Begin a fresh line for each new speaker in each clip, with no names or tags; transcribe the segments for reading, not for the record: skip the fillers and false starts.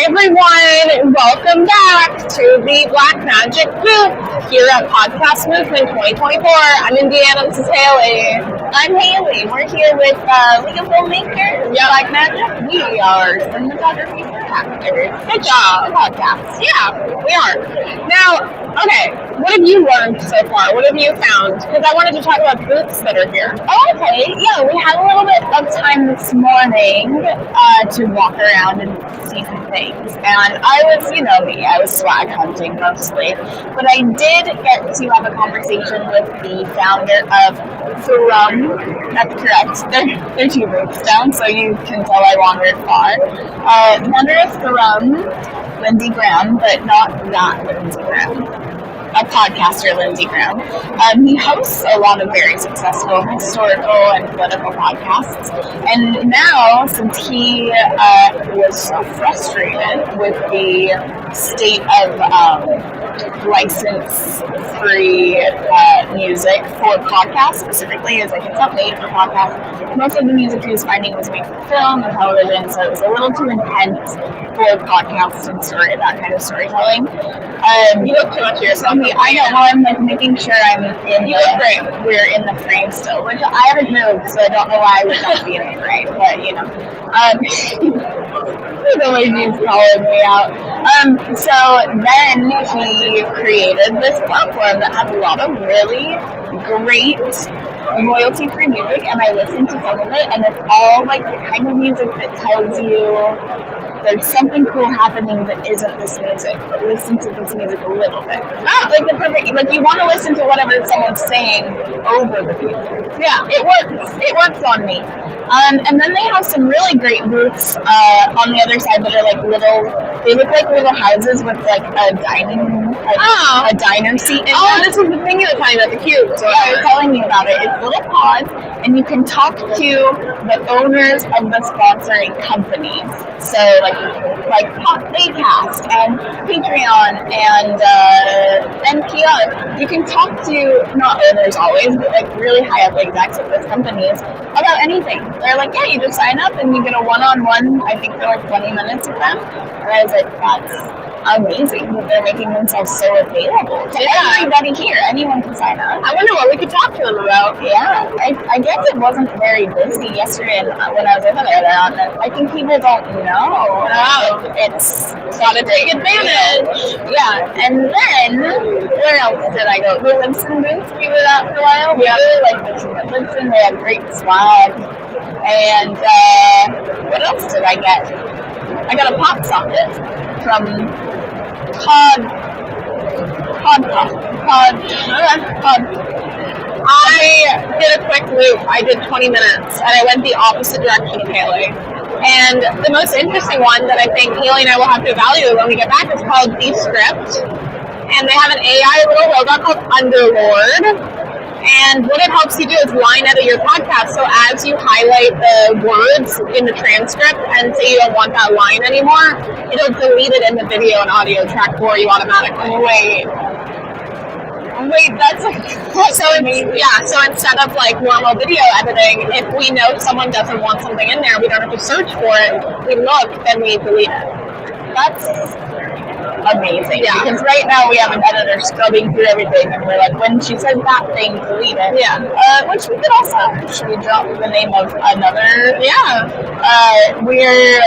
everyone, welcome back to the Black Magic booth here at Podcast Movement 2024. I'm Indiana, this is Haley.
I'm Haley. We're here with League of Filmmakers, Black Magic. We are cinematography actors.
Good job.
Podcast.
Yeah, we are. Now, okay, what have you learned so far? What have you found? Because I wanted to talk about booths that are here.
Oh, okay. Yeah, we had a little bit of time this morning to walk around and see some things. And I was, you know me, I was swag hunting mostly. But I did get to have a conversation with the founder of Thrum. That's correct. They're two booths down, so you can tell I wandered far. Founder of Thrum, Lindsay Graham, but not that Lindsay Graham. A podcaster, Lindsay Graham. He hosts a lot of very successful historical and political podcasts. And now, since he was so frustrated with the state of license-free music for podcasts, specifically, as like it's not made for podcasts, most of the music he was finding was made for film and television, so it was a little too intense for podcasts and that kind of storytelling.
You look too much of yourself.
I know. Well, I'm like making sure I'm in.
You look great.
We're in the frame still, which I haven't moved, so I don't know why I would not be in the frame. But you know, the way he's calling me out. So then he created this platform that has a lot of really great royalty-free music, and I listened to some of it, and it's all like the kind of music that tells you there's something cool happening that isn't this music, but listen to this music a little bit. It's like the perfect, like you want to listen to whatever someone's saying over the music.
Yeah,
it works. It works on me. And then they have some really great booths on the other side that are like they look like little houses with like a diner seat in them.
This was the thing you were talking about, the cubes.
So I was telling you about it. It's little pods, and you can talk to the owners of the sponsoring companies. So like Playcast and Patreon and Kiosk. You can talk to not owners always, but like really high up execs of those companies about anything. They're like, yeah, you just sign up and you get a one-on-one, I think they're like 20 minutes with them. And I was like, that's amazing that they're making themselves so available to everybody here. Anyone can sign up.
I wonder what we could talk to them about.
Yeah, I guess it wasn't very busy yesterday when I was over there. I think people don't know. It's
gotta take advantage.
Yeah, and then where else did I go? The Libsyn booth we were at for a while. We really liked the team at Libsyn. They had great swag. And what else did I get? I got a pop socket from Pod.
I did a quick loop. I did 20 minutes, and I went the opposite direction of Haley. And the most interesting one that I think Haley and I will have to evaluate when we get back is called Descript. And they have an AI little robot called Underlord. And what it helps you do is line edit your podcast. So as you highlight the words in the transcript and say you don't want that line anymore, it'll delete it in the video and audio track for you automatically.
Wait, that's
so instead of like normal video editing, if we know someone doesn't want something in there, we don't have to search for it. We look, then we delete it.
That's amazing.
Yeah.
Because right now we have an editor scrubbing through everything, and we're like, when she says that thing, delete it.
Yeah.
Which we could also, should we drop the name of another?
Yeah.
We're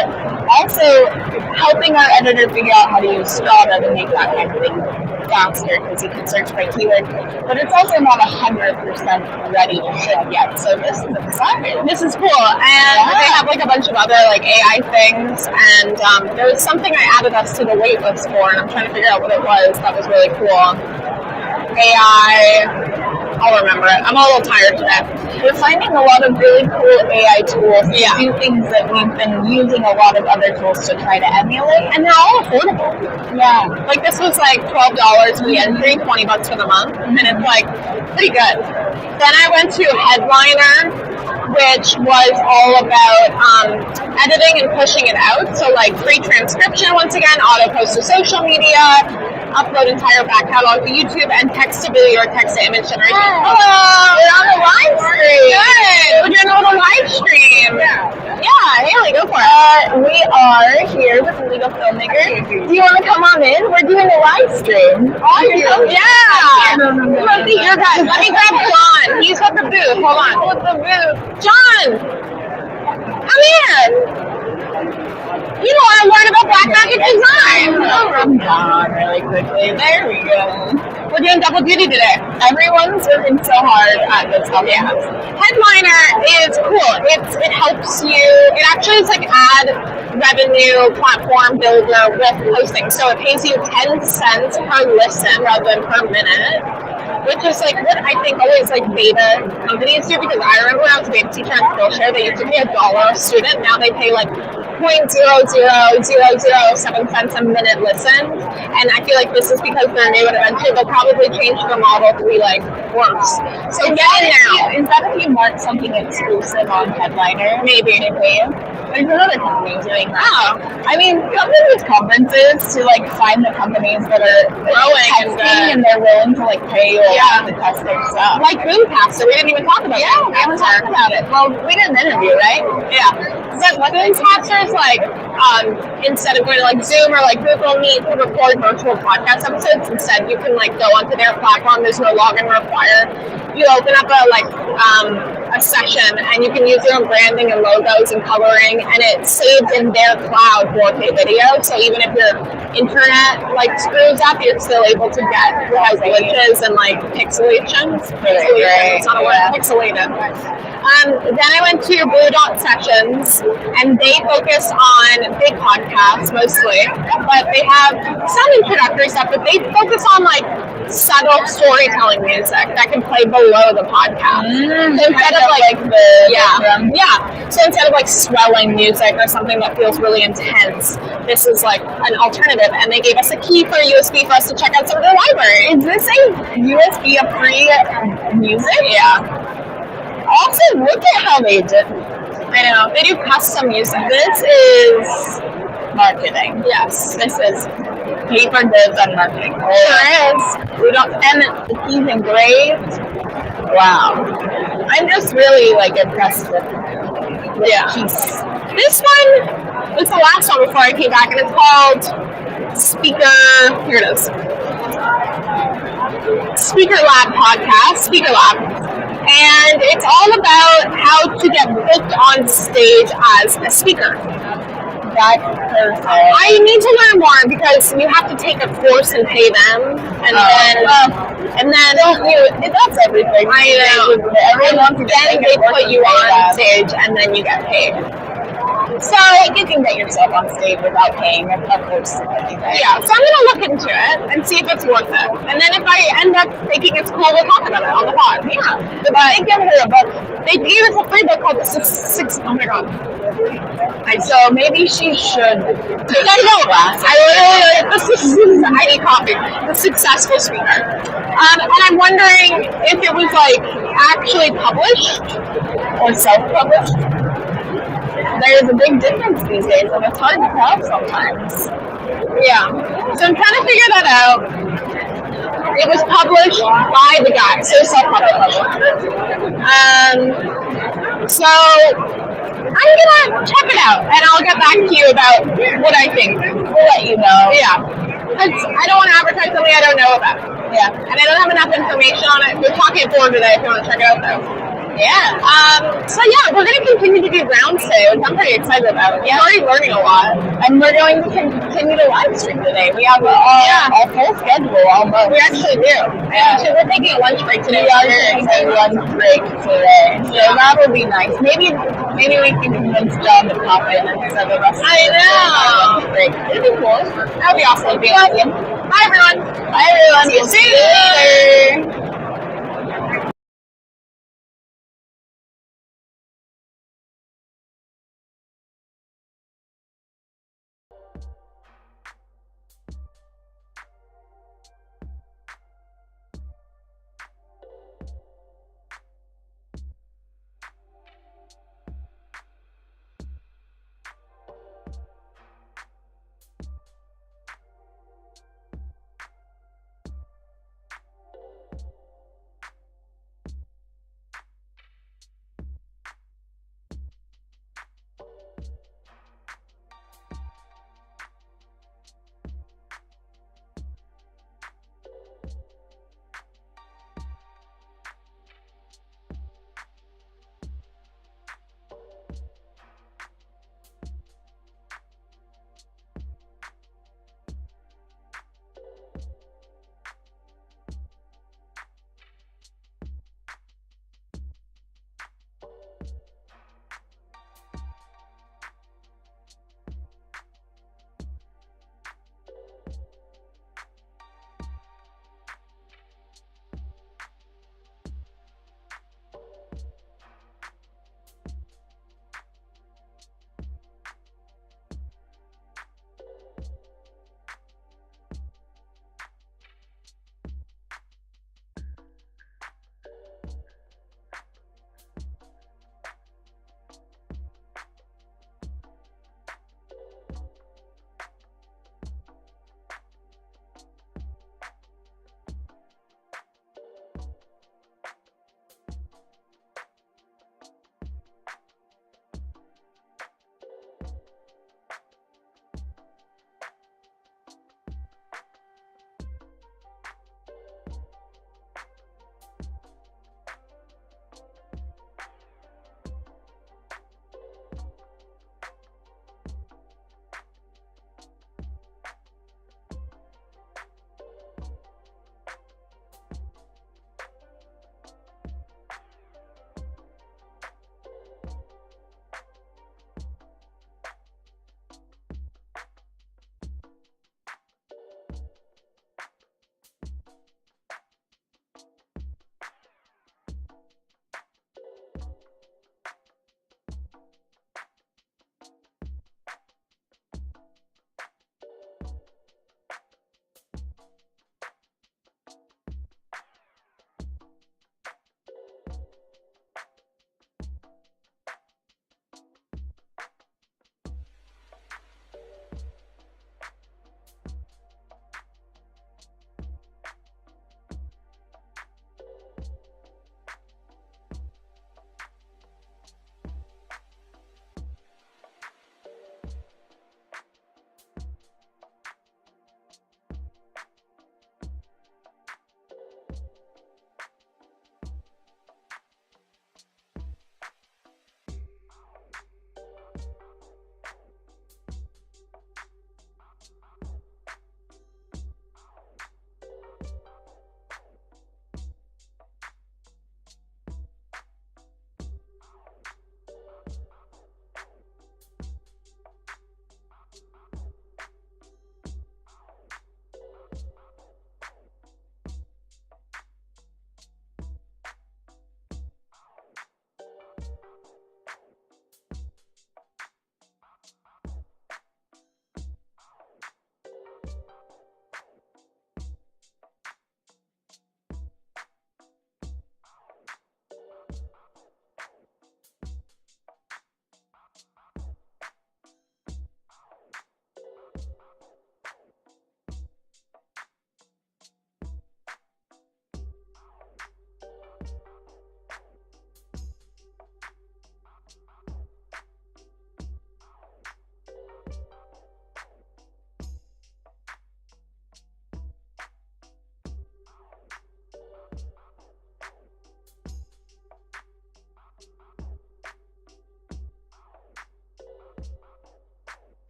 also helping our editor figure out how to use Strava to make that kind of thing faster, because you can search by keyword, but it's also not 100% ready to ship yet, so this is exciting.
This is cool, and they have like a bunch of other like AI things, and there was something I added us to the wait list for, and I'm trying to figure out what it was. That was really cool. AI, I'll remember it. I'm a little tired today.
We're finding a lot of really cool AI tools to do things that we've been using a lot of other tools to try to emulate,
and they're all affordable.
Yeah.
Like this was like $12 for the entry, $20 for the month, and it's like pretty good. Then I went to Headliner, which was all about editing and pushing it out. So like free transcription once again, auto post to social media, upload entire back catalog to YouTube and text to video or text to image generation.
Hello!
We're on the live stream. Good. We're doing a little live stream. Yeah, Haley, go for it.
We are here with the Legal Filmmakers. Do you want to come on in? We're doing a live stream.
Yeah. Let's see your guys. Let me grab John. He's at the booth. Hold on. What's the booth? John, come here. You know, I learned about black market design.
From John really quickly. There we go.
We're doing double duty today.
Everyone's working so hard at this podcast.
Headliner is cool. It helps you. It actually is like ad revenue platform builder with hosting. So it pays you 10 cents per listen rather than per minute, which is like what I think always like beta companies do, because I remember when I was a beta teacher on Skillshare, they used to pay $1 a student. Now they pay like 0.00007 cents a minute listen. And I feel like this is because they're new, and eventually they'll probably change the model to be like worse. So get in now.
Is that if you mark something exclusive on Headliner?
Maybe.
There's another company doing that.
Oh,
I mean, companies with conferences to like find the companies that are
growing
and they're willing to like pay you to test their stuff.
like Boomcaster, we didn't even talk about that.
We haven't talked about it. Well, we did an interview, right?
Yeah. But Boomcaster is like, instead of going to like Zoom or like Google Meet to record virtual podcast episodes, instead you can like go onto their platform. There's no login required. You open up a session and you can use your own branding and logos and coloring, and it saves in their cloud 4K video. So even if your internet like screws up, you're still able to get without glitches and like pixelations. It's not a word. Pixelated. Then I went to Blue Dot Sessions, and they focus on big podcasts mostly, but they have some introductory stuff, but they focus on like subtle storytelling music that can play below the podcast. So instead of like so instead of like swelling music or something that feels really intense, this is like an alternative. And they gave us a key for a USB for us to check out some of their library.
Is this a USB free music?
Yeah.
Also, look at how they did.
I know. They do custom music.
This is marketing.
Yes.
This is paper dibs on marketing.
Sure is.
We don't, and the keys engraved. Wow. I'm just really like impressed with piece.
This one was the last one before I came back, and it's called Speaker. Here it is. Speaker Lab podcast. Speaker Lab. And it's all about how to get booked on stage as a speaker.
That's perfect.
I need to learn more because you have to take a course and pay them, and then
that's everything.
I know. Then they put you on stage, and then you get paid.
So you can get yourself on stage without paying a course.
Yeah, so I'm gonna look into it and see if it's worth it. And then if I end up thinking it's cool, we'll talk about it on the pod. Yeah.
But they gave her a book.
They gave us a free book called Oh my god.
So maybe she should.
You gotta go. I need coffee. The Successful Speaker. And I'm wondering if it was like actually published
or self-published. There's a big difference these days, and it's hard to tell sometimes.
Yeah. So I'm trying to figure that out. It was published by the guy, so self-published. So I'm gonna check it out, and I'll get back to you about what I think.
We'll let you know.
Yeah. Because I don't want to advertise something I don't know about.
Yeah.
And I don't have enough information on it. We're talking at 4 today if you want to check it out, though.
Yeah.
So yeah, we're going to continue to do rounds today, which I'm pretty excited about. Yeah. We're already learning a lot.
And we're going to continue to live stream today. We have a full schedule almost.
We actually do. Yeah. So we're taking a lunch break today.
We are taking a lunch break today. So that will be nice. Maybe we can convince John to pop in instead of us.
I know.
Break. It'd be cool.
That would be awesome. Bye everyone.
Bye everyone.
See you soon. Later.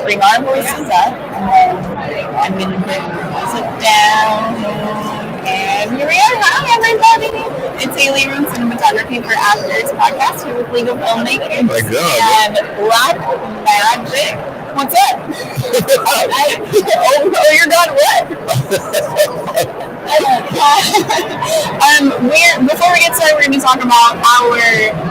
bring our voices up, and then I'm going to bring the music down. And here we are. Hi, everybody. It's Haley Room Cinematography for Actors podcast here with Legal Filmmakers
my God.
and Black Magic. What's up? You're done. What? Before we get started, we're going to talk about our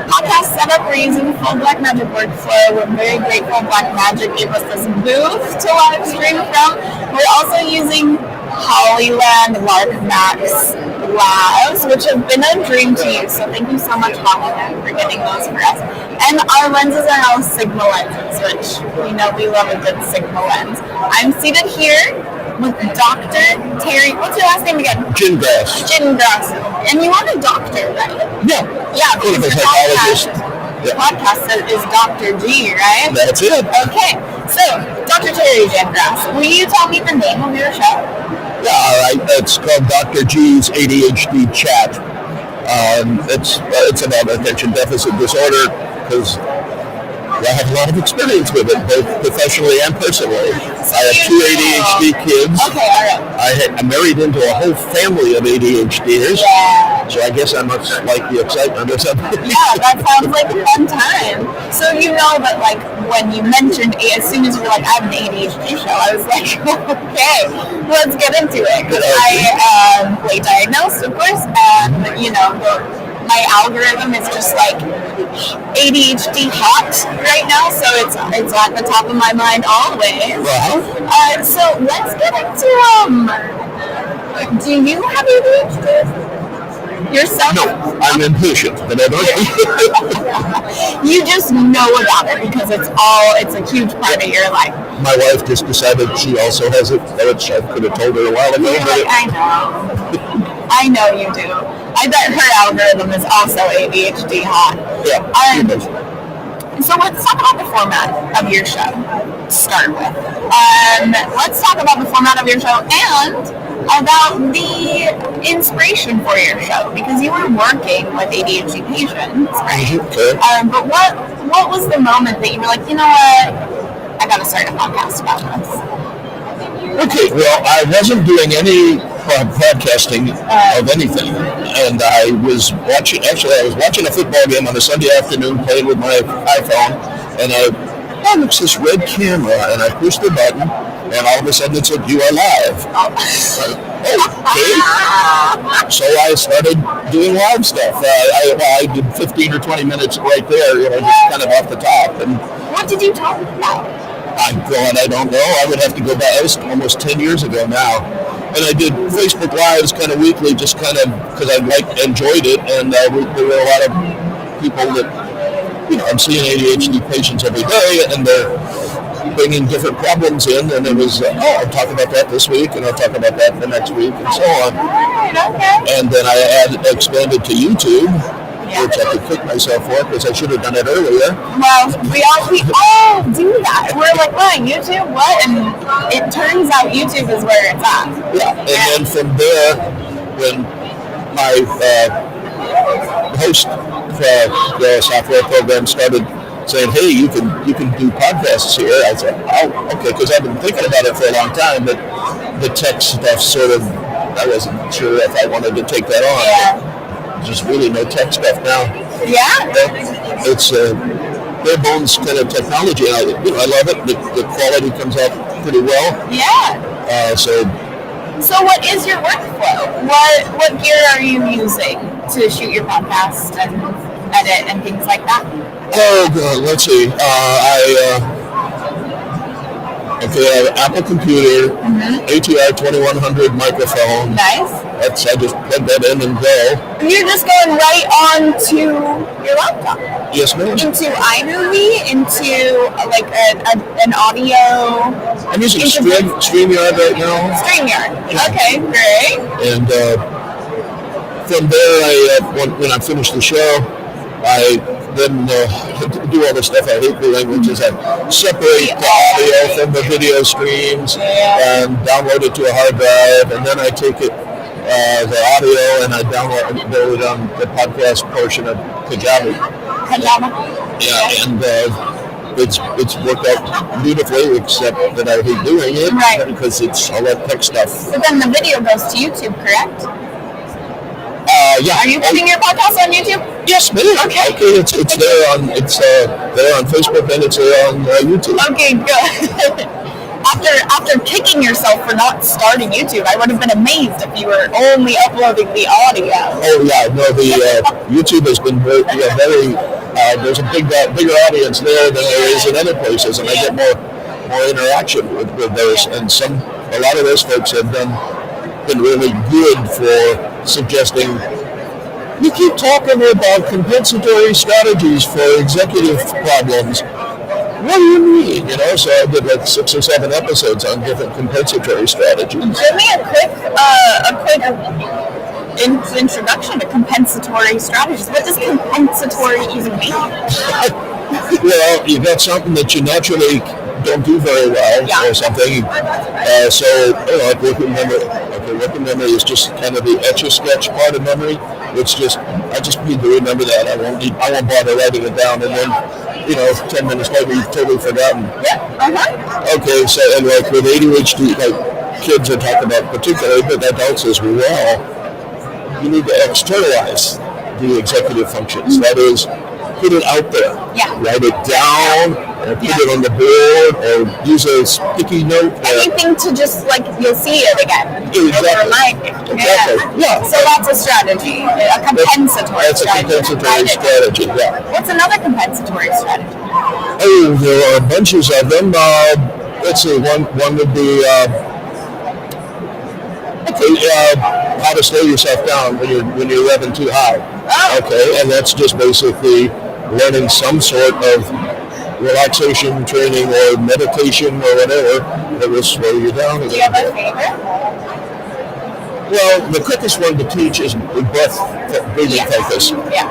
podcast setup. We're using full Black Magic workflow. We're very grateful Black Magic gave us this booth to live stream from. We're also using Hollyland Mark Max Labs, which have been a dream to use. So thank you so much, Hollyland, for getting those for us. And our lenses are now Sigma lenses, which we know we love a good Sigma lens. I'm seated here with Dr. Terry. What's your last name again?
Gingrass.
Gingrass. And you are a doctor, right?
Yeah.
Yeah, because
Clinical
your
psychologist.
podcast is Dr. G, right?
That's it.
Okay, so Dr. Terry Gingrass, will you tell me the name of your show?
Yeah, all right. It's called Dr. G's ADHD Chat. It's about attention deficit disorder because I have a lot of experience with it, both professionally and personally. I have 2 ADHD kids.
Okay, all right.
I married into a whole family of ADHDers.
Yeah.
So I guess I must like the excitement or something.
Yeah, that sounds like a fun time. So you know that, like, when you mentioned as soon as you were like, I have an ADHD show, I was like, okay, let's get into it. Because I am late diagnosed, of course, and, you know, my algorithm is just like ADHD hot right now, so it's at the top of my mind always.
Wow.
So let's get into do you have ADHD yourself?
No, I'm impatient, but I don't.
You just know about it because it's a huge part of your life.
My wife just decided she also has it, which I could have told her a while ago.
You're like, I know you do. I bet her algorithm is also ADHD hot.
Yeah.
So let's talk about the format of your show to start with. Let's talk about the format of your show and about the inspiration for your show, because you were working with ADHD patients, right?
Okay.
But what was the moment that you were like, you know what, I got to start a podcast about this?
Okay, well, I wasn't doing any podcasting of anything, and I was watching a football game on a Sunday afternoon, playing with my iPhone, and it's this red camera, and I pushed the button, and all of a sudden it said, "You are live." Okay. So I started doing live stuff. I did 15 or 20 minutes right there, you know, just kind of off the top. And
what did you talk about?
I don't know. I would have to go back. That was almost 10 years ago now. And I did Facebook Lives kind of weekly, just kind of because I enjoyed it. And there were a lot of people that, you know, I'm seeing ADHD patients every day, and they're bringing different problems in. And it was, I'll talk about that this week, and I'll talk about that the next week, and so on.
Right, okay.
And then I expanded to YouTube. Yeah. Which I could kick myself for because I should have done it earlier.
Well, we all do that. We're like, what, YouTube? What? And it turns out YouTube is where it's at.
Yeah, and then from there, when my host the software program started saying, "Hey, you can do podcasts here," I said, "Oh, okay," because I've been thinking about it for a long time, but the tech stuff I wasn't sure if I wanted to take that on.
Yeah.
Just really no tech stuff now.
Yeah.
It's bare bones kind of technology. I love it. The quality comes out pretty well.
Yeah.
So
what is your workflow? What gear are you using to shoot your podcast and edit and things like that?
Oh God, let's see. I have Apple computer, ATR 2100 microphone.
Nice.
I just plug that in and go.
You're just going right onto your laptop.
Yes, ma'am.
Into iMovie, into like an audio.
I'm using StreamYard right now.
StreamYard. Yeah. Okay, great.
And from there, when I finish the show, I then do all the stuff I hate doing, which is I separate the audio from the video streams and download it to a hard drive, and then I take it, the audio, and I download it on the podcast portion of Kajabi.
Kajabi.
Yeah, and it's worked out beautifully, except that I hate doing it because it's all that tech stuff.
But then the video goes to YouTube, correct?
Yeah.
Are you putting your podcast on YouTube?
Yes, ma'am. Okay. It's there on Facebook and it's there on YouTube.
Okay, good. After kicking yourself for not starting YouTube, I would have been amazed if you were only uploading the audio.
Oh yeah, no, the YouTube has been very there's a bigger audience there than there is in other places, and I get more interaction with those, and a lot of those folks have been really good for suggesting. You keep talking about compensatory strategies for executive problems. What do you mean? So I did like 6 or 7 episodes on different compensatory strategies.
Give me a quick introduction to compensatory strategies. What does compensatory even mean?
Well, you got something that you naturally don't do very well or something. So like working memory. Okay, working memory is just kind of the etch-a-sketch part of memory. It's just I just need to remember that. I won't bother writing it down, and then 10 minutes later you've totally forgotten. Okay, so and like with ADHD, like kids are talking about particularly, but adults as well, you need to externalize the executive functions. That is, put it out there. Write it down, or put it on the board, or use a sticky note.
Anything to just you'll see it again.
Exactly. Yeah.
So that's a strategy, a compensatory
strategy. That's a compensatory strategy. Yeah.
What's another compensatory strategy?
Oh, there are bunches of them. Let's see. One would be how to slow yourself down when you're revving too high. Okay, and that's just basically learning some sort of relaxation training or meditation or whatever that will slow you down.
Do you have a favorite?
Well, the quickest one to teach is breathing focus.
Yeah.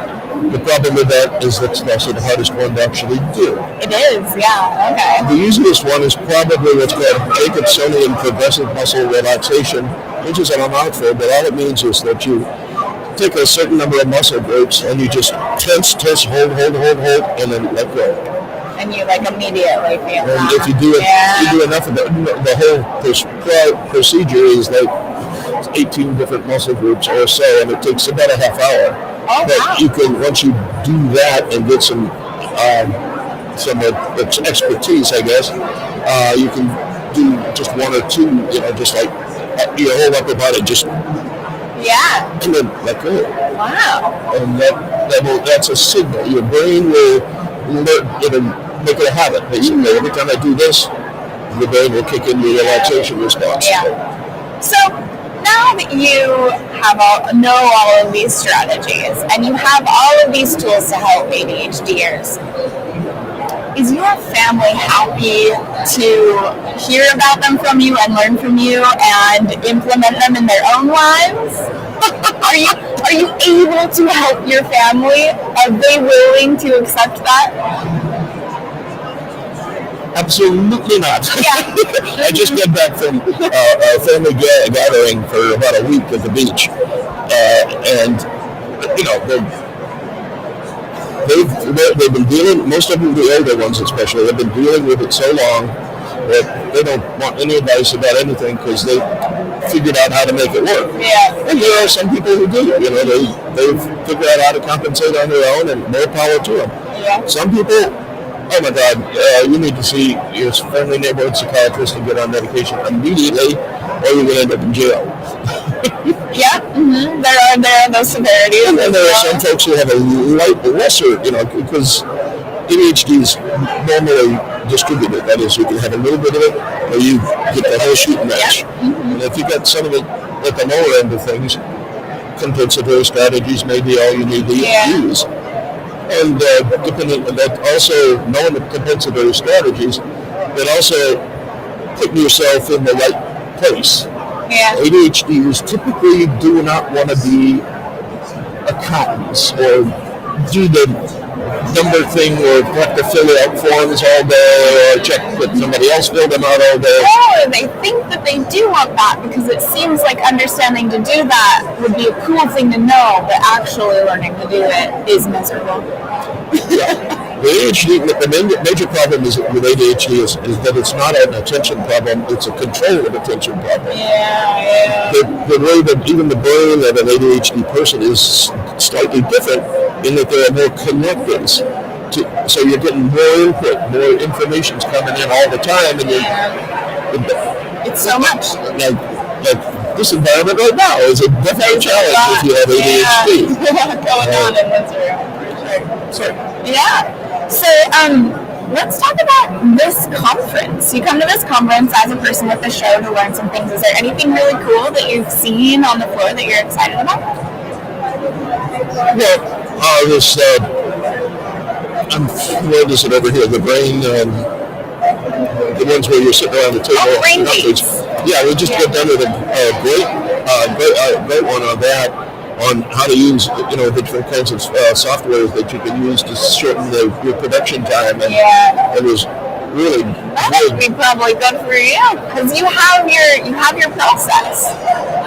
The problem with that is that's also the hardest one to actually do.
It is, yeah. Okay.
The easiest one is probably what's called Jacobsonian progressive muscle relaxation, which is a mouthful, but all it means is that you take a certain number of muscle groups and you just tense, hold, and then let go.
And you immediately feel
and if you do enough of it, the whole procedure is 18 different muscle groups or so, and it takes about a half hour. But you can, once you do that and get some expertise, I guess, you can do just 1 or 2, just your whole upper body, just and then let go.
Wow.
And that's a signal. Your brain will make it a habit, basically. Every time I do this, the brain will kick in your relaxation response.
Yeah. So now that you know all of these strategies and you have all of these tools to help ADHDers, is your family happy to hear about them from you and learn from you and implement them in their own lives? Are you able to help your family? Are they willing to accept that?
Absolutely not.
Yeah.
I just got back from a family gathering for about a week at the beach, and they've been dealing. Most of them, the older ones especially, have been dealing with it so long that they don't want any advice about anything because they figured out how to make it work.
Yeah.
And there are some people who do. They've figured out how to compensate on their own, and more power to them.
Yeah.
Some people. Oh my God, you need to see your friendly neighborhood psychiatrist and get on medication immediately, or you're going to end up in jail.
Yeah, there are those severities.
And there are some folks who have a lesser, because ADHD is normally distributed. That is, you can have a little bit of it, or you get the whole shooting match. And if you got some of it at the lower end of things, compensatory strategies may be all you need to use. And depending on that, also knowing the compensatory strategies, but also putting yourself in the right place.
Yeah.
ADHDers typically do not want to be accountants or do the number thing or have to fill out forms all day or check that somebody else filled them out all day.
Or they think that they do want that because it seems like understanding to do that would be a cool thing to know, but actually learning to do it is miserable.
Yeah. The ADHD, the major problem is with ADHD is that it's not an attention problem; it's a control of attention problem.
Yeah.
The way that even the brain of an ADHD person is slightly different in that there are more connectors. So you're getting more input, more information's coming in all the time, and
It's so much.
Like this environment right now is a definite challenge if you have ADHD.
Going on in this room, for sure.
Sorry.
Yeah. So, let's talk about this conference. You come to this conference as a person with the show to learn some things. Is there anything really cool that you've seen on the floor that you're excited about?
Well, this, what is it over here? The brain, the ones where you're sitting around the table.
Oh, brain gates.
Yeah, we just got done with a great one on that, on how to use, the different kinds of software that you can use to shorten your production time, and it was really.
That would be probably good for you because you have your process,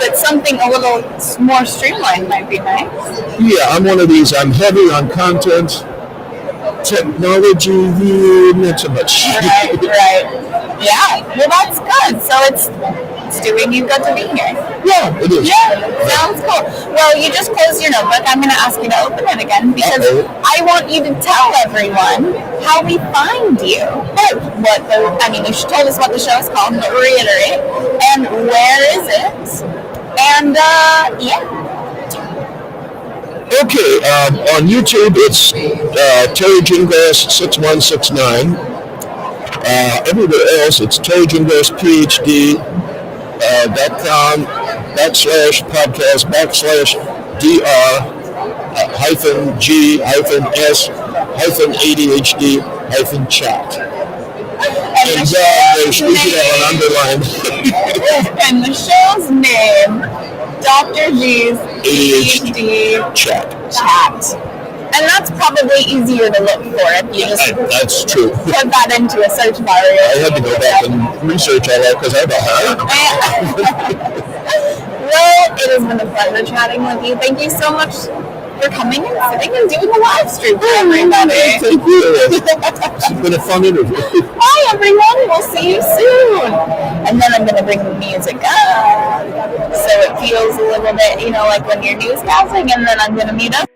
but something a little more streamlined might be nice.
Yeah, I'm one of these. I'm heavy on content. Technology, not so much.
Right. Yeah. Well, that's good. So it's doing you good to be here.
Yeah, it is.
Yeah, sounds cool. Well, you just closed your notebook. I'm going to ask you to open it again because I want you to tell everyone how we find you. You told us what the show is called, but reiterate. And where is it? And,
Okay, on YouTube it's Terry Gingras 6169. Everywhere else it's Terry Gingras PhD .com /podcast /dr -g -s -ADHD
and
there's usually an underline.
And the show's name, Dr. G's ADHD
Chat.
And that's probably easier to look for if you just
that's true.
put that into a search bar.
I had to go back and research all that because I don't know.
Well, it has been a pleasure chatting with you. Thank you so much for coming and sitting and doing a live stream for everybody.
Thank you. It's been a fun interview.
Bye, everyone. We'll see you soon. And then I'm going to bring the music up so it feels a little bit, like when you're newscasting, and then I'm going to mute up.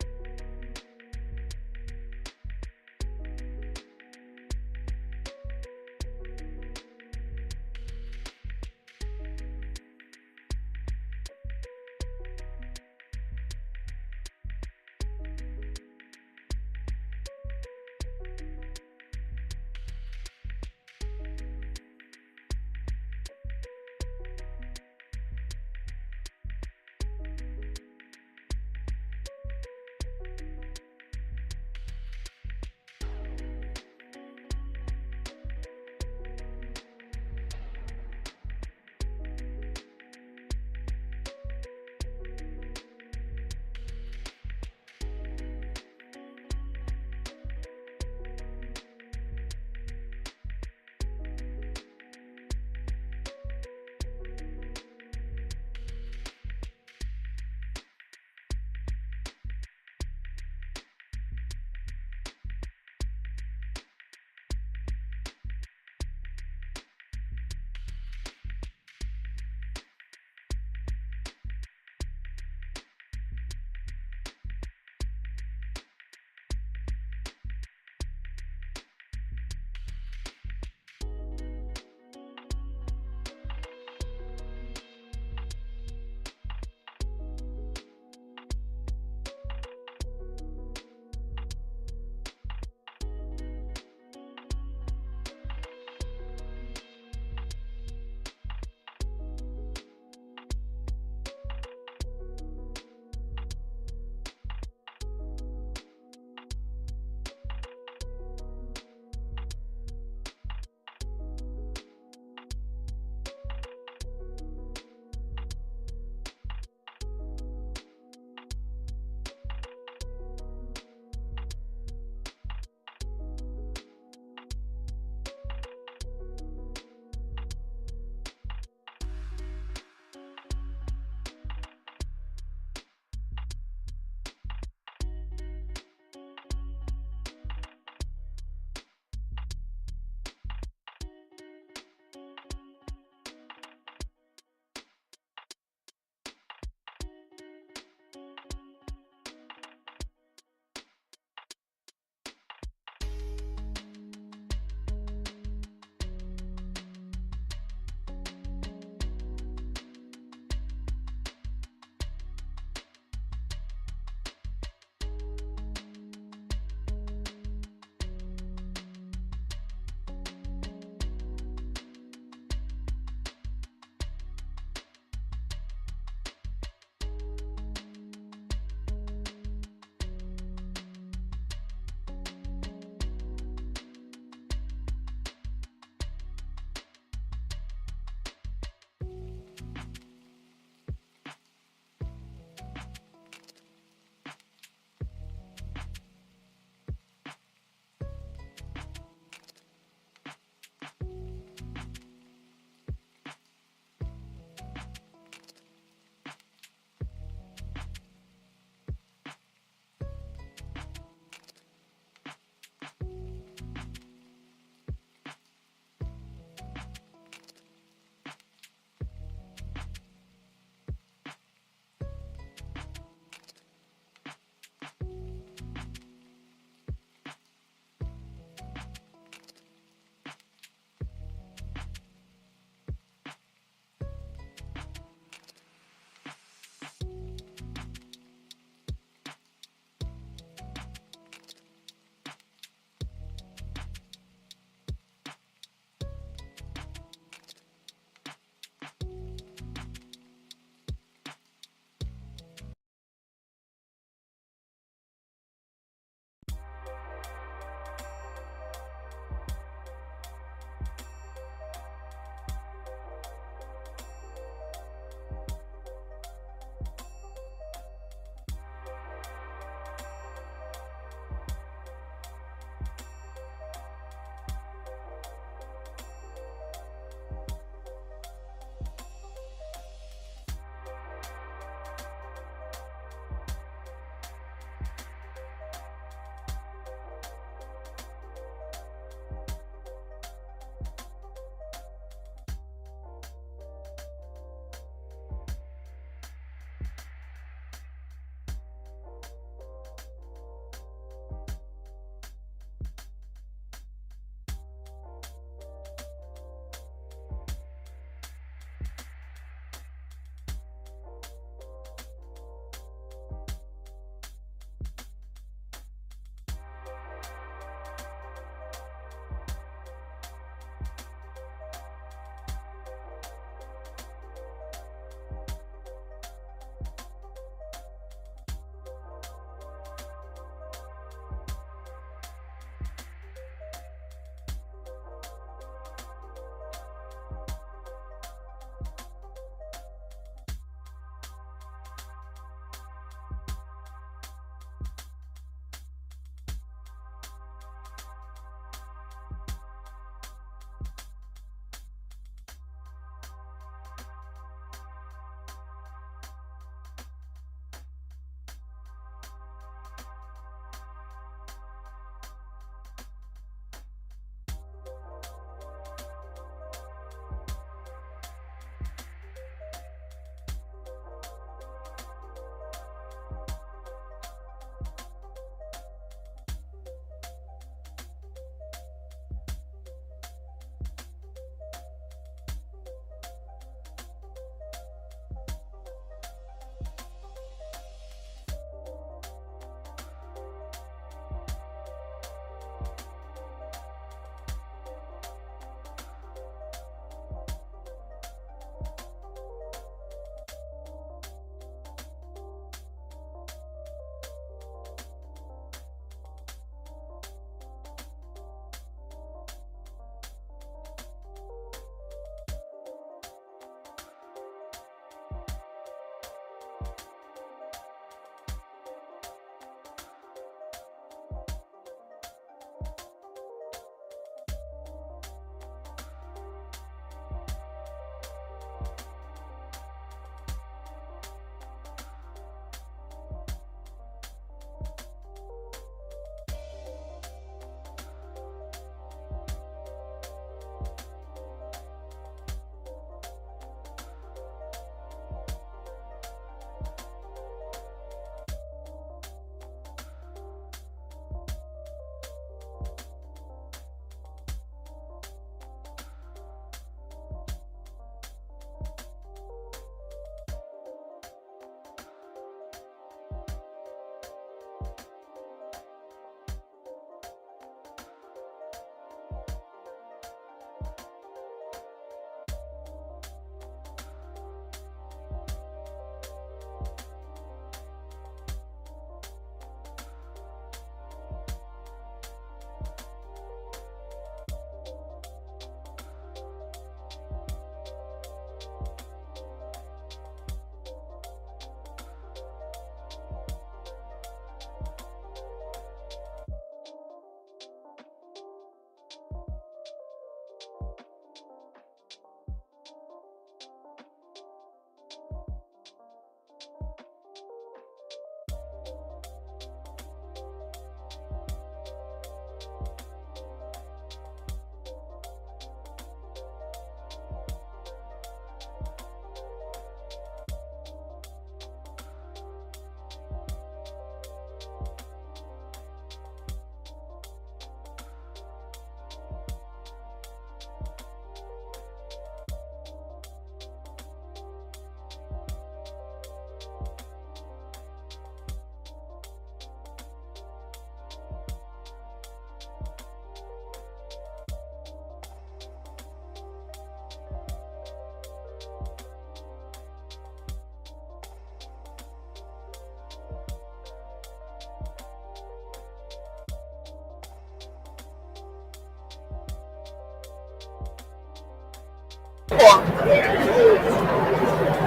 cool.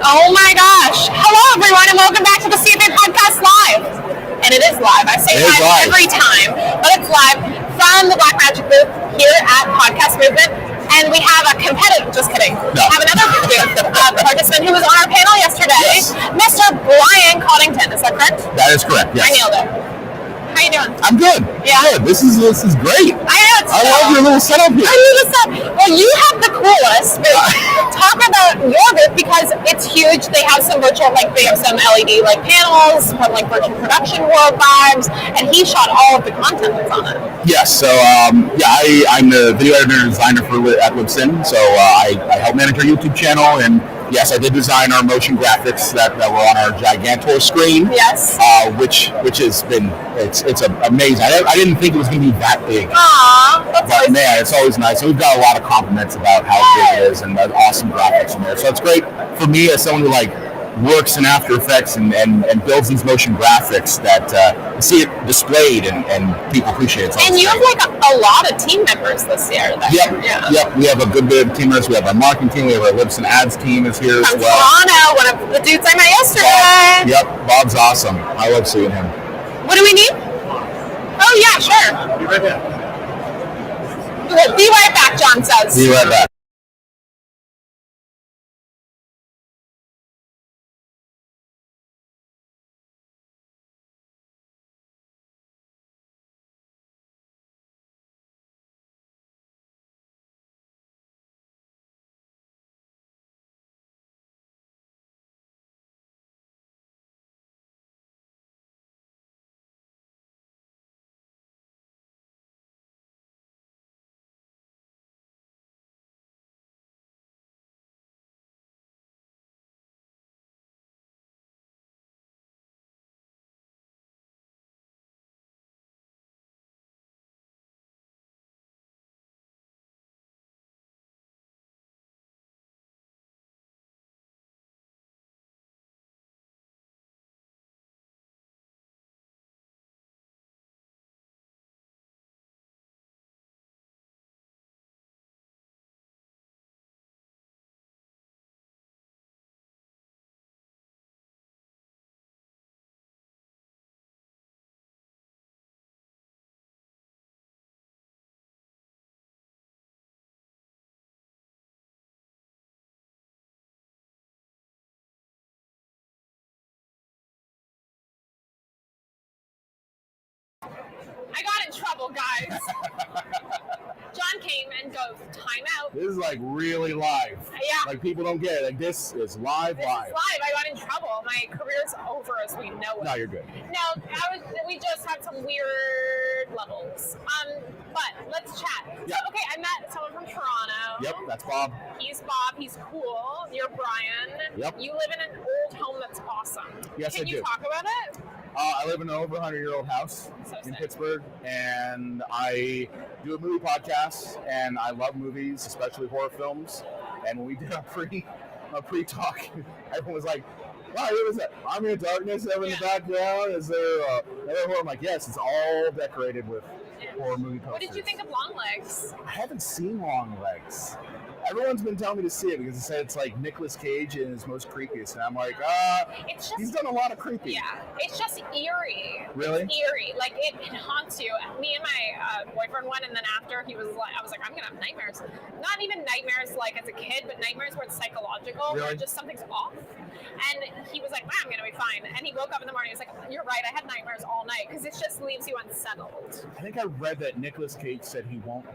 Oh my gosh. Hello, everyone, and welcome back to the CFA Podcast Live. And it is live. I say live every time, but it's live from the Black Magic booth here at Podcast Movement. And we have a competitive, just kidding. No. We have another participant who was on our panel yesterday, Mr. Brian Coddington. Is that correct?
That is correct, yes.
I nailed it. How you doing?
I'm good.
Yeah.
Good. This is great.
I
love your little setup here.
Well, you have the coolest. Talk about your booth because it's huge. They have some virtual, they have some LED panels, virtual production world vibes, and he shot all of the content that's on it.
Yes. So I'm the video editor and designer at Libsyn. So I help manage our YouTube channel, and yes, I did design our motion graphics that were on our Gigantor screen.
Yes.
Which has been it's amazing. I didn't think it was going to be that big.
Aww, that's
but man, it's always nice. And we've got a lot of compliments about how big it is and the awesome graphics in there. So it's great for me as someone who works in After Effects and builds these motion graphics that see it displayed and people appreciate it.
And you have a lot of team members this year.
Yep. We have a good bit of team members. We have our marketing team. We have our Libsyn Ads team is here as well.
Toronto, one of the dudes I met yesterday.
Bob's awesome. I love seeing him.
What do we need? Oh yeah, sure.
Be right back.
Be right back, John says.
Be right back.
I got in trouble, guys. John came and goes, time out.
This is really live.
Yeah.
People don't get it. This is live.
This is live. I got in trouble. My career's over as we know it.
No, you're good.
No, we just had some weird levels. But let's chat.
Yeah.
So, okay, I met someone from Toronto.
Yep, that's Bob.
He's Bob. He's cool. You're Brian.
Yep.
You live in an old home that's awesome.
Yes, I do.
Can you talk about it?
I live in an over 100-year-old house in Pittsburgh, and I do a movie podcast, and I love movies, especially horror films. And when we did a pre-talk, everyone was like, wow, what was that? I'm in Darkness over in the background. Is there another horror? I'm like, yes, it's all decorated with horror movie posters.
What did you think of Longlegs?
I haven't seen Longlegs. Everyone's been telling me to see it because they said it's like Nicolas Cage in his most creepiest, and I'm like, he's done a lot of creepy.
Yeah, it's just eerie.
Really?
It's eerie. It haunts you. Me and my boyfriend went, and then after I was like, I'm gonna have nightmares. Not even nightmares as a kid, but nightmares where it's psychological,
really?
where just something's off. And he was like, I'm gonna be fine. And he woke up in the morning, he was like, you're right, I had nightmares all night, because it just leaves you unsettled.
I think I read that Nicolas Cage said he won't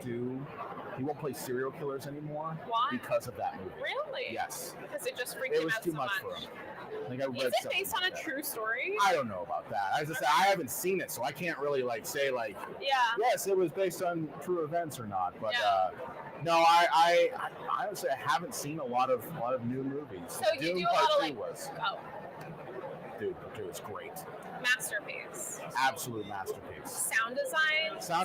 play serial killers anymore.
Why?
Because of that movie.
Really?
Yes.
Because it just freaked him out so much.
It was too much for him. I think I read
Is it based on a true story?
I don't know about that. I haven't seen it, so I can't really say yes, it was based on true events or not. But no, I honestly I haven't seen a lot of new movies.
So you do a lot of
Dude, it's great.
Masterpiece.
Absolute masterpiece.
Sound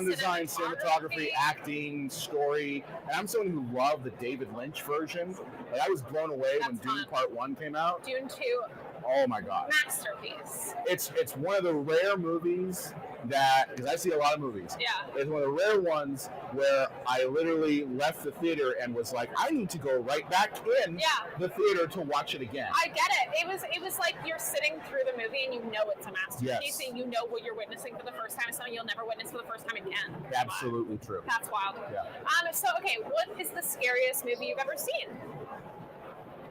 design,
cinematography, acting, story. And I'm someone who loved the David Lynch version. I was blown away when Dune Part 1 came out.
Dune 2.
Oh my God.
Masterpiece.
It's one of the rare movies that, because I see a lot of movies.
Yeah.
It's one of the rare ones where I literally left the theater and was like, I need to go right back in the theater to watch it again.
I get it. It was like you're sitting through the movie and you know it's a masterpiece and you know what you're witnessing for the first time, something you'll never witness for the first time again.
Absolutely true.
That's wild.
Yeah.
So, okay, what is the scariest movie you've ever seen?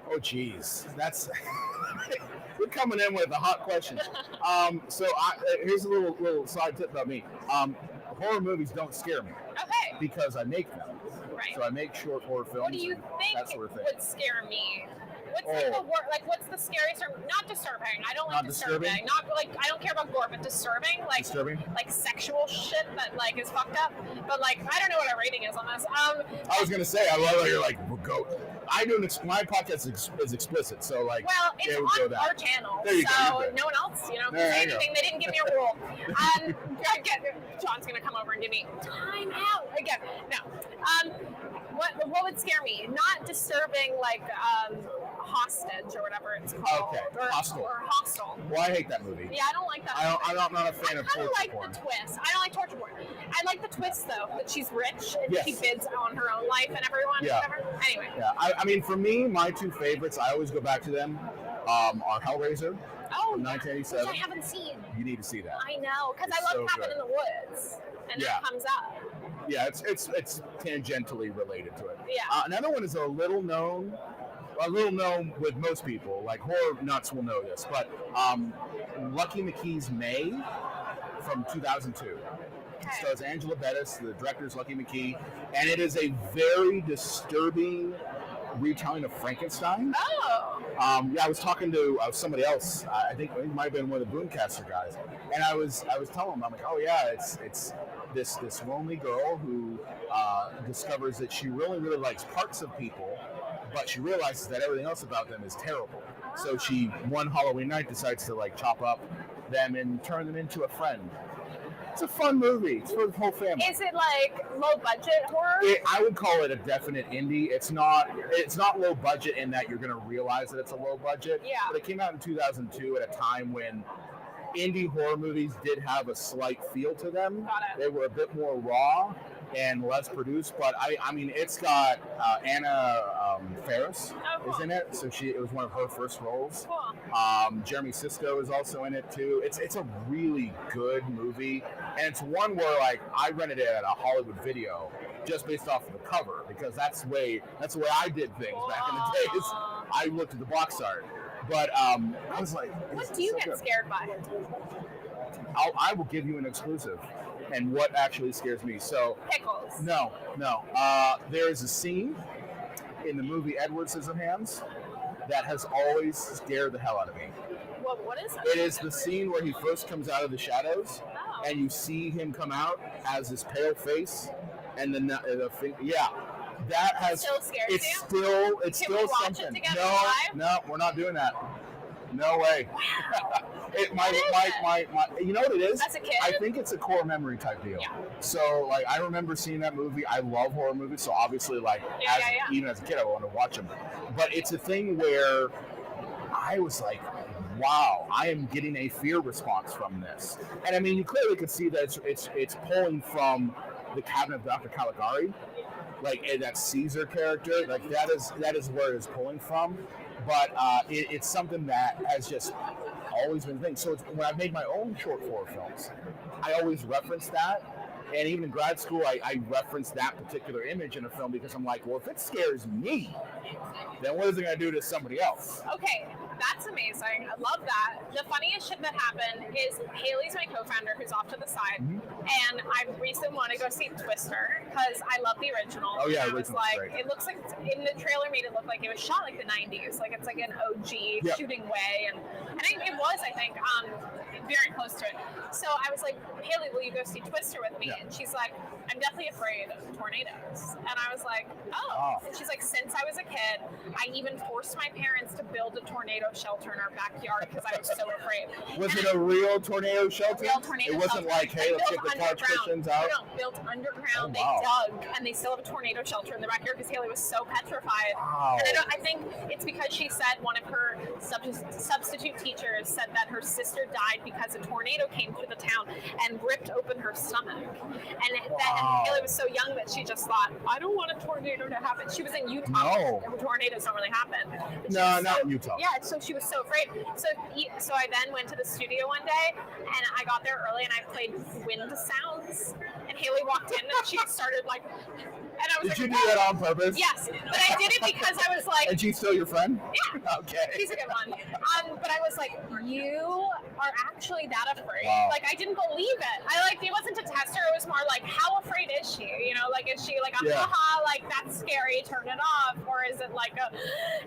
Oh, geez. That's... We're coming in with a hot question. Here's a little side tip about me. Horror movies don't scare me.
Okay.
Because I make them.
Right.
So I make short horror films.
What do you think
that sort of thing.
would scare me? What's the scariest or not disturbing? I don't like disturbing. Not like I don't care about gore, but disturbing, like sexual shit that like is fucked up. But like I don't know what our rating is on this.
I was gonna say I love how you're like go. I do my podcast is explicit, so like
it's on our channel,
there you
so
go.
No one else, can say anything. They didn't give me a rule. John's gonna come over and give me time out again. No. What would scare me? Not disturbing like Hostage or whatever it's called.
Okay.
Hostel.
Well, I hate that movie.
Yeah, I don't like that.
I'm not a fan of torture porn.
The twist. I don't like torture porn. I like the twist though that she's rich and she bids on her own life and everyone.
Yeah.
Whatever. Anyway.
Yeah. I mean, for me, my two favorites, I always go back to them. Are Hellraiser. From 1987.
Which I haven't seen.
You need to see that.
I know, because I love Cabin in the Woods, and that comes up.
Yeah, it's tangentially related to it.
Yeah.
Another one is a little known with most people, like horror nuts will know this, but Lucky McKee's May from 2002. Okay. So it's Angela Bettis, the director's Lucky McKee, and it is a very disturbing retelling of Frankenstein.
Oh.
I was talking to somebody else. I think it might have been one of the Boomcaster guys, and I was telling him, I'm like, oh yeah, it's this lonely girl who discovers that she really likes parts of people, but she realizes that everything else about them is terrible. So she one Halloween night decides to like chop up them and turn them into a friend. It's a fun movie. It's for the whole family.
Is it like low budget horror?
I would call it a definite indie. It's not low budget in that you're going to realize that it's a low budget.
Yeah.
But it came out in 2002 at a time when indie horror movies did have a slight feel to them.
Got it.
They were a bit more raw and less produced, but I mean, it's got Anna Faris is in it, so it was one of her first roles.
Cool.
Jeremy Sisko is also in it too. It's a really good movie, and it's one where like I rented it at a Hollywood Video just based off of the cover because that's the way I did things back in the days. I looked at the box art, but I was like,
what do you get scared by?
I will give you an exclusive. And what actually scares me. So
pickles.
No. There is a scene in the movie Edward Scissorhands that has always scared the hell out of me.
Well, what is it?
It is the scene where he first comes out of the shadows, and you see him come out as this pale face, and then that has.
Still scares
it's
you?
It's
Can
still
we watch
something.
It together
No,
live?
no, we're not doing that. No way.
Wow.
My, you know what it is?
As a kid?
I think it's a core memory type deal.
Yeah.
So, like, I remember seeing that movie. I love horror movies, so obviously, like, even as a kid, I wanted to watch them. But it's a thing where I was like, wow, I am getting a fear response from this. And I mean, you clearly could see that it's pulling from the Cabinet of Dr. Caligari, like that Caesar character. Like that is where it's pulling from. But it's something that has just always been a thing. So when I've made my own short horror films, I always reference that. And even in grad school, I referenced that particular image in a film because I'm like, well, if it scares me, then what is it going to do to somebody else?
Okay, that's amazing. I love that. The funniest shit that happened is Haley's my co-founder who's off to the side, and I recently wanted to go see Twister because I love the original.
Oh yeah,
I was like,
great.
it looks like in the trailer made it look like it was shot like the 90s, like it's like an OG shooting way, and it was, I think, very close to it. So I was like, Haley, will you go see Twister with me?
Yeah.
And she's like, I'm definitely afraid of tornadoes. And I was like, oh. And she's like, since I was a kid, I even forced my parents to build a tornado shelter in our backyard because I was so afraid.
Was it a real tornado shelter?
Real tornado
It wasn't
shelter.
like, hey, let's get the couch cushions out?
No, built underground.
Oh, wow.
They dug, and they still have a tornado shelter in the backyard because Haley was so petrified.
Wow.
And I think it's because she said one of her substitute teachers said that her sister died because a tornado came through the town and ripped open her stomach. And Haley was so young that she just thought, I don't want a tornado to happen. She was in Utah.
No.
Tornadoes don't really happen.
No, not in Utah.
Yeah, so she was so afraid. So I then went to the studio one day, and I got there early, and I played wind sounds. And Haley walked in, and she started like, and I was
Did you do that on purpose?
Yes, but I did it because I was like...
And she's still your friend?
Yeah.
Okay.
She's a good one. But I was like, you are actually that afraid.
Wow.
Like, I didn't believe it. It wasn't to test her. It was more like, how afraid is she? You know, like, is she like, haha, like, that's scary, turn it off? Or is it like a...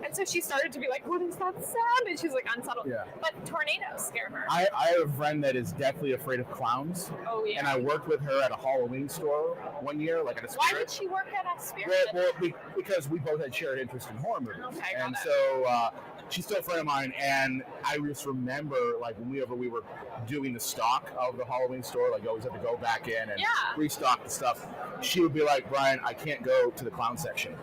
And so she started to be like, what is that sound? And she's like, unsettled.
Yeah.
But tornadoes scare her.
I have a friend that is deathly afraid of clowns.
Oh, yeah.
And I worked with her at a Halloween store one year, like at a Spirit.
Why did she work at a Spirit?
Well, because we both had shared interest in horror movies.
Okay,
and
got it.
so she's still a friend of mine, and I just remember, like, whenever we were doing the stock of the Halloween store, like, you always have to go back in and restock the stuff, she would be like, Brian, I can't go to the clown section.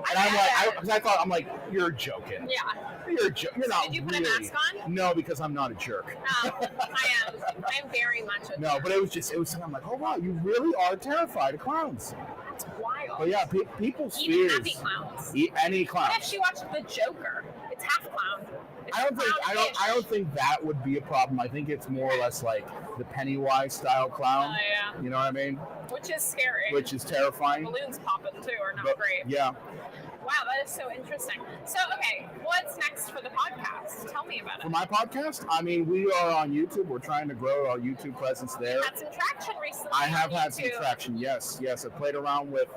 And I'm like, you're joking.
Yeah.
You're not.
Did you put
really.
a mask on?
No, because I'm not a jerk.
No, I am. I'm very much a
No,
jerk.
but it was something I'm like, oh wow, you really are terrified of clowns.
That's wild.
But yeah, people's
Even
fears.
happy clowns.
Any clown.
What if she watched The Joker? It's half clown. It's
I don't think that would be a problem. I think it's more or less like the Pennywise style clown.
Oh, yeah.
You know what I mean?
Which is scary.
Which is terrifying.
Balloons popping too are not
But,
great.
yeah.
Wow, that is so interesting. So, okay, what's next for the podcast? Tell me about it.
For my podcast, I mean, we are on YouTube. We're trying to grow our YouTube presence there.
You had some traction recently.
I have
on
had some
YouTube.
traction. Yes. I played around with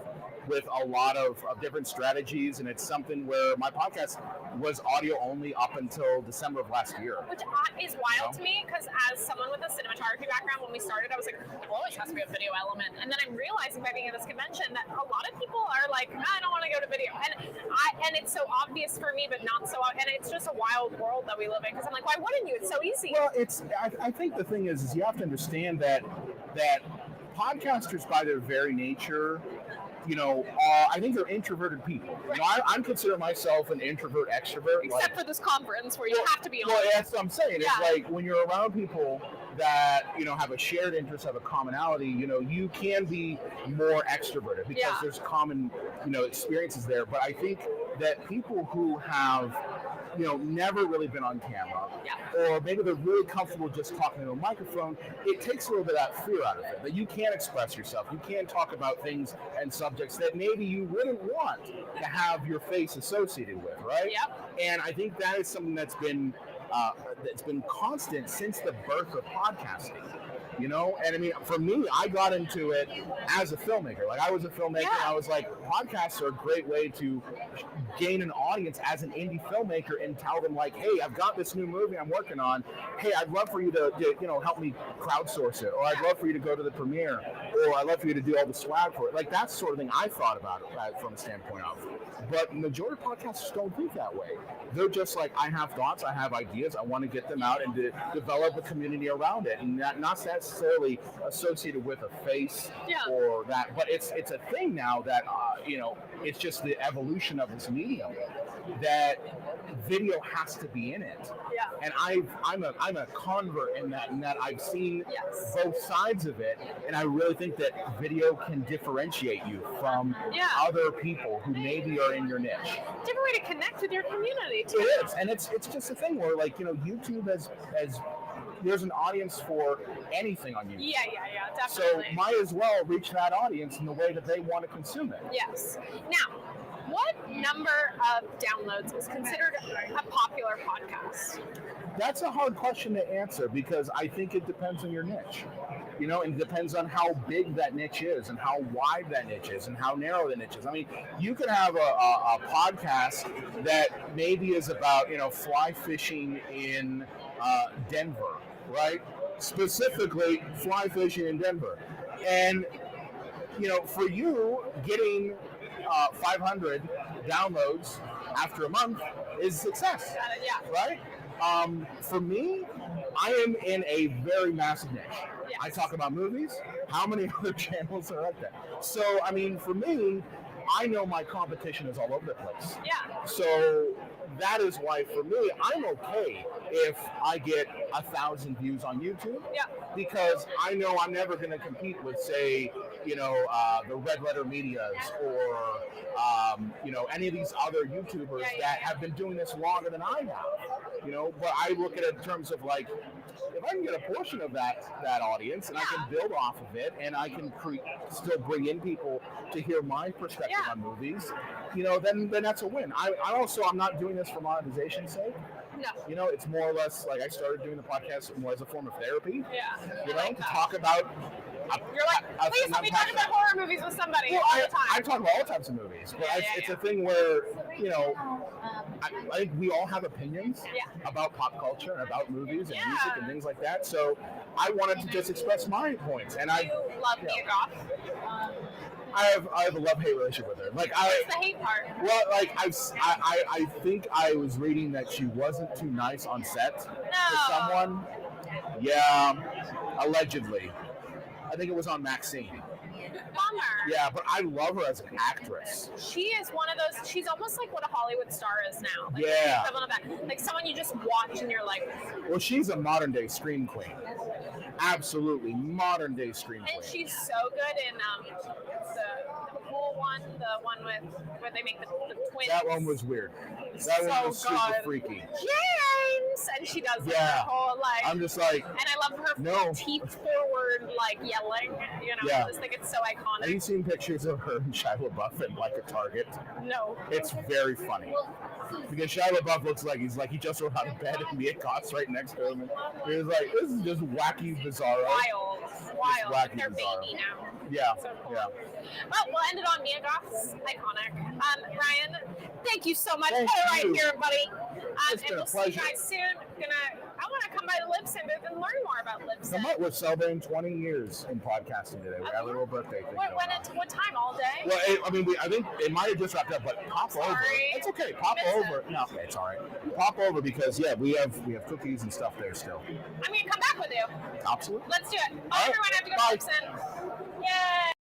a lot of different strategies, and it's something where my podcast was audio only up until December of last year.
Which is wild to me, because as someone with a cinematography background, when we started, I was like, there always has to be a video element. And then I'm realizing by being at this convention that a lot of people are like, I don't want to go to video. And it's so obvious for me, but not so, and it's just a wild world that we live in, because I'm like, why wouldn't you? It's so easy.
Well, I think the thing is you have to understand that podcasters, by their very nature, I think they're introverted people.
Right.
I'm considering myself an introvert extrovert.
Except for this conference where you have to be on.
Well, that's what I'm saying.
Yeah.
It's like when you're around people that have a shared interest, have a commonality. You can be more extroverted because there's common experiences there. But I think that people who have never really been on camera, or maybe they're really comfortable just talking to a microphone, it takes a little bit of that fear out of it, that you can express yourself, you can talk about things and subjects that maybe you wouldn't want to have your face associated with, right?
Yep.
And I think that is something that's been constant since the birth of podcasting. And I mean, for me, I got into it as a filmmaker. Like, I was a filmmaker, and I was like, podcasts are a great way to gain an audience as an indie filmmaker and tell them, like, hey, I've got this new movie I'm working on. Hey, I'd love for you to help me crowdsource it, or I'd love for you to go to the premiere, or I'd love for you to do all the swag for it. Like, that's the sort of thing I thought about it from a standpoint of. But majority of podcasters don't think that way. They're just like, I have thoughts, I have ideas, I want to get them out and to develop a community around it, and not necessarily associated with a face or that. But it's a thing now that it's just the evolution of this medium that video has to be in it. Yeah. And I'm a convert in that I've seen both sides of it, and I really think that video can differentiate you from other people who maybe are in your niche.
Different way to connect with your community too.
It is, and it's just a thing where, like, YouTube has there's an audience for anything on YouTube.
Yeah, definitely.
So might as well reach that audience in the way that they want to consume it.
Yes. Now, what number of downloads is considered a popular podcast?
That's a hard question to answer, because I think it depends on your niche. And it depends on how big that niche is, and how wide that niche is, and how narrow the niche is. I mean, you could have a podcast that maybe is about, fly fishing in Denver, right? Specifically, fly fishing in Denver. And, for you, getting 500 downloads after a month is success. Right? For me, I am in a very massive niche. I talk about movies. How many other channels are out there? So, I mean, for me,
I know my competition is all over the place.
Yeah.
So that is why, for me, I'm okay if I get 1,000 views on YouTube.
Yeah.
Because I know I'm never going to compete with, say, the Red Letter Medias or, any of these other YouTubers that have been doing this longer than I have. But I look at it in terms of like, if I can get a portion of that audience and I can build off of it and I can still bring in people to hear my perspective on movies, then that's a win. I'm not doing this for monetization's sake.
No.
It's more or less like I started doing the podcast more as a form of therapy.
Yeah.
To talk about.
You're like, please let me talk about horror movies with somebody all the time.
I talk about all types of movies, but it's a thing where, I think we all have opinions about pop culture and about movies and music and things like that. So I wanted to just express my points. And
you love Mia Goth?
I have a love-hate relationship with her. Like,
what's the hate part?
Well, like I think I was reading that she wasn't too nice on set to someone. Yeah, allegedly. I think it was on Maxine.
Bummer.
Yeah, but I love her as an actress.
She is one of those. She's almost like what a Hollywood star is now. Like,
yeah.
Of that. Like someone you just watch and you're like.
Well, she's a modern day scream queen. Absolutely, modern day scream queen.
And she's so good in the cool one, the one where they make the twins.
That one was weird. That one was super freaky.
James, and she does her whole like.
I'm just like.
And I love her teeth forward, like yelling. I just think it's so iconic.
Have you seen pictures of her and Shia LaBeouf in like a Target?
No.
It's very funny because Shia LaBeouf looks like he just rose out of bed and Mia Goth's right next to him. He's like, this is just wacky, bizarre.
Wild.
Wacky,
they're
bizarre.
baby now.
Yeah.
So cool.
Yeah.
Well, we'll end it on Mia Goth's iconic. Ryan, thank you so much.
Thank
right
you.
here, buddy.
It's been
and we'll
a pleasure.
see you guys soon. I want to come by the Libsyn booth and learn more about Libsyn.
We're celebrating 20 years in podcasting today. We got a little birthday thing.
What time? All day?
Well, I think it might have just wrapped up, but pop over. It's okay. Pop over. No, okay, it's all right. Pop over because we have cookies and stuff there still.
I'm gonna come back with you.
Absolutely.
Let's do it.
All
Everyone
right.
have to go
Bye.
to Libsyn. Yay!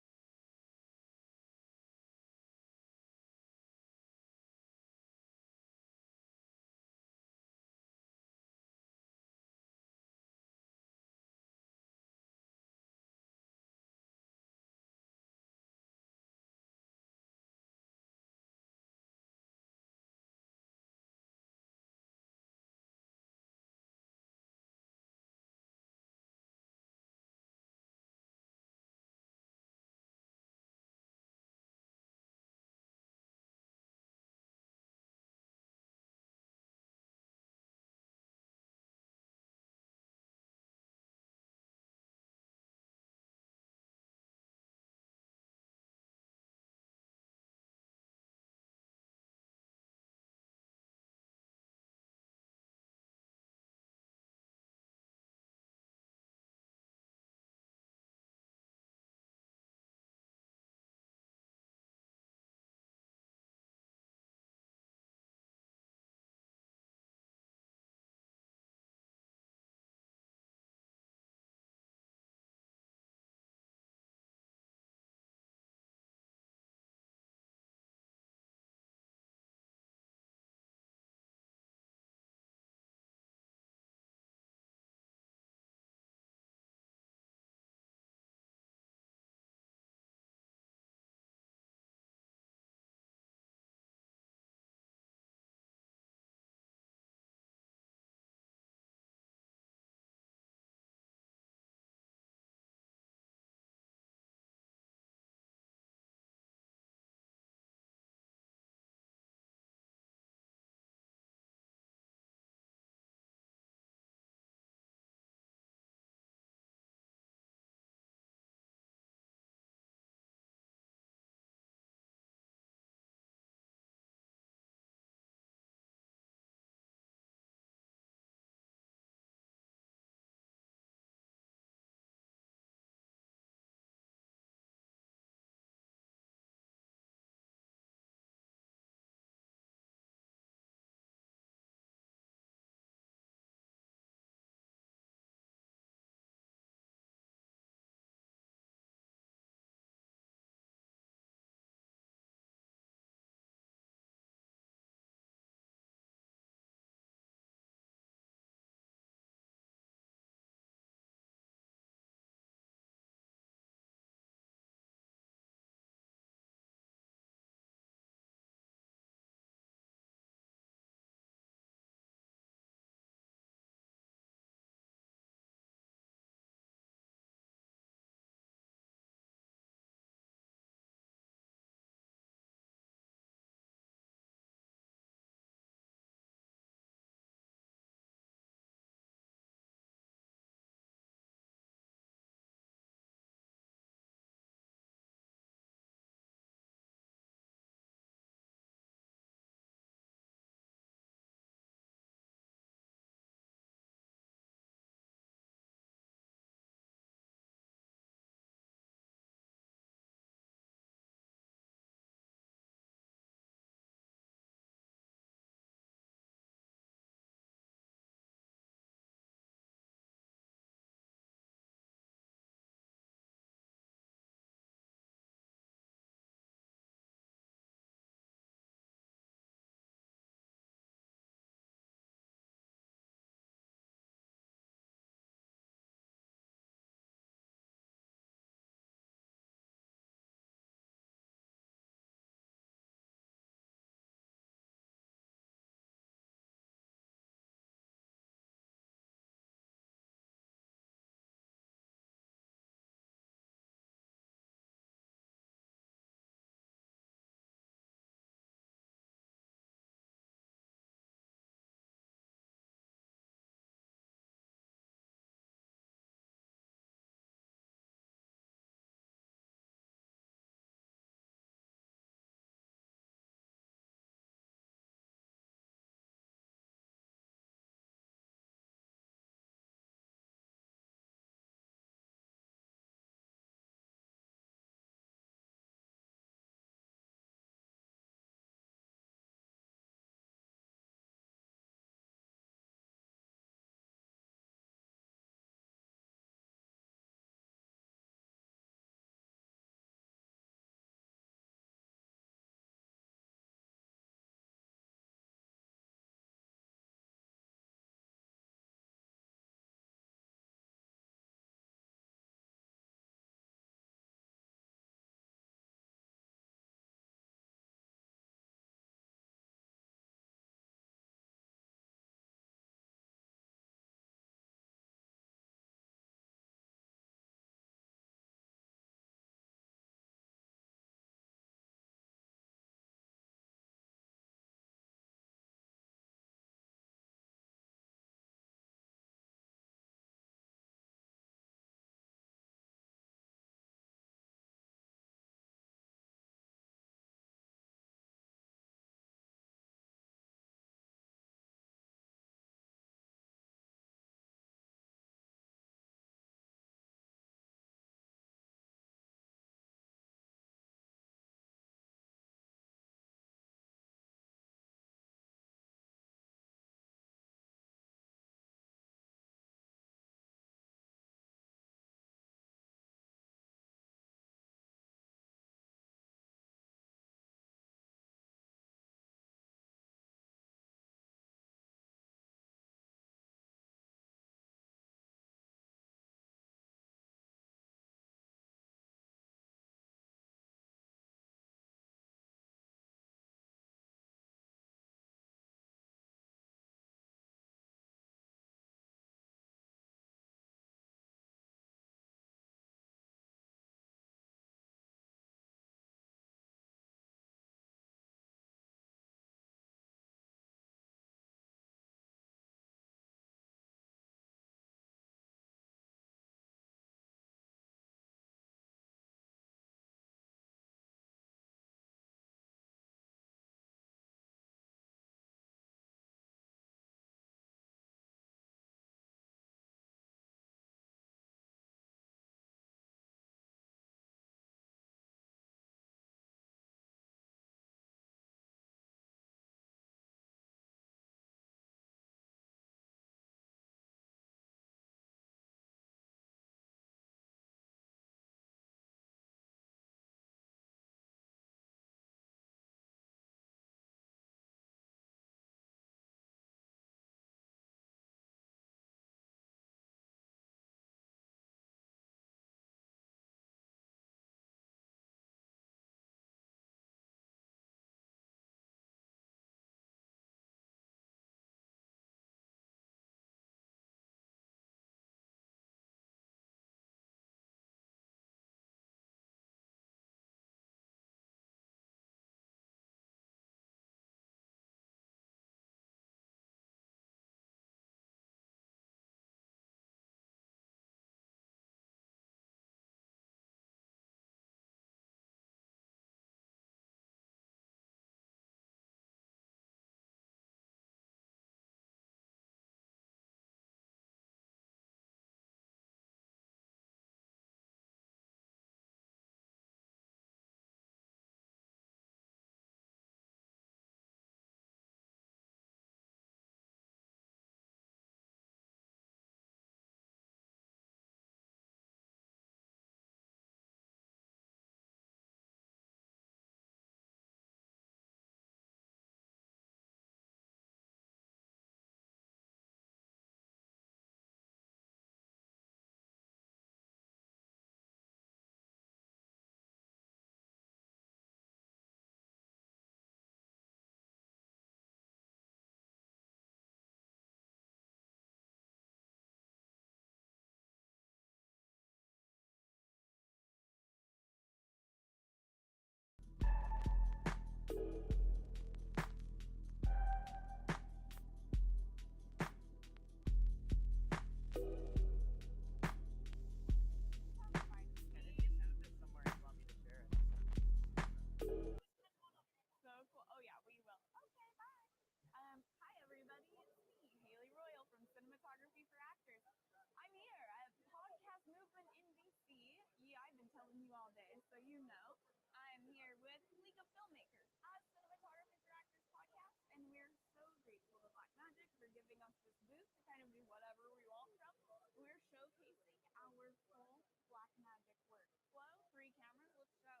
telling you all day, so you know. I'm here with League of Filmmakers, a cinematography for actors podcast, and we're so grateful to Blackmagic for giving us this booth to kind of do whatever we want from. We're showcasing our full Blackmagic workflow. 3 cameras, let's show.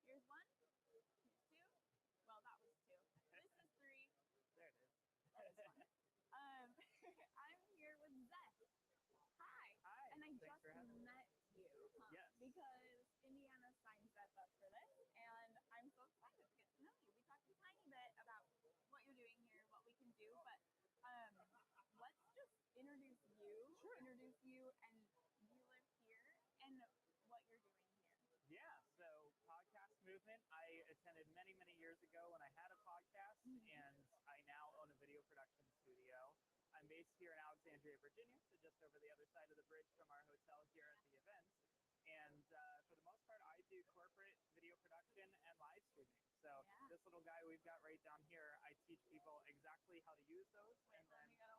Here's 1, here's 2. Well, that was 2. This is 3.
There it is.
That was fun. I'm here with Zeth. Hi.
Hi.
And I
Thanks
just
for having me.
met you.
Yes.
Because Indiana signed Zeth up for this, and I'm so excited to get to know you. We talked a tiny bit about what you're doing here, what we can do, but let's just introduce you.
Sure.
Introduce you, and you live here, and what you're doing here.
Yeah, so podcast movement, I attended many, many years ago when I had a podcast, and I now own a video production studio. I'm based here in Alexandria, Virginia, so just over the other side of the bridge from our hotel here at the event. And for the most part, I do corporate video production and live streaming. So this little guy we've got right down here, I teach people exactly how to use those, and then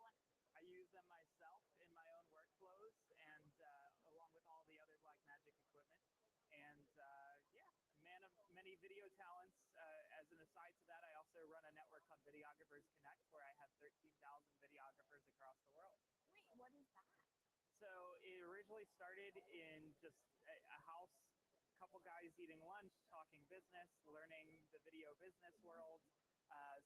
I use them myself in my own workflows, and along with all the other Blackmagic equipment. And man of many video talents. As an aside to that, I also run a network called Videographers Connect, where I have 13,000 videographers across the world.
Wait, what is that?
So it originally started in just a house, a couple guys eating lunch, talking business, learning the video business world.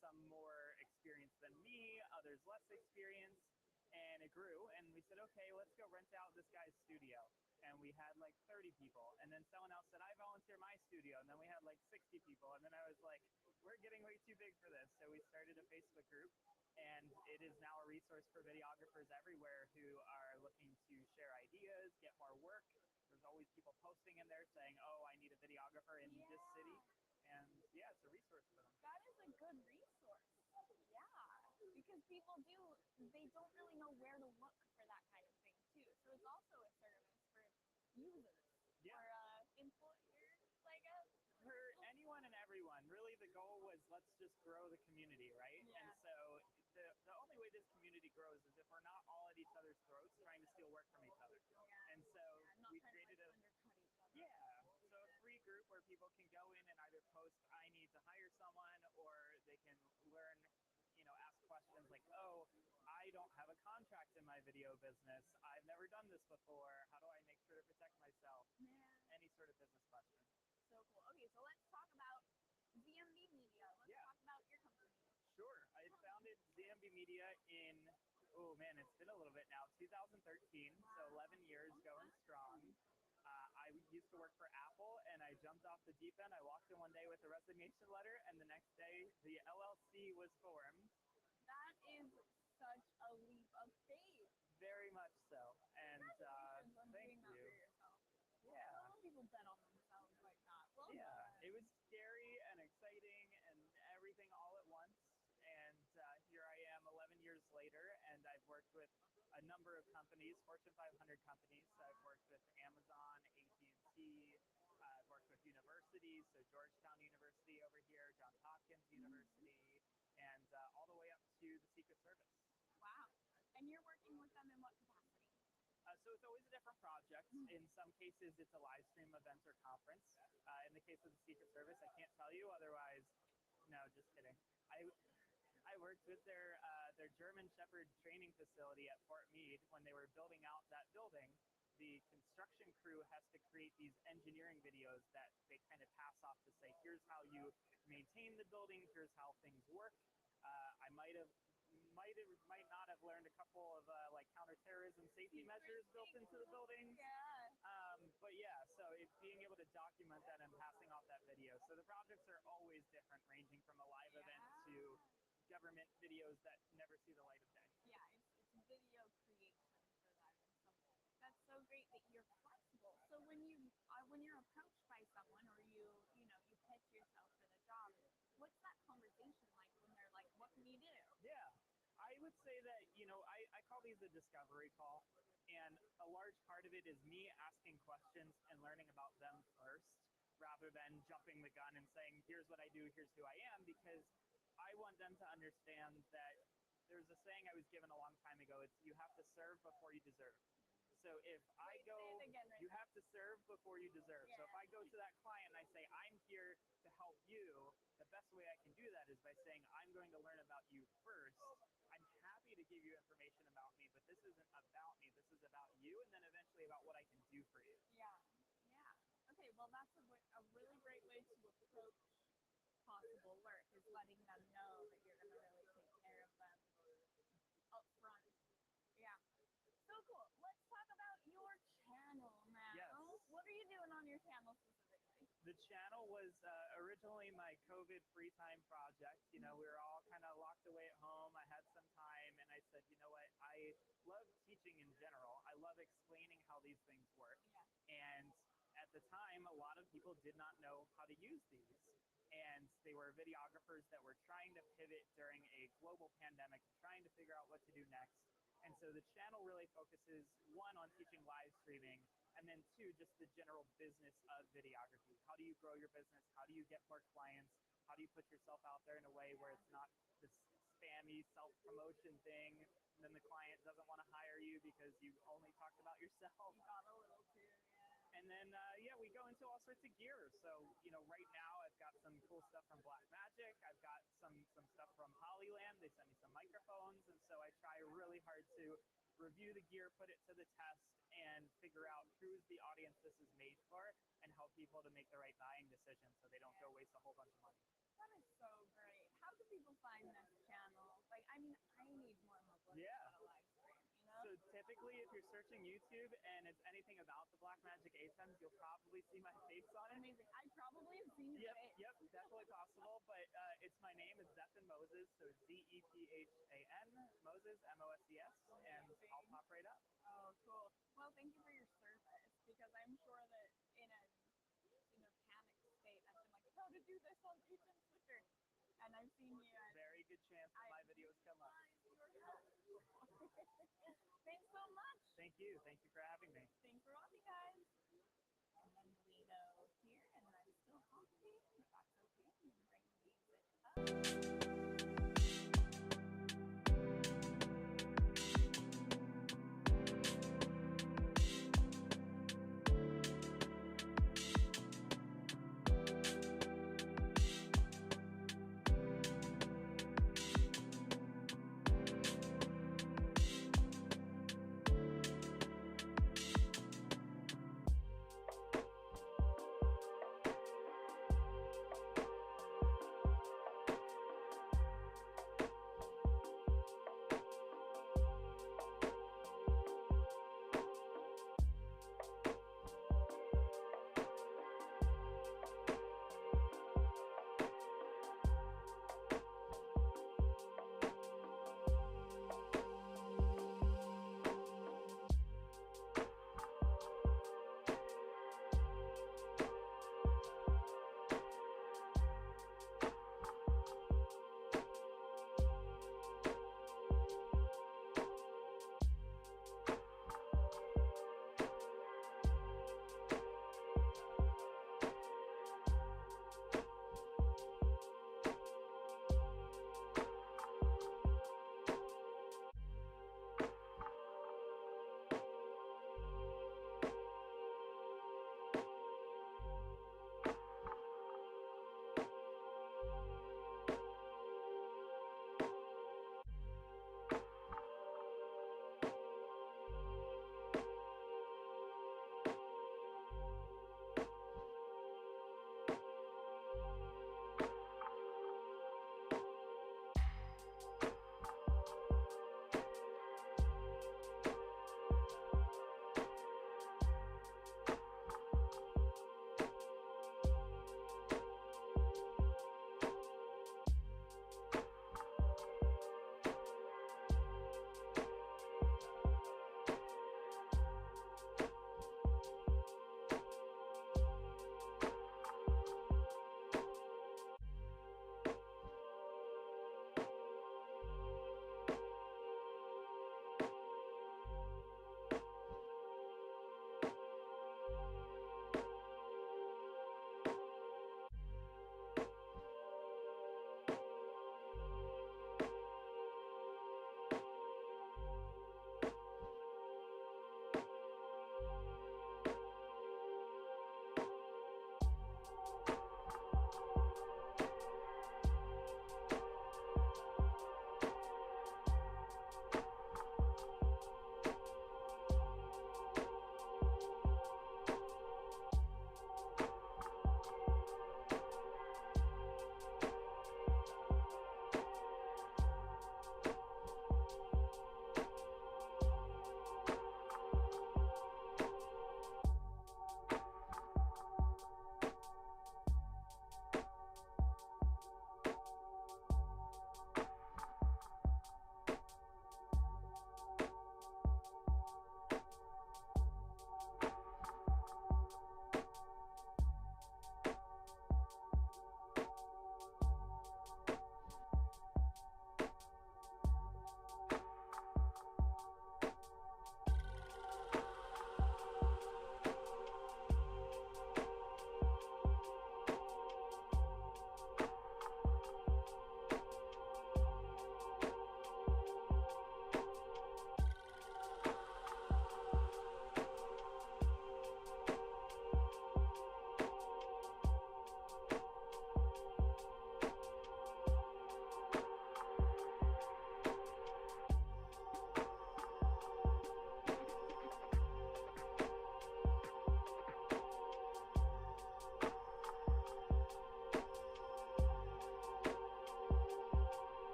Some more experienced than me, others less experienced, and it grew. And we said, okay, let's go rent out this guy's studio. And we had like 30 people. And then someone else said, I volunteer my studio. And then we had like 60 people. And then I was like, we're getting way too big for this. So we started a Facebook group, and it is now a resource for videographers everywhere who are looking to share ideas, get more work. There's always people posting in there saying, oh, I need a videographer in this city. And it's a resource for them.
That is a good resource. Yeah, because people they don't really know where to look for that kind of thing too. So it's also a service for users, for employers, I guess.
For anyone and everyone, really the goal was let's just grow the community, right?
Yeah.
And so the only way this community grows is if we're not all at each other's throats trying to steal work from each other.
Yeah.
And so
Not
we
trying
created
to undercut each other.
so a free group where people can go in and either post, I need to hire someone, or they can learn, ask questions like, oh, I don't have a contract in my video business. I've never done this before. How do I make sure to protect myself? Any sort of business question.
So cool. Okay, so let's talk about ZMB Media. Let's talk about your company.
Sure. I founded ZMB Media in, it's been a little bit now, 2013, so 11 years going strong. I used to work for Apple, and I jumped off the deep end. I walked in one day with a resignation letter, and the next day, the LLC was formed.
That is such a leap of faith.
Very much so. And thank
that
you.
for yourself.
Yeah.
A lot of people bet on themselves like that. Well
It was scary and exciting and everything all at once. And here I am 11 years later, and I've worked with a number of companies, Fortune 500 companies. I've worked with Amazon, AT&T, I've worked with universities, so Georgetown University over here, Johns Hopkins University, and all the way up to the Secret Service.
Wow. And you're working with them in what capacity?
So it's always a different project. In some cases, it's a live stream event or conference. In the case of the Secret Service, I can't tell you, otherwise, no, just kidding. I worked with their German Shepherd training facility at Fort Meade when they were building out that building. The construction crew has to create these engineering videos that they kind of pass off to say, here's how you maintain the building, here's how things work. I might not have learned a couple of counterterrorism safety measures built into the building. So it's being able to document that and passing off that video. So the projects are always different, ranging from a live event to government videos that never see the light of day.
Yeah, it's video creation for that. That's so great that you're flexible. So when you're approached by someone, or you pitch yourself for the job, what's that conversation like when they're like, what can you do?
Yeah, I would say that, I call these a discovery call. And a large part of it is me asking questions and learning about them first, rather than jumping the gun and saying, here's what I do, here's who I am, because I want them to understand that there's a saying I was given a long time ago. It's you have to serve before you deserve. So if I go, you have to serve before you deserve. So if I go to that client and I say, I'm here to help you, the best way I can do that is by saying, I'm going to learn about you first. I'm happy to give you information about me, but this isn't about me. This is about you, and then eventually about what I can do for you.
Yeah. Okay, well, that's a really great way to approach possible work, is letting them know that you're going to really take care of them up front. Yeah. So cool. Let's talk about your channel now.
Yes.
What are you doing on your channel specifically?
The channel was originally my COVID free time project. You know, we were all kind of locked away at home. I had some time, and I said, you know what? I love teaching in general. I love explaining how these things work.
Yeah.
And at the time, a lot of people did not know how to use these. And they were videographers that were trying to pivot during a global pandemic, trying to figure out what to do next. And so the channel really focuses, one, on teaching live streaming, and then two, just the general business of videography. How do you grow your business? How do you get more clients? How do you put yourself out there in a way where it's not this spammy self-promotion thing, and then the client doesn't want to hire you because you only talked about yourself?
You got a little too, yeah.
And then, we go into all sorts of gear. So, you know, right now I've got some cool stuff from Blackmagic. I've got some stuff from Hollyland. They sent me some microphones. And so I try really hard to review the gear, put it to the test, and figure out who's the audience this is made for, and help people to make the right buying decision so they don't go waste a whole bunch of money.
That is so great. How do people find this channel? Like, I mean, I need more publicity
Yeah.
on a live stream, you know?
So typically, if you're searching YouTube and it's anything about the Blackmagic ASEMs, you'll probably see my face on it.
Amazing. I probably have seen your face.
Yep, definitely possible. But it's my name. It's Zethan Moses. So it's Zephan Moses, Moses, and I'll pop right up.
Oh, cool. Well, thank you for your service, because I'm sure that in a panic state, I've been like, how to do this on Ethan Twitter, and I've seen you. And
Very good chance that my videos come up.
Thanks so much.
Thank you. Thank you for having me.
Thanks for watching, guys. And then we go here, and then I'm still talking. That's okay. I'm gonna bring the music up.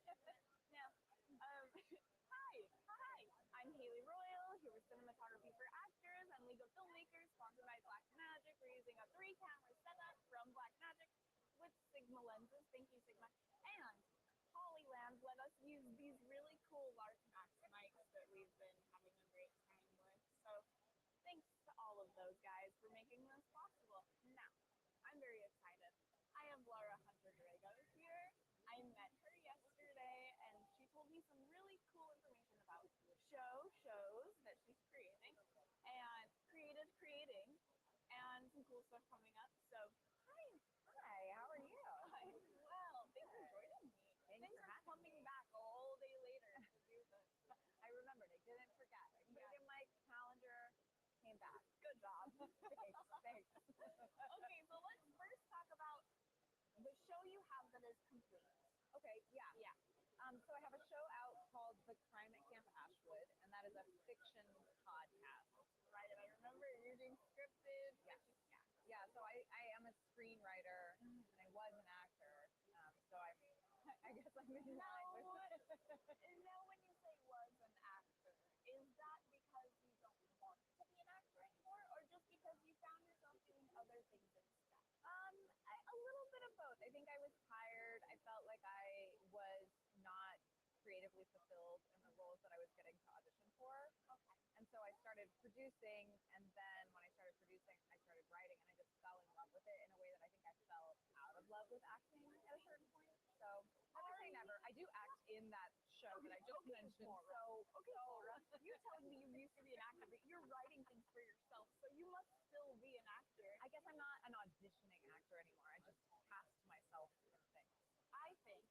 Now, hi. I'm Haley Royal, here with cinematography for actors and legal filmmakers, sponsored by Black Magic. We're using a 3-camera setup from Black Magic with Sigma lenses. Thank you, Sigma. And Hollyland let us use these really cool large max mics that we've been having a great time with. So thanks to all of those guys for making this possible. Now, I'm very excited. I have Laura Hunter-Drago here. I met her yesterday, and she told me some really cool information about shows that she's creating, and creating, and some cool stuff coming up. So, hi, how are you? I'm well. Thanks for joining me. Thanks for coming back all day later to do this.
I remembered. I didn't forget. I put it in my calendar. Came back. Good job. Thanks.
Okay, so let's first talk about the show you have that is complete.
Okay, yeah. So I have a show out called The Crime at Camp Ashwood, and that is a fiction podcast.
Right, and I remember you're doing scripted.
Yeah. So I am a screenwriter, and I was an actor. So I guess I'm in line with
Now, when you say was an actor, is that because you don't want to be an actor anymore, or just because you found yourself doing other things instead?
A little bit of both. I think I was tired. I felt like I was not creatively fulfilled in the roles that I was getting to audition for.
Okay.
And so I started producing, and then when I started producing, I started writing, and I just fell in love with it in a way that I think I fell out of love with acting at a certain point. So never say never. I do act in that show that I just mentioned.
Laura, you're telling me you used to be an actor, but you're writing things for yourself, so you must still be an actor.
I guess I'm not an auditioning actor anymore. I just cast myself in things.
I think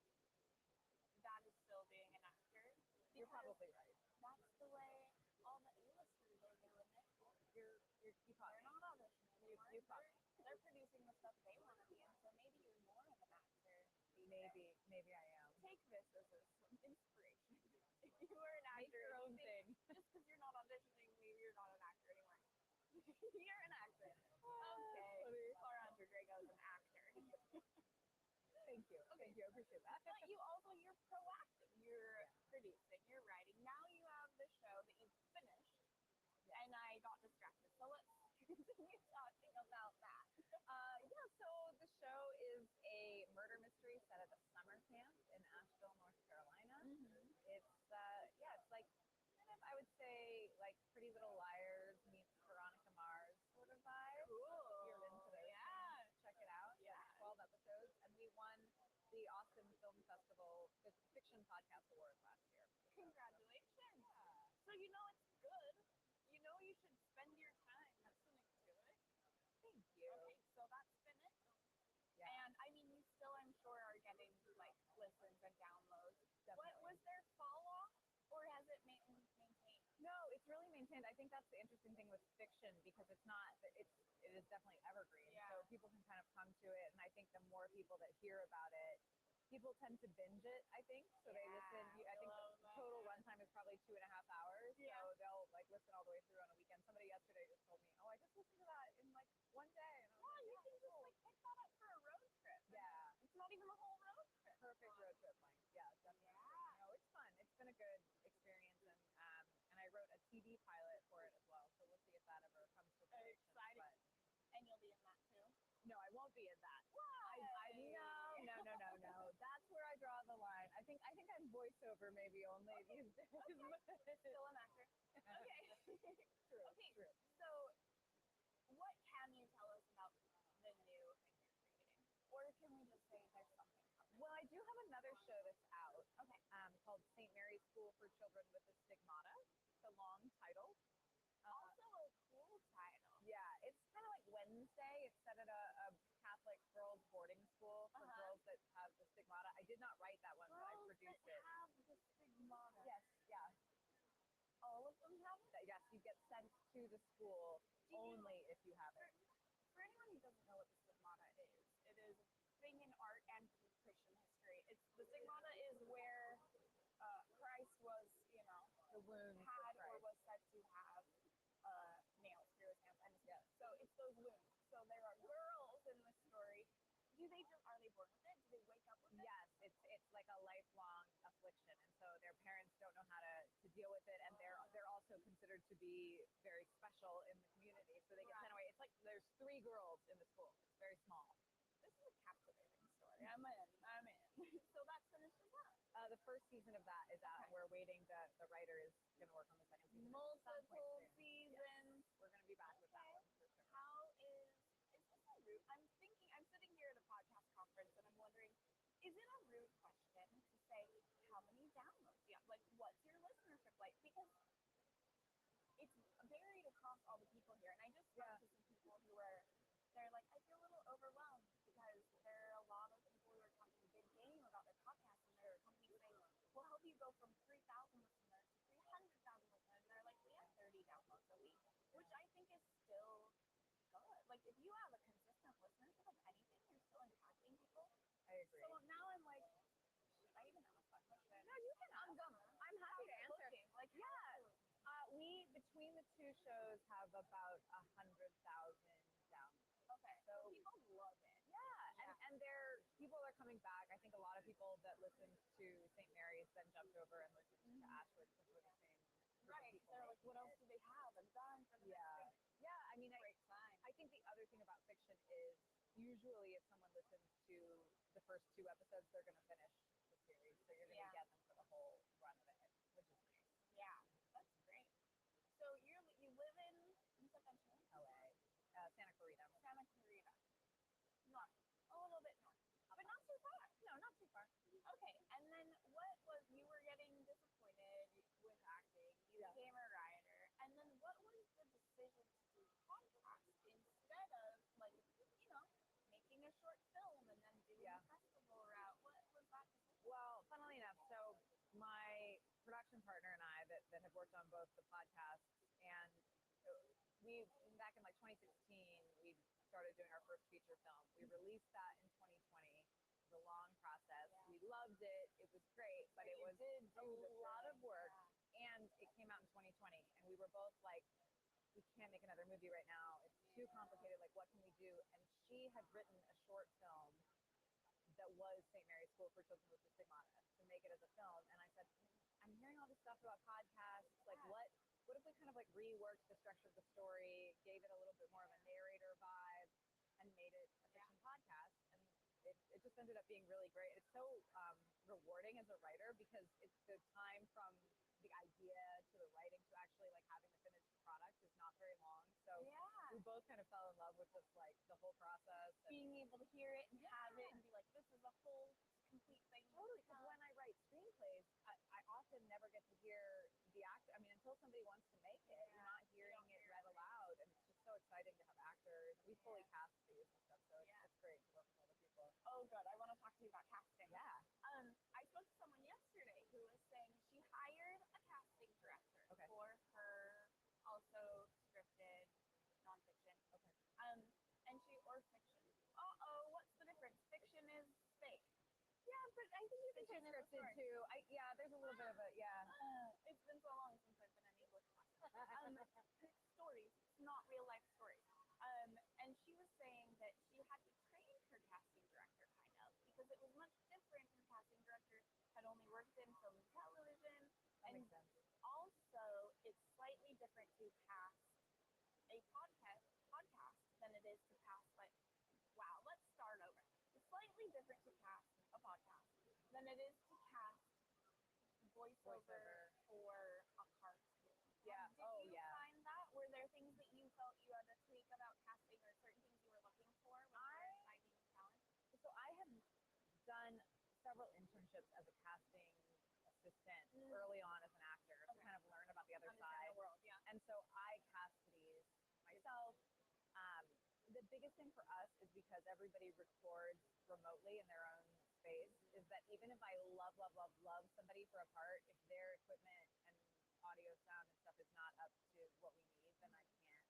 that is still being an actor.
You're probably right.
That's the way all the A-listers are doing it.
You caught
They're
me.
not auditioning anymore.
You caught me.
They're producing the stuff they want to be in, so maybe you're more of an actor.
Maybe I am.
Take this as some inspiration. If you were an
Make
actor,
your own
you think,
thing.
just because you're not auditioning, maybe you're not an actor anymore. You're an actor. Okay. Laura Hunter-Drago is an actor.
Thank you.
Okay.
Thank you. I appreciate that.
But you're proactive. You're producing, you're writing. Now you have the show that you finished, and I got distracted. So let's continue talking about that.
So the show is a murder mystery set at a summer camp in Asheville, North Carolina. It's like kind of, I would say, like Pretty Little Liars meets Veronica Mars sort of vibe.
Cool.
You're into this.
Yeah.
Check it out.
Yeah.
12 episodes, and we won the Austin Film Festival Fiction Podcast Award last year.
Congratulations. So you know it's good. You know you should spend your time listening to it.
Thank you.
Okay, so that's finished.
Yeah.
And I mean, you still, I'm sure, are getting like listens and downloads.
Definitely.
What was there fall off, or has it maintained?
No, it's really maintained. I think that's the interesting thing with fiction, because it is definitely evergreen.
Yeah.
So people can kind of come to it, and I think the more people that hear about it, people tend to binge it, I think. So they listen. I think the total runtime is probably 2.5 hours.
Yeah.
So they'll like listen all the way through on a weekend. Somebody yesterday just told me, "Oh, I just listened to that in like one day." And I was like,
You can just like pick that up for a road trip.
Yeah.
It's not even a whole road trip.
Perfect road trip length. Yeah, definitely.
Yeah.
No, it's fun. It's been a good experience, and I wrote a TV pilot for it as well. So we'll see if that ever comes to fruition.
Exciting. And you'll be in that too.
No, I won't be in that.
Why?
No. That's where I draw the line. I think I'm voiceover maybe only these days.
Still an actor. Okay.
True.
Okay.
True.
So, what can you tell us about the new thing you're creating? Or can we just say there's something coming?
Well, I do have another show that's out.
Okay.
Called St. Mary's School for Children with a Stigmata. It's a long title.
Also a cool title.
Yeah, it's kind of like Wednesday. It's set at a Catholic girls' boarding school for girls that have the stigmata. I did not write that one, but I
Girls
produced
that
it.
have the stigmata.
Yes, yeah.
All of them have it?
Yes, you get sent to the school only if you have it.
For anyone who doesn't know what the stigmata is, it is a thing in art and Christian history. The stigmata is where Christ was,
The wound
had or was said to have nails through his hands. And so it's those wounds. So there are girls in this story. Are they born with it? Do they wake up with it?
Yes, it's like a lifelong
affliction, and so their parents don't know how to deal with it, and they're also considered to be very special in the community, so they get sent away. It's like there's 3 girls in the school. It's very small.
This is a captivating story. I'm in. So that's finished as well.
The first season of that is out. We're waiting. The writer is going to work on the second season.
Multiple seasons.
We're going to be back with that one for sure.
How is this a rude? I'm sitting here at a podcast conference and I'm wondering, is it a rude question to say how many downloads you have? Like, what's your listenership like? Because it's varied across all the people here, and I just spoke to some people who they're like, I feel a little overwhelmed because there are a lot of people who are talking big game about their podcast, and their company saying, we'll help you go from 3,000 listeners to 300,000 listeners. And they're like, we have 30 downloads a week, which I think is still good. Like, if you have a consistent listenership of anything, you're still impacting people.
I agree.
So now I'm like, should I even ask that question?
No, you can.
I'm dumb.
I'm happy to answer.
Looking? Like,
We between the 2 shows have about 100,000 downloads.
okay, so people love it.
And people are coming back. I think a lot of people that listened to St. Mary's then jumped over and listened to Ashwood because we're the same.
Right. They're like, what else do they have? I'm dying for the next thing.
Yeah. I mean,
Great sign.
I think the other thing about fiction is usually if someone listens to the first 2 episodes, they're going to finish the series. So you're going to get them for the whole run of it, which is nice.
Yeah, that's great. So you live in Ventura?
LA, Santa Clarita.
Santa Clarita. North. A little bit north. But not too far.
No, not too far.
Okay, and then you were getting disappointed with acting, you became a writer, and then what was the decision to do podcast instead of, like, making a short film and then doing a festival route? What was that decision?
Well, funnily enough, so my production partner and I that have worked on both the podcasts, and we, back in like 2016, we started doing our first feature film. We released that in 2020. It was a long process. We loved it. It was great, but it was a lot of work, and it came out in 2020, and we were both like, we can't make another movie right now. It's too complicated. Like, what can we do? And she had written a short film that was St. Mary's School for Children with Stigmata to make it as a film. And I said, I'm hearing all this stuff about podcasts. Like, what if we kind of like reworked the structure of the story, gave it a little bit more of a narrator vibe, and made it a fiction podcast? And it just ended up being really great. It's so rewarding as a writer because it's the time from the idea to the writing to actually like having the finished product is not very long. So we both kind of fell in love with just like the whole process.
Being able to hear it and have it and be like, this is a whole complete thing.
Totally, because when I write screenplays, I often never get to hear the actor. I mean, until somebody wants to make it, you're not hearing it read aloud, and it's just so exciting to have actors. We fully cast these and stuff, so it's great to work with other people.
Oh, good. I want to talk to you about casting.
Yeah.
I spoke to someone yesterday who was saying she hired a casting director for her also scripted nonfiction. And or fiction. What's the difference? Fiction is fake.
Yeah, but I think you can say scripted too. There's a little bit of a
it's been so long since I've been in English class. Stories, not real life stories. And she was saying that she had to train her casting director kind of because it was much different. Her casting director had only worked in film and television, and also it's slightly different to cast a podcast than it is to cast let's start over. It's slightly different to cast a podcast than it is to cast voiceover for a cartoon.
Yeah.
Did you find that? Were there things that you felt you had to tweak about casting or certain things you were looking for when you were finding talent?
So I have done several internships as a casting assistant early on as an actor to kind of learn about the other side.
The world,
And so I cast these myself. The biggest thing for us is because everybody records remotely in their own space, is that even if I love somebody for a part, if their equipment and audio sound and stuff is not up to what we need, then I can't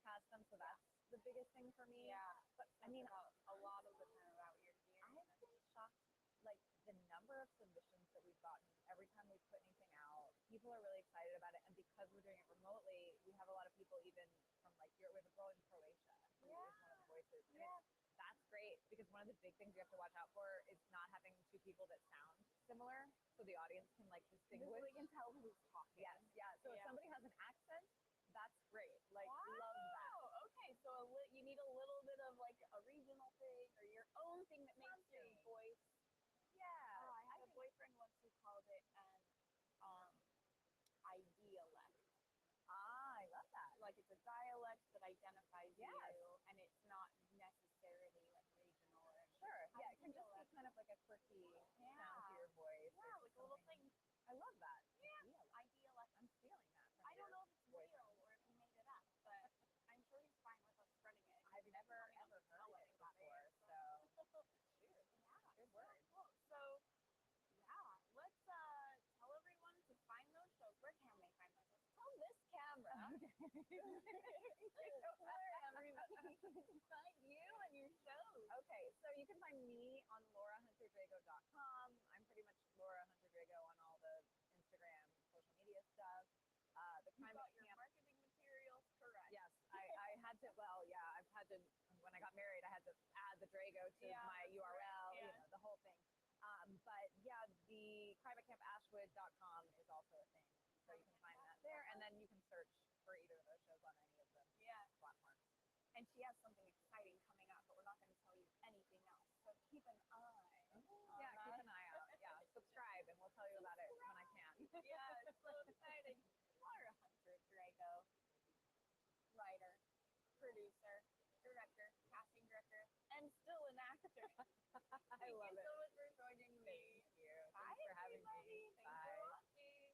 cast them. So that's the biggest thing for me.
Yeah.
But I mean,
a lot of the time about your gear.
I've been shocked, like the number of submissions that we've gotten every time we put anything out. People are really excited about it, and because we're doing it remotely, we have a lot of people even from like we have a girl in Croatia who is one of the voices. And that's great because one of the big things you have to watch out for is is not having two people that sound similar, so the audience can like distinguish.
We can tell who's talking.
Yes, yeah. So if somebody has an accent, that's great. Like,
Wow.
love that.
Okay, so you need a little bit of like a regional thing or your own thing that makes your voice.
Yeah.
Oh, I had a boyfriend once who called it an idealect.
I love that.
Like it's a dialect that identifies
Yes.
you, and it's not necessarily like regional or anything.
Sure. Yeah, it can just be
Idealect.
kind of like a quirky sound to
Yeah.
your voice.
Yeah,
or
like a little
something.
thing.
I love that.
Yeah, idealect.
I'm stealing that. From
I don't know if it's
boyfriend.
real or if he made it up, but I'm sure he's fine with us spreading it.
I've never ever heard it before, so
Yeah,
good word.
cool. So, yeah, let's tell everyone to find those shows. Where can they find those shows? Tell this camera. Where everybody can find you and your shows.
Okay, so you can find me on laurahunterdrago.com. I'm pretty much Laura Hunter Drago on all the Instagram, social media stuff. The
You
Climate
got your
Camp.
marketing materials correct.
Yes, I had to. Well, yeah, I've had to. When I got married, I had to add the Drago to my URL.
Yeah.
You know, the whole thing. But yeah, the climatecampashwood.com is also a thing, so you can find that there, and then you can search for either of those shows on any of the platforms.
And she has something exciting coming up, but we're not going to tell you anything else. So keep an eye.
Yeah, keep an eye out. Yeah, subscribe, and we'll tell you about it when I can.
Yeah, it's so exciting. Laura Hunter Drago, writer, producer, director, casting director, and still an actor.
I love
Thank you
it.
so much for joining me.
Thank you.
Bye,
Thanks for having
everybody.
me.
Thanks
Bye.
for watching.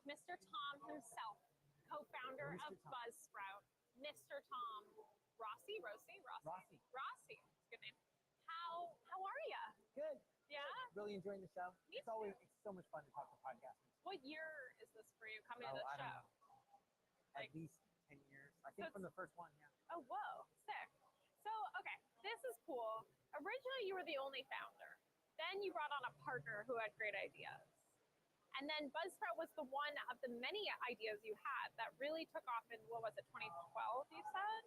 Mr. Tom himself, co-founder
Mr.
of
Tom.
Buzzsprout, Mr. Tom Rossi.
Rossi.
Rossi. It's a good name. How are you?
Good.
Yeah.
Really enjoying the show.
Me
It's so much fun to talk to podcasters.
What year is this for you coming to the
I
show?
don't know. At least 10 years. I think
So
from the first one, yeah.
Oh, whoa, sick. So, okay, this is cool. Originally, you were the only founder. Then you brought on a partner who had great ideas. And then Buzzsprout was the one of the many ideas you had that really took off in, what was it, 2012, you said?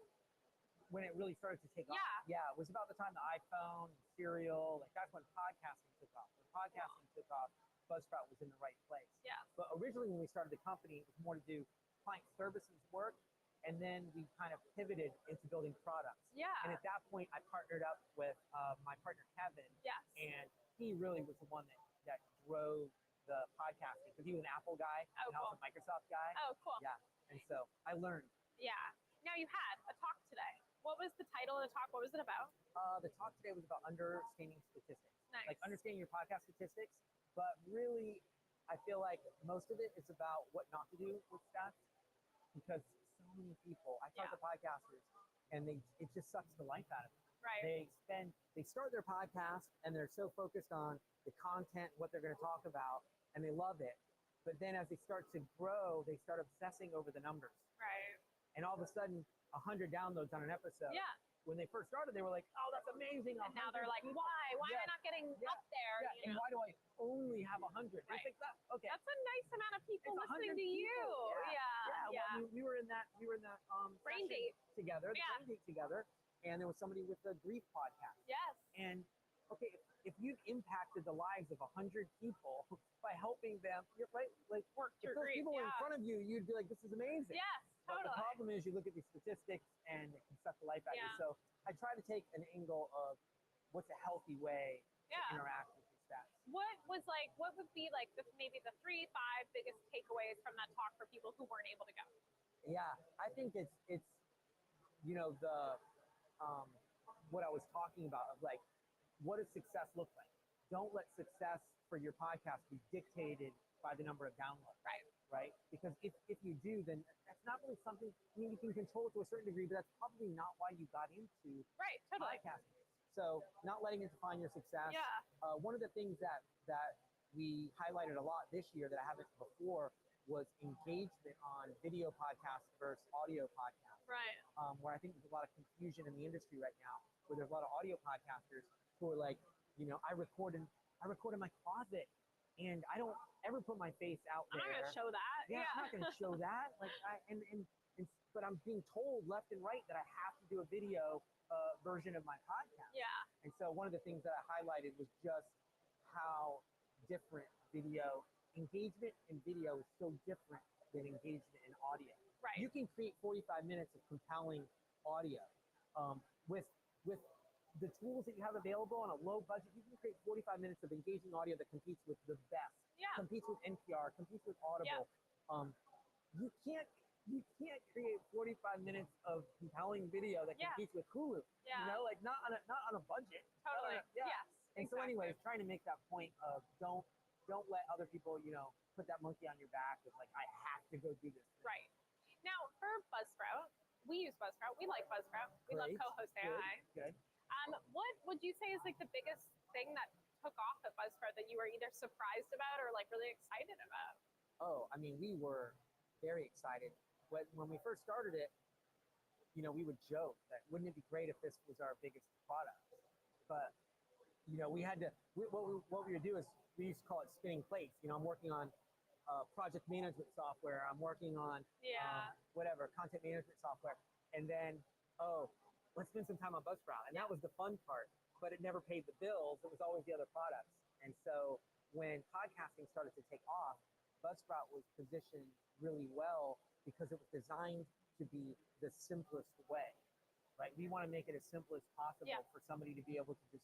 When it really started to take off.
Yeah.
Yeah, it was about the time the iPhone, Serial, like that's when podcasting took off. When podcasting took off, Buzzsprout was in the right place.
Yeah.
But originally when we started the company, it was more to do client services work, and then we kind of pivoted into building products.
Yeah.
And at that point, I partnered up with my partner Kevin,
Yes.
and he really was the one that drove the podcasting because he was an Apple guy and I was a Microsoft guy.
Oh, cool.
Yeah, and so I learned.
Yeah. Now you had a talk today. What was the title of the talk? What was it about?
The talk today was about understanding statistics.
Nice.
Like understanding your podcast statistics, but really, I feel like most of it is about what not to do with stats because so many people, I talk to podcasters and it just sucks the life out of them.
Right.
They start their podcast and they're so focused on the content, what they're going to talk about, and they love it. But then as they start to grow, they start obsessing over the numbers.
Right.
And all of a sudden, 100 downloads on an episode.
Yeah.
When they first started, they were like, "Oh, that's amazing!"
And now they're like, "Why? Why am I not getting up there?"
Yeah.
You
And
know?
why do I only have 100?
Right.
It's like, okay,
That's a nice amount of people
it's 100
listening to you.
people.
Yeah.
Well, we were in that
Brain
session
date
together, the
Yeah.
brain date together, and there was somebody with the grief podcast.
Yes.
And okay, if you've impacted the lives of 100 people by helping them, you're right, like
Work
if
through
those
grief.
people were in
Yeah.
front of you, you'd be like, "This is amazing."
Yes.
But the
Totally.
problem is you look at these statistics and it can suck the life out of you.
Yeah.
So I try to take an angle of what's a healthy way
Yeah.
to interact with your stats.
What would be like maybe the 3-5 biggest takeaways from that talk for people who weren't able to go?
Yeah, I think it's the what I was talking about of like what does success look like? Don't let success for your podcast be dictated by the number of downloads. Right? Because if you do, then that's not really something, I mean, you can control it to a certain degree, but that's probably not why you got into
Right. Totally.
podcasting. So not letting it define your success.
Yeah.
One of the things that we highlighted a lot this year that I haven't before was engagement on video podcasts versus audio podcasts.
Right.
Where I think there's a lot of confusion in the industry right now, where there's a lot of audio podcasters who are like, I record in my closet and I don't ever put my face out
I'm
there.
not gonna show that.
Yeah, I'm not gonna show that. Like, but I'm being told left and right that I have to do a video version of my podcast.
Yeah.
And so one of the things that I highlighted was just how different video engagement in video is so different than engagement in audio.
Right.
You can create 45 minutes of compelling audio with the tools that you have available on a low budget. You can create 45 minutes of engaging audio that competes with the best.
Yeah.
Competes with NPR, competes with Audible. You can't create 45 minutes of compelling video that
Yeah.
competes with Hulu.
Yeah.
Like not on a budget.
Totally.
Yeah.
Yes.
And so,
exactly.
anyways, trying to make that point of don't let other people, put that monkey on your back of like, I have to go do this thing.
Right. Now, for Buzzsprout, we use Buzzsprout. We like Buzzsprout. We love
Great.
co-host AI.
Good.
What would you say is like the biggest thing that took off at Buzzsprout that you were either surprised about or like really excited about?
Oh, I mean, we were very excited. When we first started it, we would joke that wouldn't it be great if this was our biggest product? But, we had to, what we would do is we used to call it spinning plates. I'm working on project management software. I'm working on content management software. And then, let's spend some time on Buzzsprout. And that was the fun part, but it never paid the bills. It was always the other products. And so when podcasting started to take off, Buzzsprout was positioned really well because it was designed to be the simplest way, right? We want to make it as simple as possible for somebody to be able to just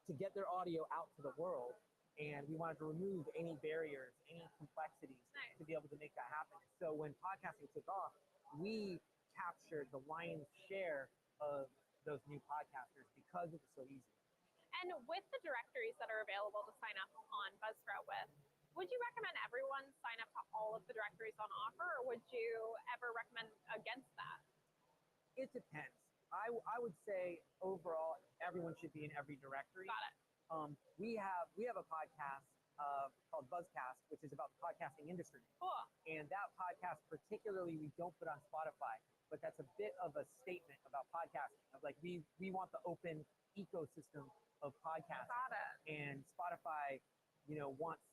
to get their audio out to the world. And we wanted to remove any barriers, any complexities to be able to make that happen. So when podcasting took off, we captured the lion's share of those new podcasters because it was so easy.
And with the directories that are available to sign up on Buzzsprout with, Would you recommend everyone sign up to all of the directories on offer, or would you ever recommend against that?
It depends. I would say overall everyone should be in every directory.
Got it.
We have a podcast called Buzzcast, which is about the podcasting industry.
Cool.
And that podcast particularly we don't put on Spotify, but that's a bit of a statement about podcasting. Of like we want the open ecosystem of podcasting.
Got it.
And Spotify, wants,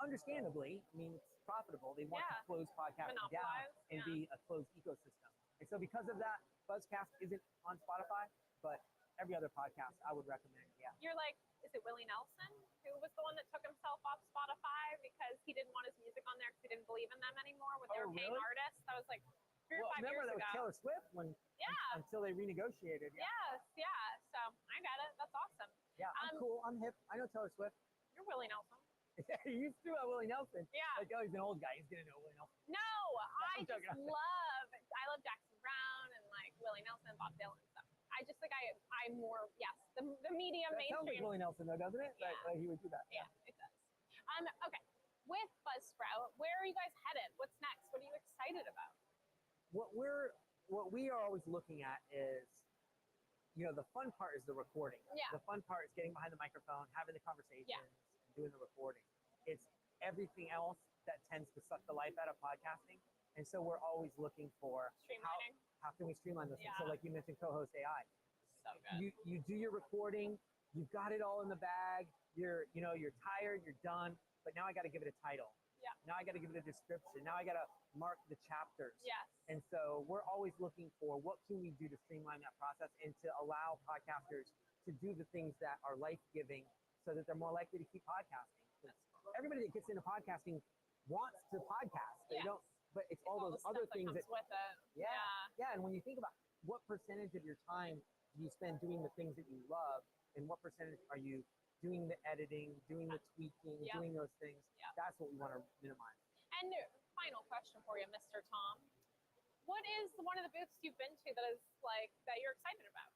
understandably, I mean it's profitable. They want to close podcasting down and be a closed ecosystem. And so because of that, Buzzcast isn't on Spotify, but every other podcast I would recommend. Yeah.
You're like, is it Willie Nelson who was the one that took himself off Spotify because he didn't want his music on there because he didn't believe in them anymore when they were paying artists? That was like 3 or 5 years ago.
Remember that was Taylor Swift until they renegotiated. Yeah.
Yes, yeah. So I got it. That's awesome.
Yeah, I'm cool. I'm hip. I know Taylor Swift.
You're Willie Nelson.
You threw out Willie Nelson.
Yeah.
Like, oh, he's an old guy. He's gonna know Willie Nelson.
No, I love Jackson Brown and like Willie Nelson, Bob Dylan and stuff. I just think I'm more, the medium
That sounds like
mainstream.
Willie Nelson though, doesn't it?
Yeah.
Like he would do that.
Yeah, it does. Okay. With Buzzsprout, where are you guys headed? What's next? What are you excited about?
What we are always looking at is, the fun part is the recording.
Yeah.
The fun part is getting behind the microphone, having the conversations, and doing the recording. It's everything else that tends to suck the life out of podcasting. And so we're always looking for
Streamlining.
how can we streamline this?
Yeah.
So like you mentioned, co-host AI.
So good.
You do your recording, you've got it all in the bag. You're tired, you're done, but now I got to give it a title.
Yeah.
Now I got to give it a description. Now I got to mark the chapters.
Yes.
And so we're always looking for what can we do to streamline that process and to allow podcasters to do the things that are life-giving so that they're more likely to keep podcasting. Everybody that gets into podcasting wants to podcast. They don't, but it's all those other things that
comes with it.
Yeah. And when you think about what percentage of your time do you spend doing the things that you love, and what percentage are you doing the editing, doing the tweaking, doing those things?
Yeah.
That's what we want to minimize.
And final question for you, Mr. Tom. What is one of the booths you've been to that you're excited about?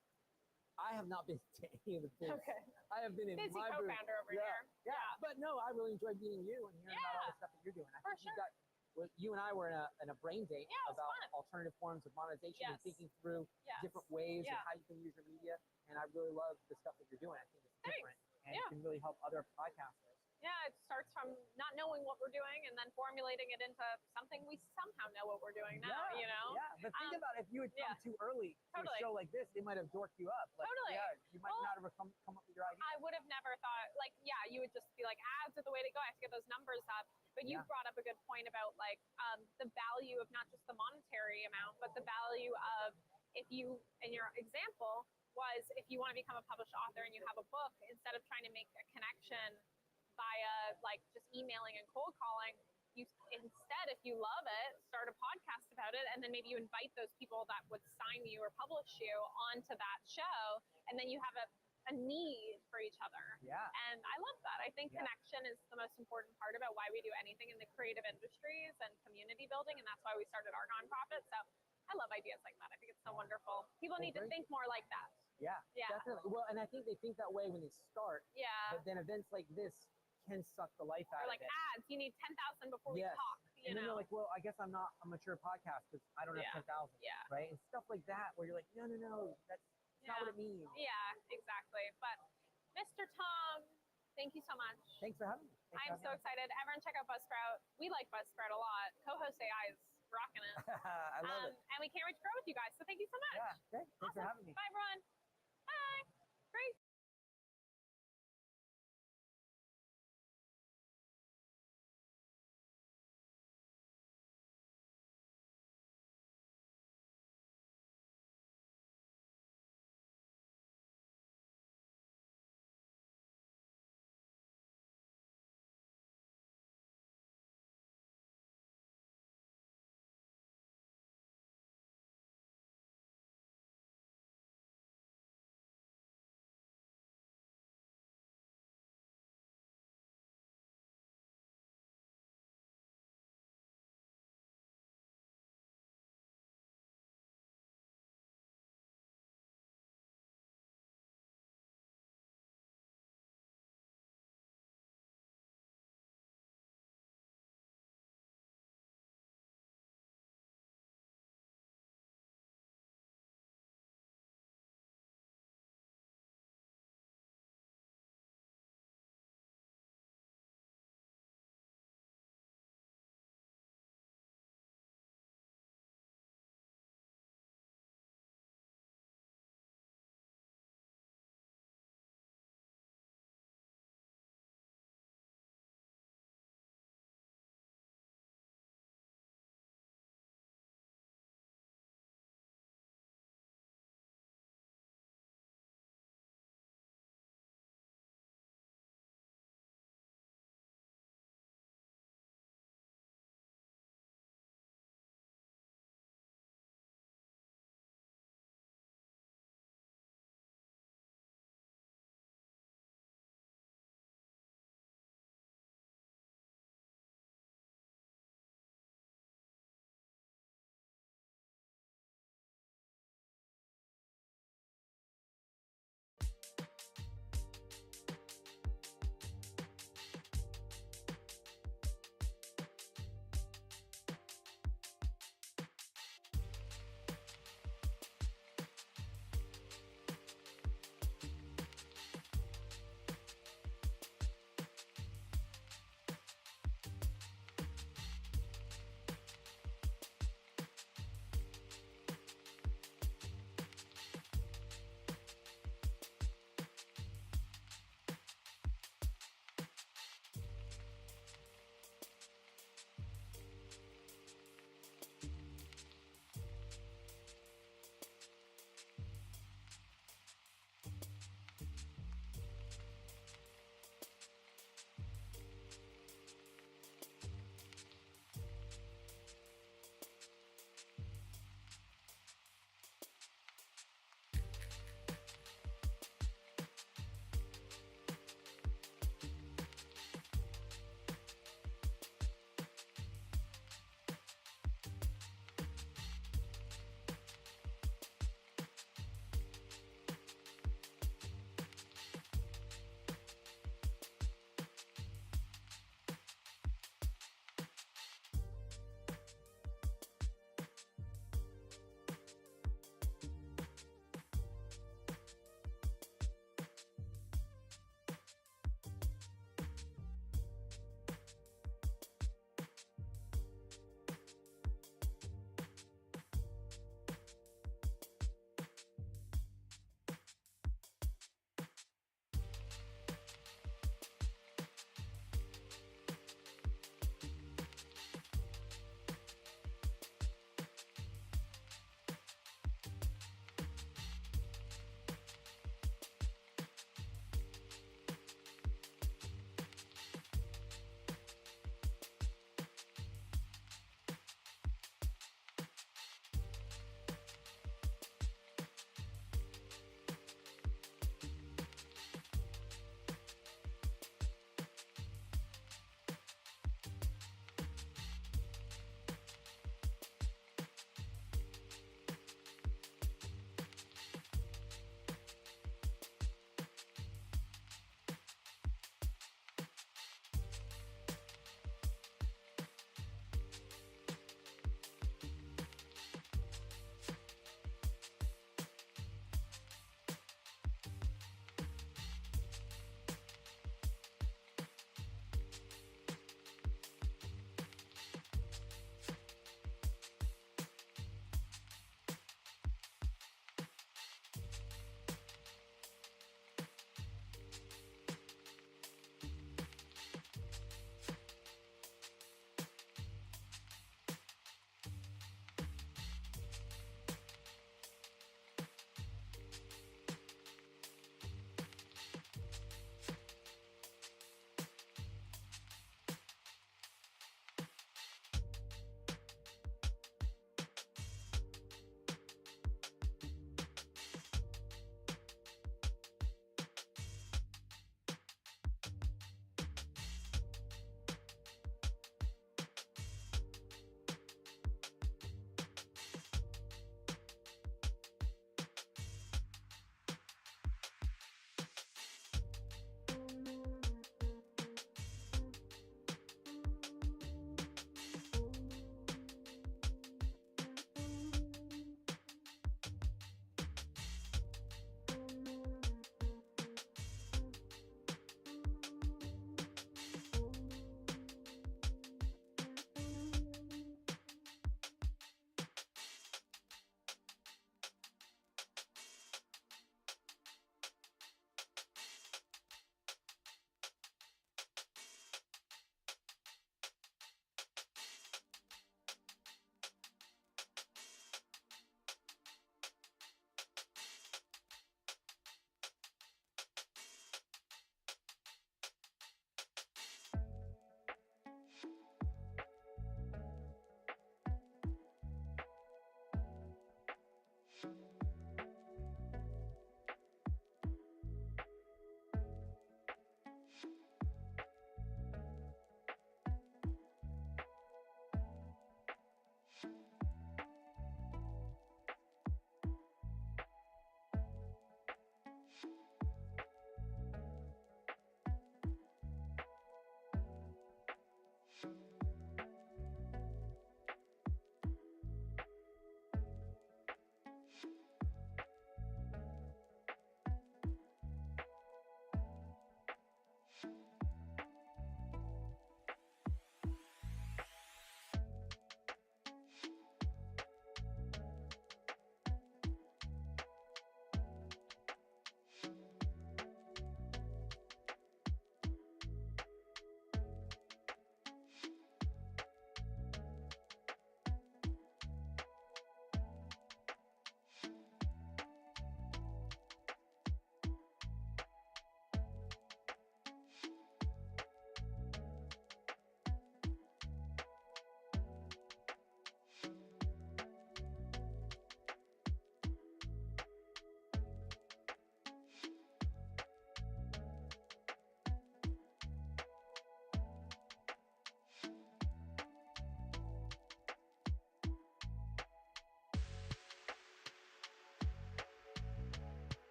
I have not been to any of the booths.
Okay.
I have been in
Busy
my booth.
co-founder over here.
Yeah. But no, I really enjoyed meeting you and hearing about all the stuff that you're doing. I think you and I were in a brain date about alternative forms of monetization and thinking through different ways of how you can use your media. And I really love the stuff that you're doing. I think it's different and it can really help other podcasters.
Yeah, it starts from not knowing what we're doing and then formulating it into something we somehow know what we're doing now,
Yeah, but think about if you had come too early to a show like this, they might have dorked you up. Like,
Totally.
Yeah, you might not have come up with your idea.
I would have never thought, you would just be like, ads are the way to go. I have to get those numbers up. But you brought up a good point about the value of not just the monetary amount, but the value of if you, in your example, was if you want to become a published author and you have a book, instead of trying to make a connection via just emailing and cold calling, you instead, if you love it, start a podcast about it, and then maybe you invite those people that would sign you or publish you onto that show, and then you have a need for each other.
Yeah.
And I love that. I think connection is the most important part about why we do anything in the creative industries and community building, and that's why we started our nonprofit. So I love ideas like that. I think it's so wonderful. People need to think more like that.
Yeah, definitely. Well, and I think they think that way when they start.
Yeah.
But then events like this can suck the life out
Or
of it.
ads, you need 10,000 before we talk.
And then you're like, well, I guess I'm not a mature podcast because I don't have 10,000.
Yeah.
Right? And stuff like that where you're like, no, that's not what it means.
Yeah, exactly. But Mr. Tom, thank you so much.
Thanks for having me.
I'm so excited. Everyone check out Buzzsprout. We like Buzzsprout a lot. Co-host AI is rocking it.
I love it.
And we can't wait to grow with you guys. So thank you so much.
Yeah, great. Thanks for having me.
Bye, everyone. Bye. Great.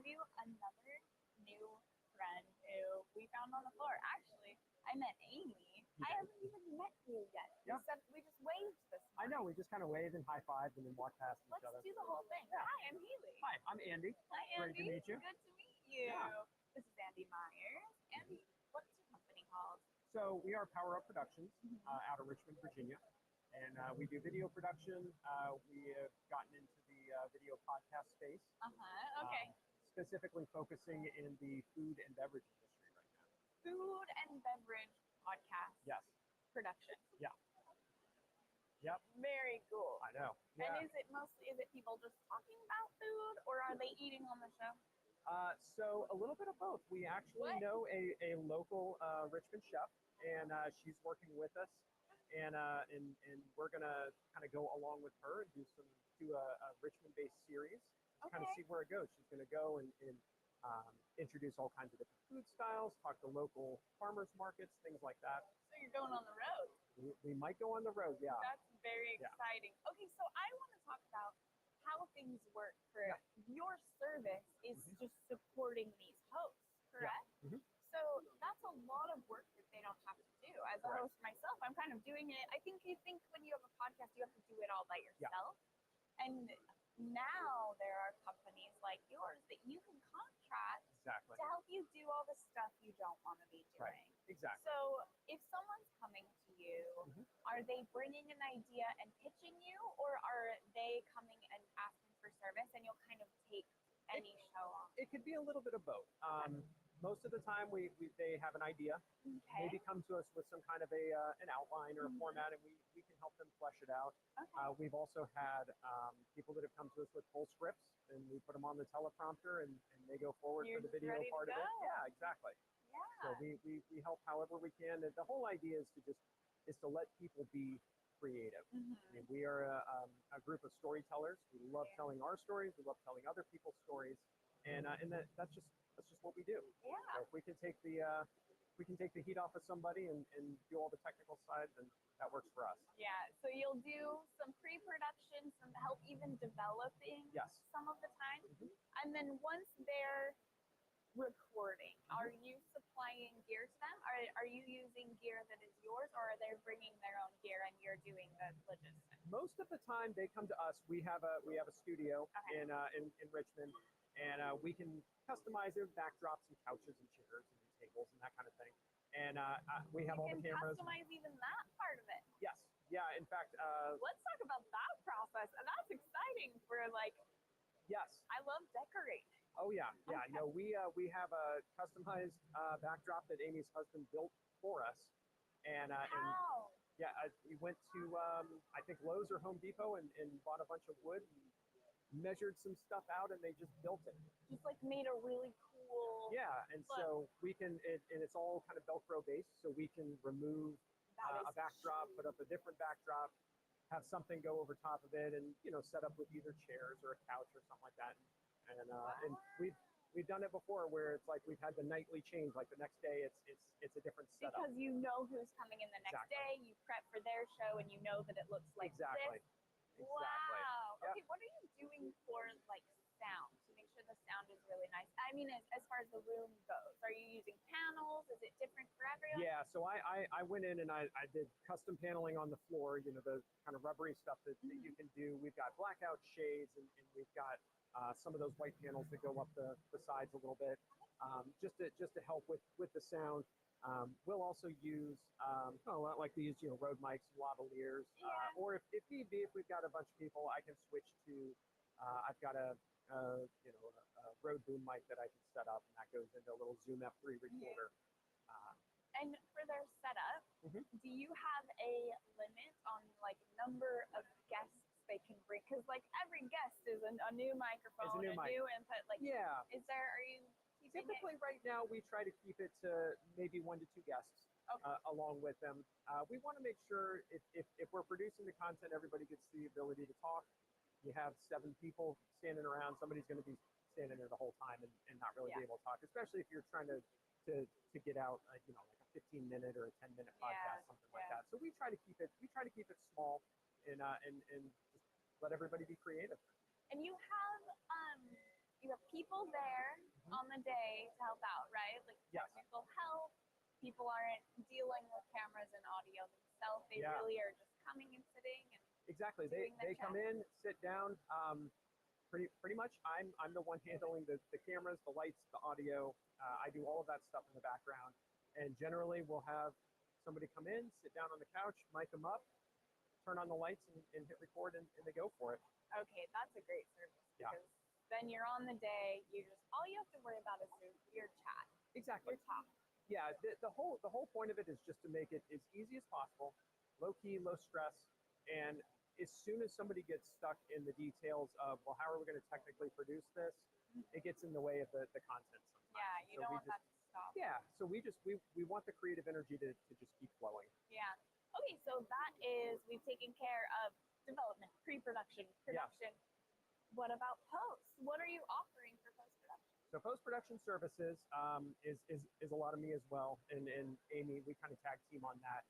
you another new friend who we found on the floor. Actually, I met Amy. I haven't even met you yet.
Yeah.
We just waved this morning.
I know, we just kind of waved and high-fived and then walked past each
Let's
other.
do the whole thing.
Yeah.
Hi, I'm Haley.
Hi, I'm Andy.
Hi,
Great
Andy.
to meet you.
Good to meet you.
Yeah.
This is Andy Myers. Andy, what's your company called?
So we are Power Up Productions out of Richmond, Virginia. And we do video production. We have gotten into the video podcast space.
Okay.
Specifically focusing in the food and beverage industry right now.
Food and beverage podcast.
Yes.
Production.
Yeah. Yep.
Very cool.
I know. Yeah.
And is it people just talking about food, or are they eating on the show?
So a little bit of both. We actually know a local Richmond chef, and she's working with us, and we're gonna kind of go along with her and do a Richmond-based series. Kind of see where it goes. She's going to go and introduce all kinds of different food styles, talk to local farmers markets, things like that.
So you're going on the road.
We might go on the road, yeah.
That's very exciting. Okay, so I want to talk about how things work for your service is just supporting these hosts, correct?
Yeah. Mm-hmm.
So that's a lot of work that they don't have to do. As a host myself, I'm kind of doing it. I think you think when you have a podcast, you have to do it all by yourself. Yeah. And now there are companies like yours that you can contract to help you do all the stuff you don't want to be doing.
Right. Exactly.
So if someone's coming to you, are they bringing an idea and pitching you, or are they coming and asking for service and you'll kind of take any show on?
It could be a little bit of both. Most of the time they have an idea, maybe come to us with some kind of an outline or a format, and we can help them flesh it out. We've also had people that have come to us with full scripts, and we put them on the teleprompter, and they go forward for the video part of it. Yeah, exactly.
Yeah.
So we help however we can. And the whole idea is to let people be creative. I mean, we are a group of storytellers. We love telling our stories. We love telling other people's stories, and that's just what we do.
Yeah.
So if we can take the heat off of somebody and do all the technical side, then that works for us.
Yeah. So you'll do some pre-production, some help even developing some of the time. And then once they're recording, are you supplying gear to them? Are you using gear that is yours, or are they bringing their own gear and you're doing the logistics?
Most of the time they come to us. We have a studio in Richmond, and we can customize their backdrops and couches and chairs and tables and that kind of thing. And we have all the cameras.
You can customize even that part of it.
Yes. Yeah. In fact,
let's talk about that process. And that's exciting for I love decorating.
Oh yeah. Yeah. No, we have a customized backdrop that Amy's husband built for us. And we went to I think Lowe's or Home Depot and bought a bunch of wood and measured some stuff out, and they just built it.
Just made a really cool.
Yeah, and so we can, and it's all kind of Velcro based, so we can remove a backdrop, put up a different backdrop, have something go over top of it, and set up with either chairs or a couch or something like that. And we've done it before where it's like we've had the nightly change, like the next day it's a different setup.
Because you know who's coming in the next day, you prep for their show, and you know that it looks like this.
Exactly.
Wow.
Yep.
Okay, what are you doing for sound to make sure the sound is really nice? I mean, as far as the room goes, are you using panels? Is it different for everyone?
Yeah. So I went in and I did custom paneling on the floor. The kind of rubbery stuff that you can do. We've got blackout shades, and we've got some of those white panels that go up the sides a little bit, just to help with the sound. We'll also use like these Rode mics, lavaliers, or if need be, if we've got a bunch of people, I can switch to I've got a Rode boom mic that I can set up, and that goes into a little Zoom F3 recorder.
And for their setup, do you have a limit on number of guests they can bring? Because every guest is a new microphone, a new input. Are you
typically right now we try to keep it to maybe 1 to 2 guests along with them. We want to make sure if we're producing the content, everybody gets the ability to talk. You have 7 people standing around, somebody's going to be standing there the whole time and not really be able to talk, especially if you're trying to get out like a 15-minute or a 10-minute podcast, something like that. So we try to keep it small and just let everybody be creative.
And you have
people there on the day to help out, right? Like
Yes.
technical help. People aren't dealing with cameras and audio themselves. They
Yeah.
really are just coming and sitting and
Exactly.
doing their
They come
chat.
in, sit down. Pretty much, I'm the one handling the cameras, the lights, the audio. I do all of that stuff in the background, and generally we'll have somebody come in, sit down on the couch, mic them up, turn on the lights, and hit record, and they go for it.
Okay, that's a great service
Yeah.
because then you're on the day. You just all you have to worry about is your chat,
Exactly.
your talk.
Yeah. The whole point of it is just to make it as easy as possible, low key, low stress, and as soon as somebody gets stuck in the details of, well, how are we going to technically produce this, it gets in the way of the content sometimes.
Yeah, you
So
don't
we
want that to stop.
Yeah, so we want the creative energy to just keep flowing.
Yeah. Okay, so that is we've taken care of development, pre-production, production. What about post? What are you offering for post-production?
So post-production services is a lot of me as well, and Amy, we kind of tag team on that.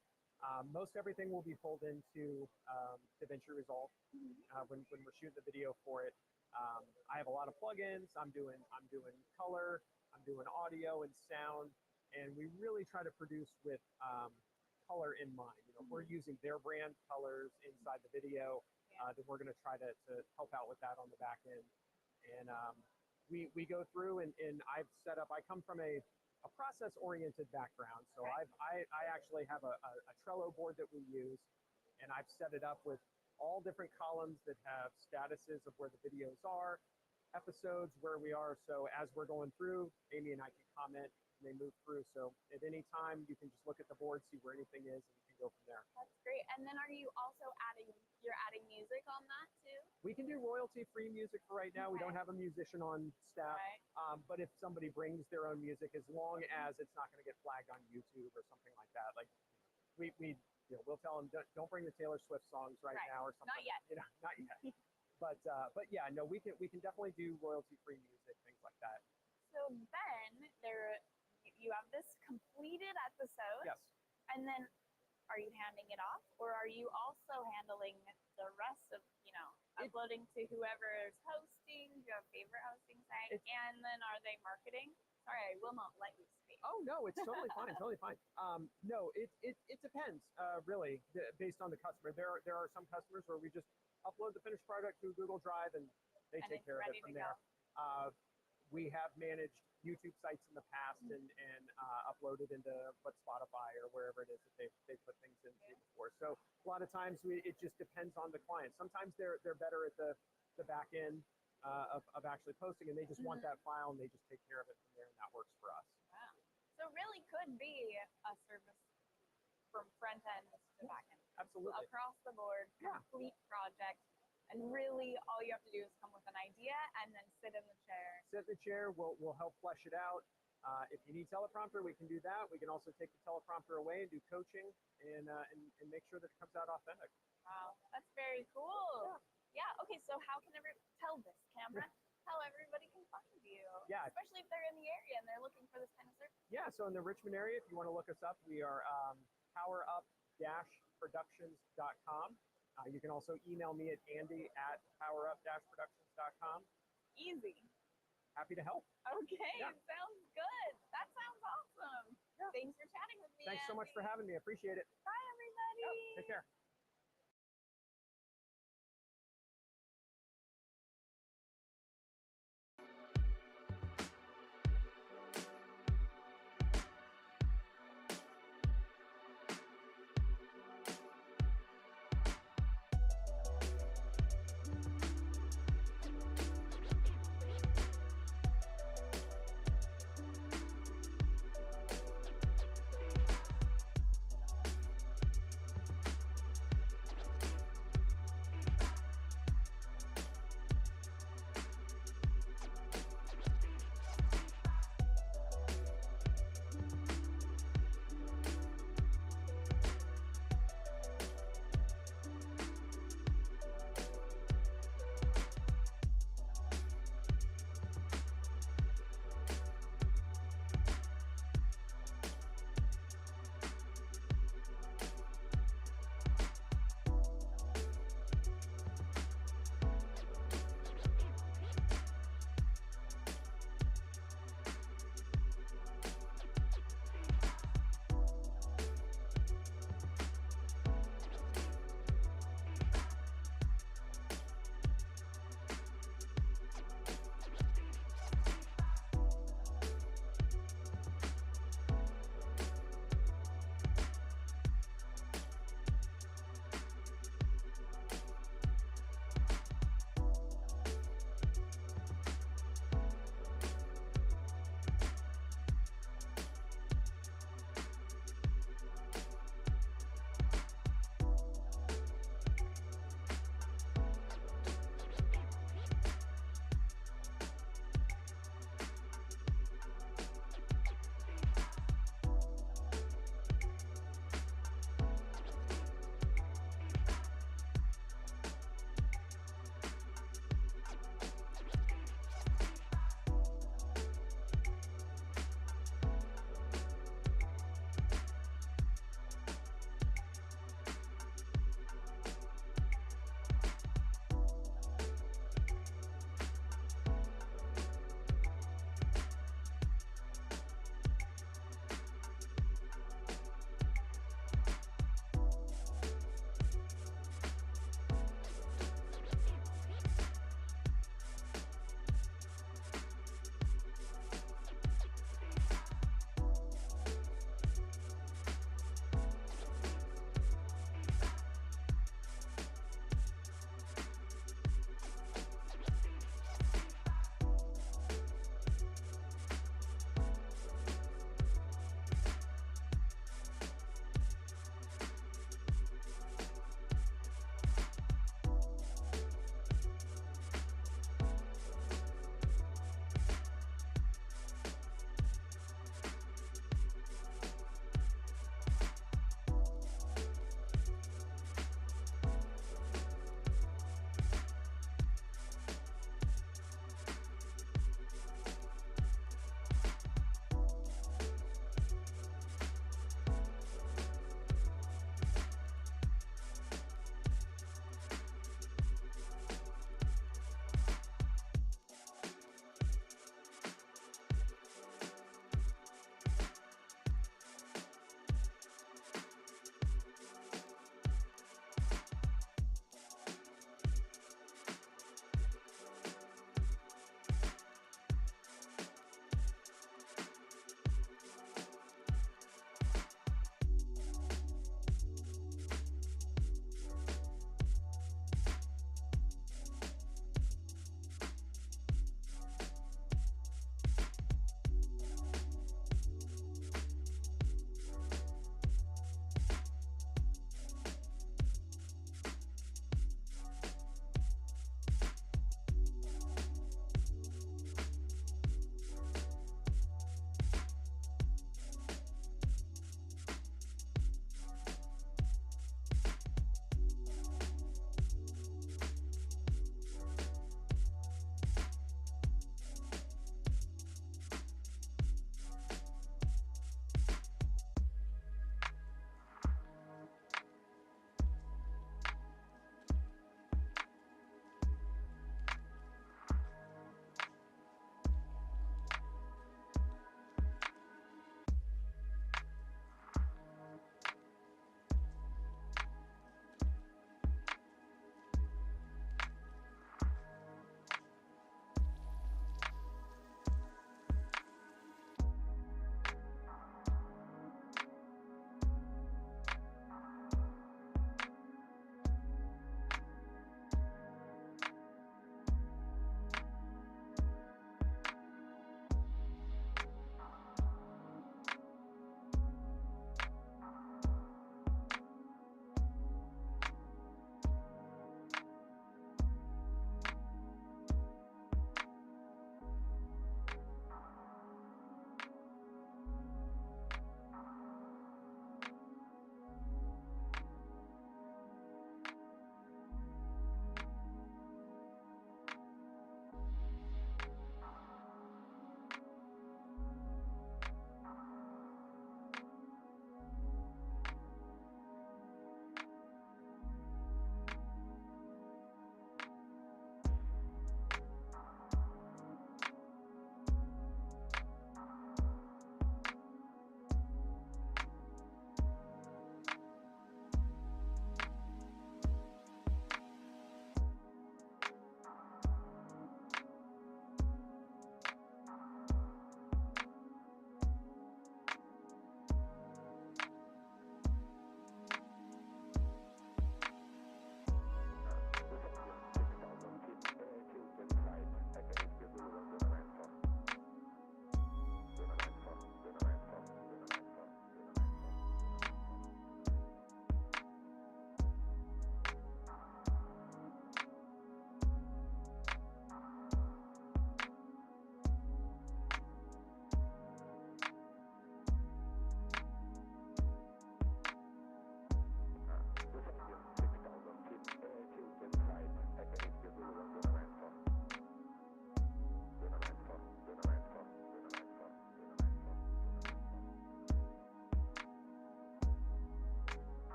Most everything will be pulled into DaVinci Resolve when we're shooting the video for it. I have a lot of plugins. I'm doing color, I'm doing audio and sound, and we really try to produce with color in mind. You know, if we're using their brand colors inside the video, then we're going to try to help out with that on the back end. And we go through and I've set up. I come from a process-oriented background, so I actually have a Trello board that we use, and I've set it up with all different columns that have statuses of where the videos are, episodes, where we are. So as we're going through, Amy and I can comment, and they move through. So at any time, you can just look at the board, see where anything is, and you can go from there.
That's great. And then are you also you're adding music on that too?
We can do royalty-free music for right now. We don't have a musician on staff,
Right.
but if somebody brings their own music, as long as it's not going to get flagged on YouTube or something like that, like we'll tell them don't bring the Taylor Swift songs right now or something.
Not yet.
You know, not yet. But yeah, no, we can definitely do royalty-free music, things like that.
So then you have this completed episode.
Yes.
And then are you handing it off, or are you also handling the rest of, uploading to whoever is hosting? Do you have a favorite hosting site? And then are they marketing? Sorry, I will not let you speak.
Oh no, it's totally fine, totally fine. No, it depends, really, based on the customer. There are some customers where we just upload the finished product to Google Drive and they take care of it from there. We have managed YouTube sites in the past and uploaded into Spotify or wherever it is that they put things into before. So a lot of times it just depends on the client. Sometimes they're better at the back end of actually posting, and they just want that file and they just take care of it from there, and that works for us.
Wow. So it really could be a service from front end to back end.
Absolutely.
Across the board, complete project. And really, all you have to do is come with an idea and then sit in the chair.
Sit in the chair. We'll help flesh it out. If you need teleprompter, we can do that. We can also take the teleprompter away and do coaching and make sure that it comes out authentic.
Wow, that's very cool. Yeah. Okay. So how can tell this camera? How everybody can find you?
Yeah.
Especially if they're in the area and they're looking for this kind of service.
Yeah. So in the Richmond area, if you want to look us up, we are powerup-productions.com. You can also email me at andy@powerup-productions.com.
Easy.
Happy to help.
Okay, sounds good. That sounds awesome.
Yeah.
Thanks for chatting with me.
Thanks so much for having me. I appreciate it.
Bye, everybody.
Take care.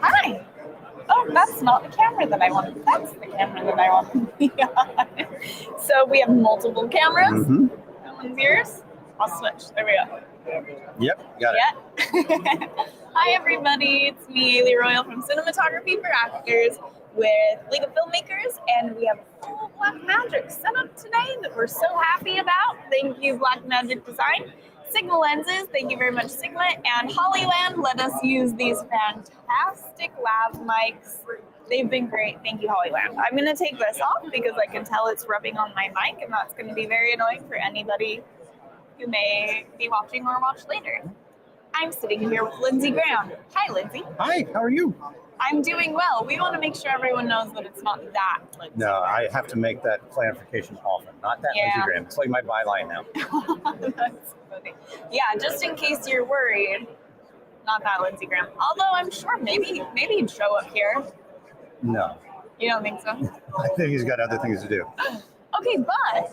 Hi. Oh, that's not the camera that I want. That's the camera that I want to be on. So we have multiple cameras.
Mm-hmm.
That one's yours. I'll switch. There we go.
Yep, got it.
Yeah. Hi, everybody. It's me, Ailey Royal from Cinematography for Actors with League of Filmmakers, and we have a full Black Magic setup today that we're so happy about. Thank you, Black Magic Design. Sigma lenses, thank you very much, Sigma. And Hollyland let us use these fantastic lav mics. They've been great. Thank you, Hollyland. I'm going to take this off because I can tell it's rubbing on my mic, and that's going to be very annoying for anybody who may be watching or watch later. I'm sitting here with Lindsay Graham. Hi, Lindsay.
Hi, how are you?
I'm doing well. We want to make sure everyone knows that it's not that Lindsay.
No, I have to make that clarification often. Not that Lindsay Graham. It's like my byline now.
That's funny. Yeah, just in case you're worried, not that Lindsay Graham. Although I'm sure maybe he'd show up here.
No.
You don't think so?
I think he's got other things to do.
Okay, but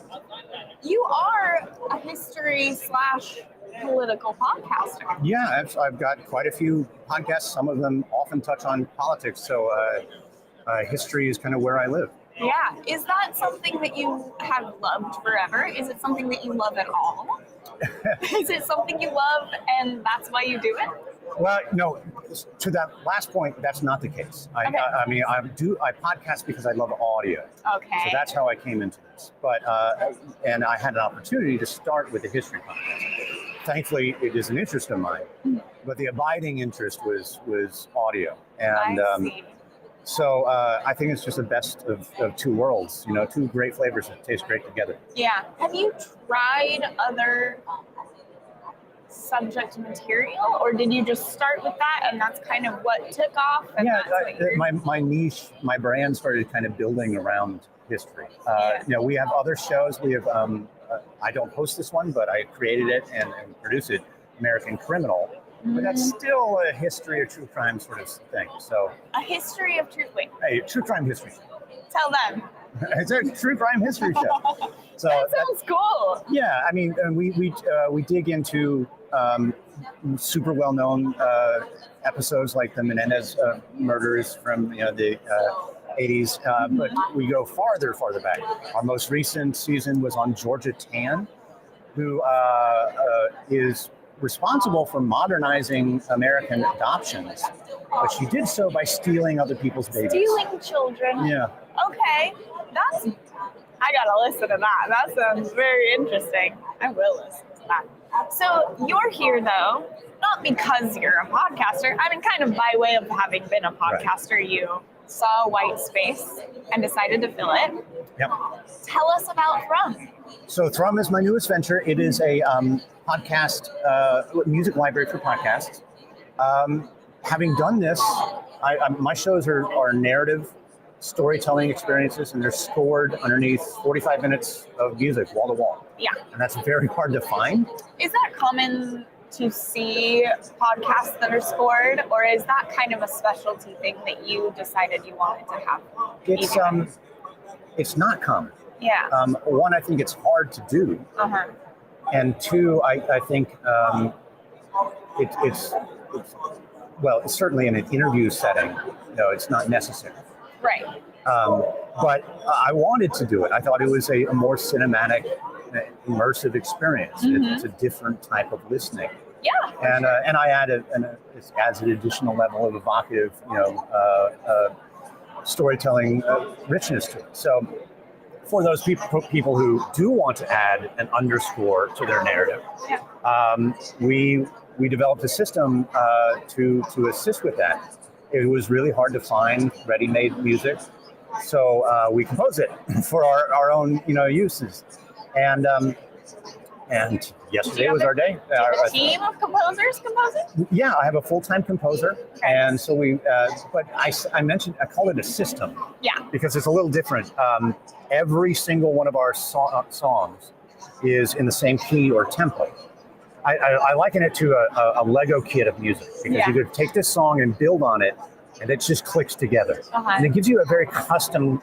you are a history/political podcaster.
Yeah, I've got quite a few podcasts. Some of them often touch on politics, so history is kind of where I live.
Yeah. Is that something that you have loved forever? Is it something that you love at all? Is it something you love and that's why you do it?
Well, no, to that last point, that's not the case. I podcast because I love audio.
Okay.
So that's how I came into this. But and I had an opportunity to start with a history podcast. Thankfully, it is an interest of mine, but the abiding interest was audio. And
I see.
so I think it's just the best of two worlds. You know, two great flavors that taste great together.
Yeah. Have you tried other subject material, or did you just start with that and that's kind of what took off? And
Yeah,
that's what
my niche, my brand started kind of building around history. You know, we have other shows. We have, I don't host this one, but I created it and produced it, American Criminal. But that's still a history or true crime sort of thing. So
a history of truth. Wait,
a true crime history.
tell them.
It's a true crime history show. So
that sounds cool.
Yeah, I mean, and we dig into super well-known episodes like the Menendez murders from the 80s, but we go farther back. Our most recent season was on Georgia Tann, who is responsible for modernizing American adoptions, but she did so by stealing other people's babies.
Stealing children.
Yeah.
Okay, I gotta listen to that. That sounds very interesting. I will listen to that. So you're here though, not because you're a podcaster. I mean, kind of by way of having been a podcaster, right. You saw a white space and decided to fill it.
Yep.
Tell us about Thrum.
So Thrum is my newest venture. It is a podcast, music library for podcasts. Having done this, my shows are narrative storytelling experiences, and they're scored underneath 45 minutes of music, wall to wall.
Yeah.
And that's very hard to find.
Is that common to see podcasts that are scored, or is that kind of a specialty thing that you decided you wanted to have?
It's not common.
Yeah.
One, I think it's hard to do.
Uh-huh.
And two, I think it's certainly in an interview setting, it's not necessary.
Right.
But I wanted to do it. I thought it was a more cinematic, immersive experience.
Mm-hmm.
It's a different type of listening.
Yeah.
And I added, it adds an additional level of evocative, storytelling richness to it. So for those people who do want to add an underscore to their narrative, we developed a system to assist with that. It was really hard to find ready-made music, so we composed it for our own uses. And yesterday was our day.
A team of composers composing?
Yeah, I have a full-time composer, and so but I call it a system.
Yeah.
Because it's a little different. Every single one of our songs is in the same key or tempo. I liken it to a Lego kit of music, because you could take this song and build on it, and it just clicks together.
Uh-huh.
And it gives you a very custom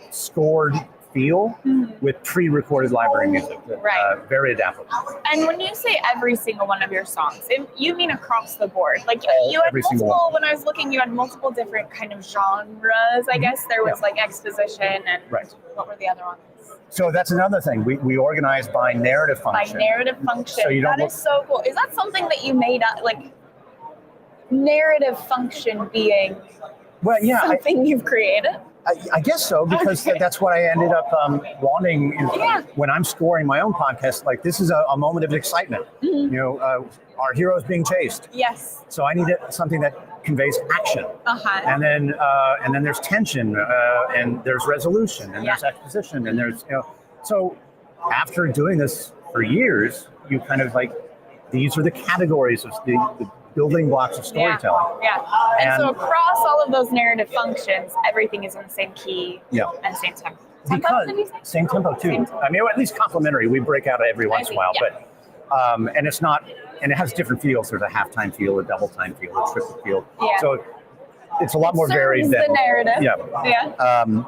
scored feel with pre-recorded library music.
Right.
Very adaptable.
And when you say every single one of your songs, you mean across the board? Like you had
every single
multiple,
one.
when I was looking, you had multiple different kind of genres, I guess. There was like exposition and
Right.
what were the other ones?
So that's another thing. We organize by narrative
By
function.
narrative function.
So you don't
That is so cool. Is that something that you made up, like narrative function being
Well, yeah,
something you've created?
I guess so, because
Okay.
that's what I ended up wanting
Yeah.
when I'm scoring my own podcast. Like, this is a moment of excitement. You know, our hero's being chased.
Yes.
So I needed something that conveys action.
Uh-huh.
And then there's tension, and there's resolution, and there's exposition, and there's, you know. So after doing this for years, you kind of like, these are the categories of the building blocks of storytelling.
Yeah. And so
And-
across all of those narrative functions, everything is in the same key and same tempo. Tempo,
Because
did you say?
same tempo too.
Same tempo.
I mean, at least complementary. We break out every once in a while,
yeah.
but and it's not, and it has different feels. There's a halftime feel, a double time feel, a triple feel.
Yeah.
So it's a lot more varied
Serves
than
the narrative.
Yeah.
Yeah.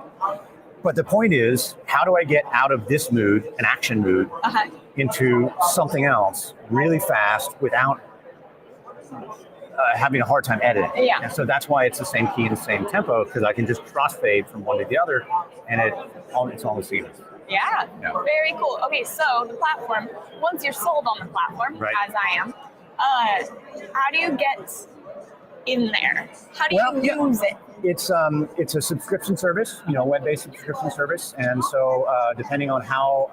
But the point is, how do I get out of this mood, an action mood,
Uh-huh.
into something else really fast without having a hard time editing?
Yeah.
And so that's why it's the same key and the same tempo, because I can just crossfade from one to the other, and it's almost seamless.
Yeah.
Yeah.
Very cool. Okay, so the platform, once you're sold on the platform,
Right.
as I am, how do you get in there? How do
Well,
you
yeah.
use it?
It's a subscription service, web-based subscription service, and so depending on how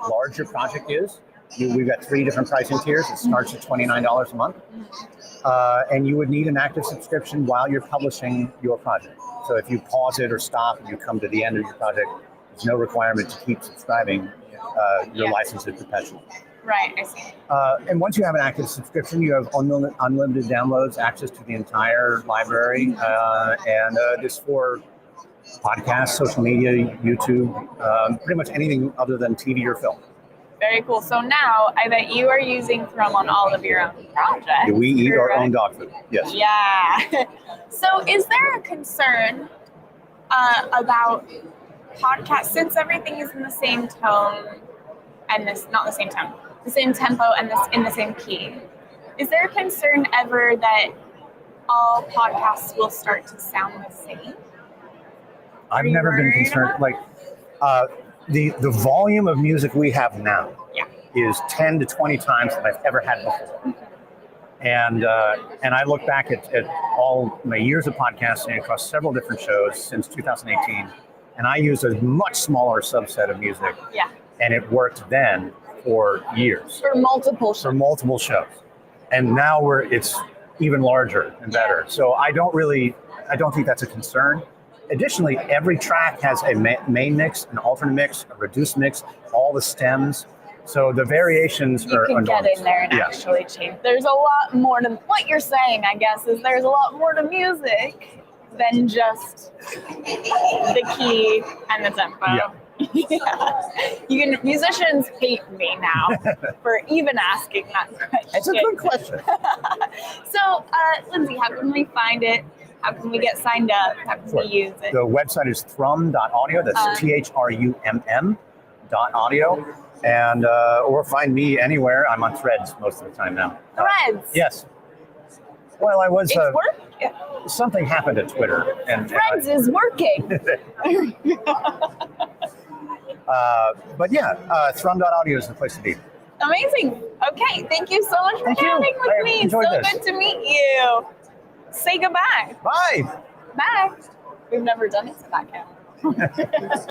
large your project is, we've got 3 different pricing tiers. It starts at $29 a month, and you would need an active subscription while you're publishing your project. So if you pause it or stop and you come to the end of your project, there's no requirement to keep subscribing. Your license is perpetual.
Right, I see.
And once you have an active subscription, you have unlimited downloads, access to the entire library, and this for podcasts, social media, YouTube, pretty much anything other than TV or film.
Very cool. So now I bet you are using Thrum on all of your own projects.
We eat our
correct?
own dog food. Yes.
Yeah. So is there a concern about podcasts, since everything is in the same tone and not the same tone, the same tempo and this in the same key? Is there a concern ever that all podcasts will start to sound the same?
I've
you
never been
worried
concerned.
about
Like the volume of music we have now is 10 to 20 times that I've ever had before. And I look back at all my years of podcasting across several different shows since 2018, and I used a much smaller subset of music,
Yeah.
and it worked then for years,
For multiple
for
shows.
multiple shows. And now it's even larger and better. So I don't think that's a concern. Additionally, every track has a main mix, an alternate mix, a reduced mix, all the stems. So the variations
You
are
can get
enormous.
in there and actually change. There's a lot more to what you're saying, I guess, is there's a lot more to music than just the key and the tempo.
Yeah.
Musicians hate me now for even asking that question.
It's a good question.
So, Lindsay, how can we find it? How can we get signed up? How can we use it?
The website is thrum.audio. That's THRUMM.audio. And or find me anywhere. I'm on Threads most of the time now.
Threads.
Yes. Well, I was.
It's working.
Something happened at Twitter, and
Threads is working.
but yeah, thrum.audio is the place to be.
Amazing. Okay, thank you so much for
Thank you.
chatting with
I
me. So
enjoyed this.
good to meet you. Say goodbye.
Bye.
Bye. We've never done it to that camera.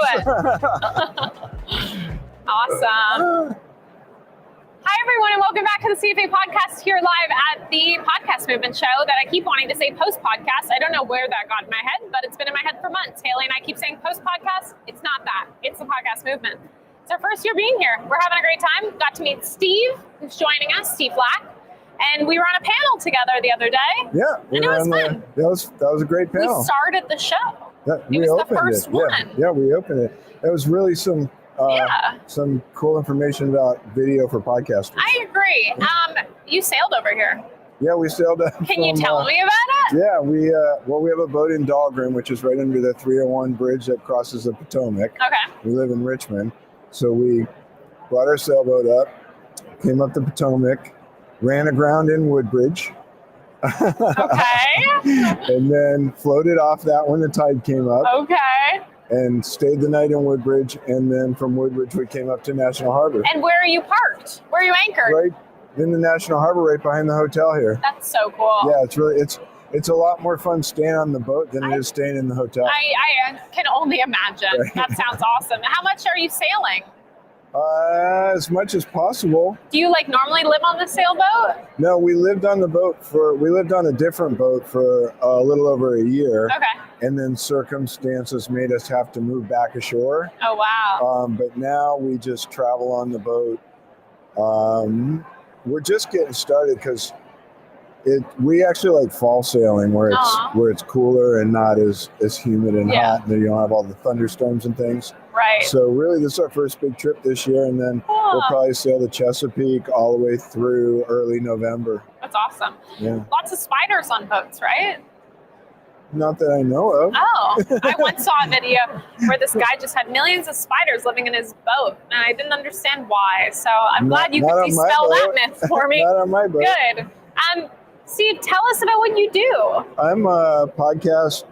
Awesome. Hi, everyone, and welcome back to the CFA podcast here live at the Podcast Movement Show that I keep wanting to say post-podcast. I don't know where that got in my head, but it's been in my head for months. Haley and I keep saying post-podcast. It's not that. It's the Podcast Movement. It's our first year being here. We're having a great time. Got to meet Steve, who's joining us, Steve Black. And we were on a panel together the other day.
Yeah.
And it was fun.
That was a great panel.
We started the show.
We
it was
opened
the first one.
Yeah, we opened it. That was really some cool information about video for podcasters.
I agree. You sailed over here.
Yeah, we sailed up.
Can you tell me about it?
Yeah, we have a boat in Dahlgren, which is right under the 301 bridge that crosses the Potomac.
Okay.
We live in Richmond. So we brought our sailboat up, came up the Potomac, ran aground in Woodbridge.
Okay.
And then floated off that when the tide came up.
Okay.
And stayed the night in Woodbridge, and then from Woodbridge we came up to National Harbor.
And where are you parked? Where are you anchored?
Right in the National Harbor, right behind the hotel here.
That's so cool.
Yeah, it's a lot more fun staying on the boat than it is staying in the hotel.
I can only imagine. Right. That sounds awesome. How much are you sailing?
As much as possible.
Do you normally live on the sailboat?
No, we lived on a different boat for a little over a year.
Okay.
And then circumstances made us have to move back ashore.
Oh, wow.
But now we just travel on the boat. We're just getting started because we actually like fall sailing where it's cooler and not as humid and hot, and you don't have all the thunderstorms and things.
Right.
So really, this is our first big trip this year, and then we'll probably sail the Chesapeake all the way through early November.
That's awesome.
Yeah.
Lots of spiders on boats, right?
Not that I know of.
Oh, I once saw a video where this guy just had millions of spiders living in his boat, and I didn't understand why. So I'm glad you could dispel that myth for me.
Not on my boat.
Good. Steve, tell us about what you do.
I'm a podcast.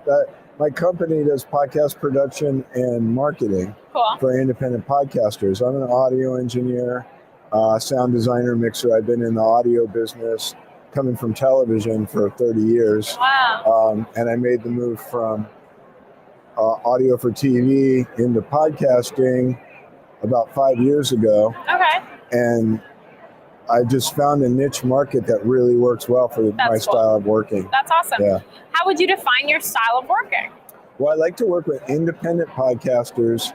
My company does podcast production and marketing for independent podcasters. I'm an audio engineer, sound designer, mixer. I've been in the audio business, coming from television for 30 years.
Wow.
And I made the move from audio for TV into podcasting about 5 years ago.
Okay.
And I just found a niche market that really works well for my style of working.
That's awesome.
Yeah.
How would you define your style of working?
Well, I like to work with independent podcasters,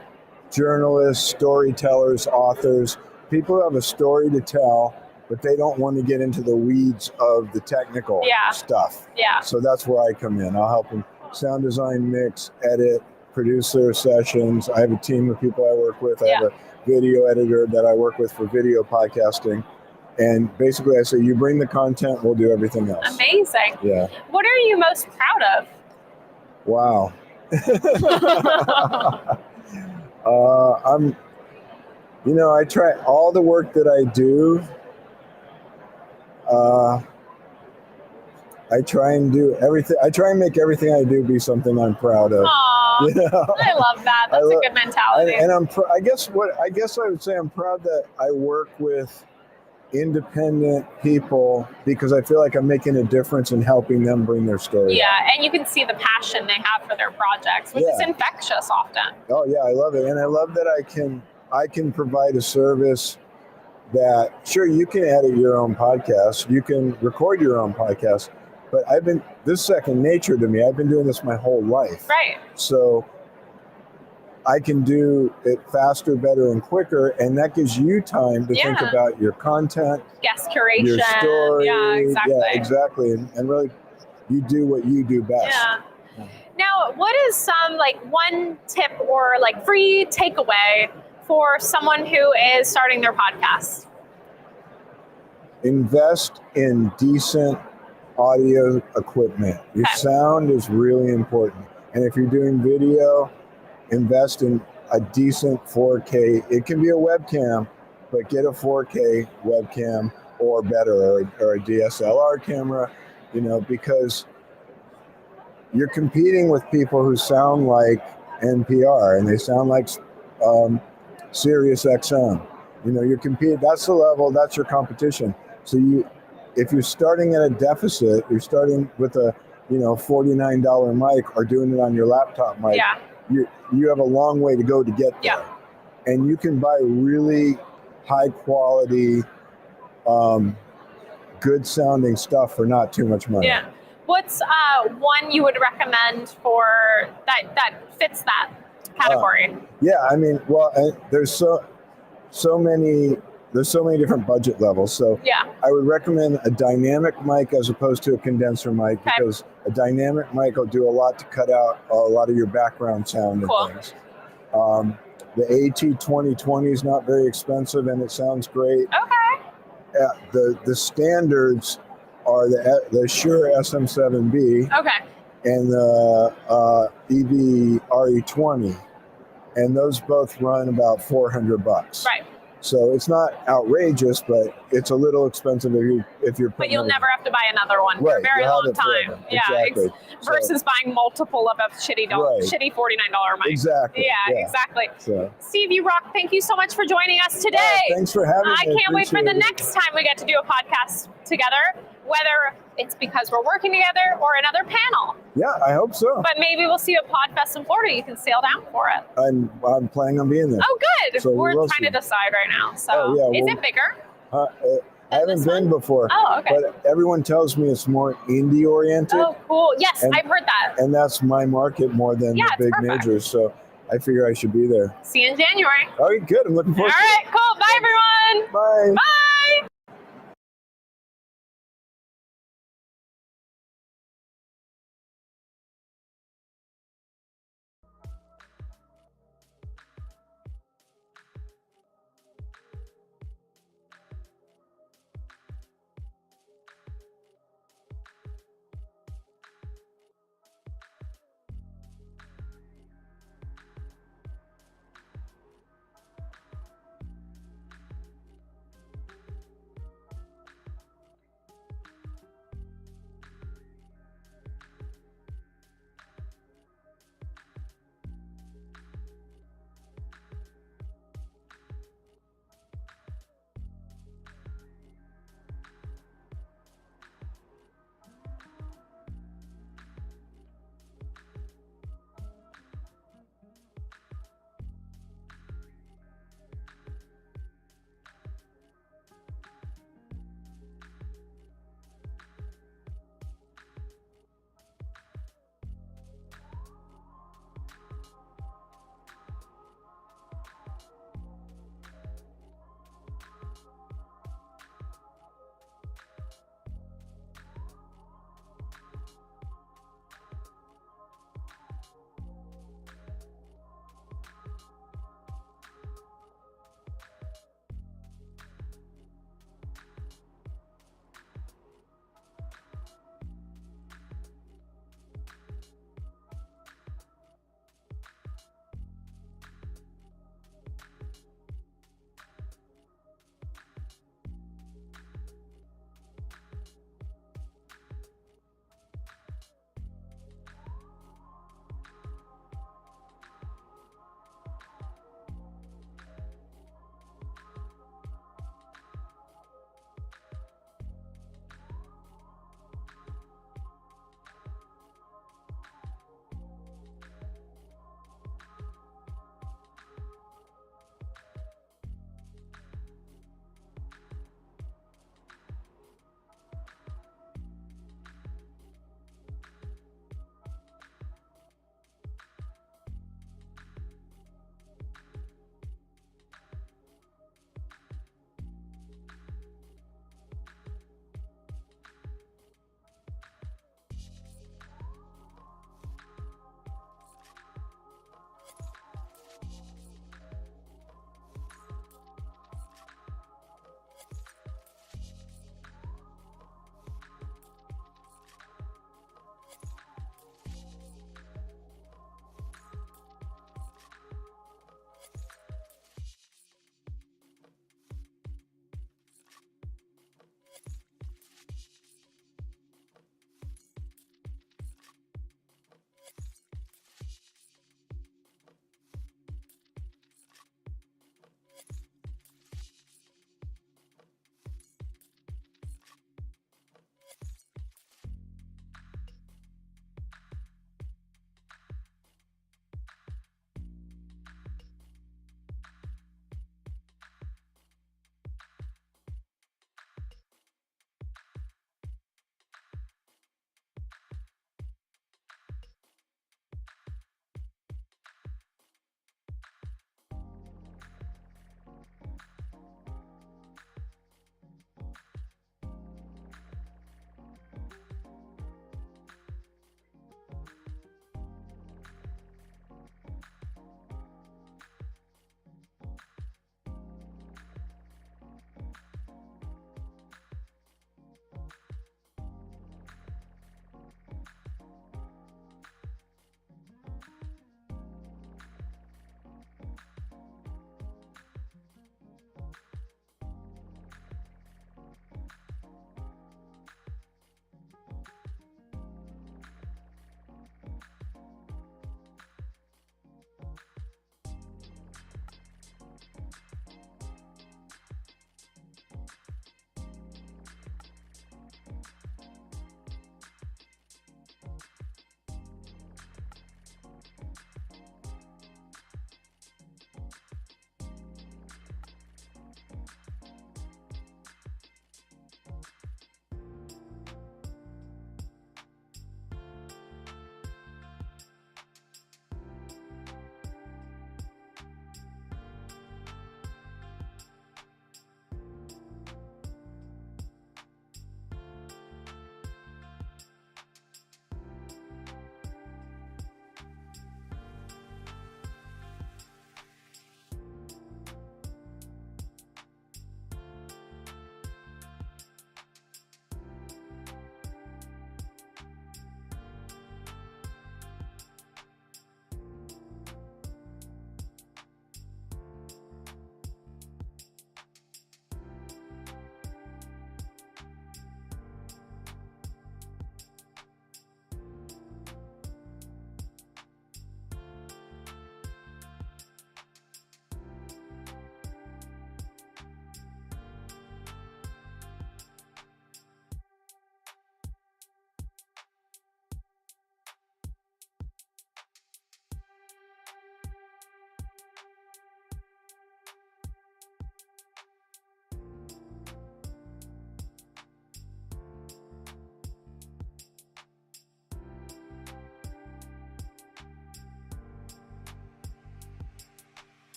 journalists, storytellers, authors, people who have a story to tell, but they don't want to get into the weeds of the technical stuff.
Yeah.
So that's where I come in. I'll help them sound design, mix, edit, produce their sessions. I have a team of people I work with. I have a video editor that I work with for video podcasting. And basically I say, you bring the content, we'll do everything else.
Amazing.
Yeah.
What are you most proud of?
Wow. I try all the work that I do. I try and do everything. I try and make everything I do be something I'm proud of.
Aww, I love that. That's a good mentality.
And I guess I would say I'm proud that I work with independent people because I feel like I'm making a difference in helping them bring their story.
Yeah, and you can see the passion they have for their projects, which is infectious often.
Oh yeah, I love it. And I love that I can provide a service that, sure, you can edit your own podcast, you can record your own podcast, but this is second nature to me. I've been doing this my whole life.
Right.
So I can do it faster, better, and quicker, and that gives you time to think about your content,
guest curation,
your story.
Yeah, exactly.
Yeah, exactly. And really, you do what you do best.
Yeah. Now, what is some one tip or free takeaway for someone who is starting their podcast?
Invest in decent audio equipment. Your sound is really important. And if you're doing video, invest in a decent 4K. It can be a webcam, but get a 4K webcam or better, or a DSLR camera, because you're competing with people who sound like NPR and they sound like Sirius XM. You're competing. That's the level. That's your competition. So if you're starting at a deficit, you're starting with a $49 mic or doing it on your laptop mic.
Yeah.
you have a long way to go to get there.
Yeah.
And you can buy really high quality, good sounding stuff for not too much money.
Yeah. What's one you would recommend for that fits that category?
Yeah, I mean, well, there's so many different budget levels. So
Yeah.
I would recommend a dynamic mic as opposed to a condenser mic,
Okay.
because a dynamic mic will do a lot to cut out a lot of your background sound
Cool.
and things. The AT2020 is not very expensive and it sounds great.
Okay.
The standards are the Shure SM7B
Okay.
and the EV RE20, and those both run about $400.
Right.
So it's not outrageous, but it's a little expensive if you're.
But you'll never have to buy another one for
Right,
a very
you'll have
long
it forever.
time. Yeah.
Exactly.
Versus buying multiple of a shitty
Right.
shitty $49 mic.
Exactly.
Yeah, exactly.
So.
Steve, you rock. Thank you so much for joining us today.
Thanks for having me.
I can't wait for the
Appreciate it.
next time we get to do a podcast together, whether it's because we're working together or another panel.
Yeah, I hope so.
But maybe we'll see you at Podfest in Florida. You can sail down for it.
I'm planning on being there.
Oh, good.
So
we're
we'll
trying
see.
to decide right now. So,
Oh, yeah,
is
well-
it bigger?
I haven't been before.
Oh, okay.
But everyone tells me it's more indie oriented.
Oh, cool. Yes,
And-
I've heard that.
And that's my market more than
Yeah,
the
it's
big
perfect.
majors. So I figure I should be there.
See you in January.
All right, good. I'm looking
All
forward to
right, cool. Bye, everyone.
it. Bye.
Bye.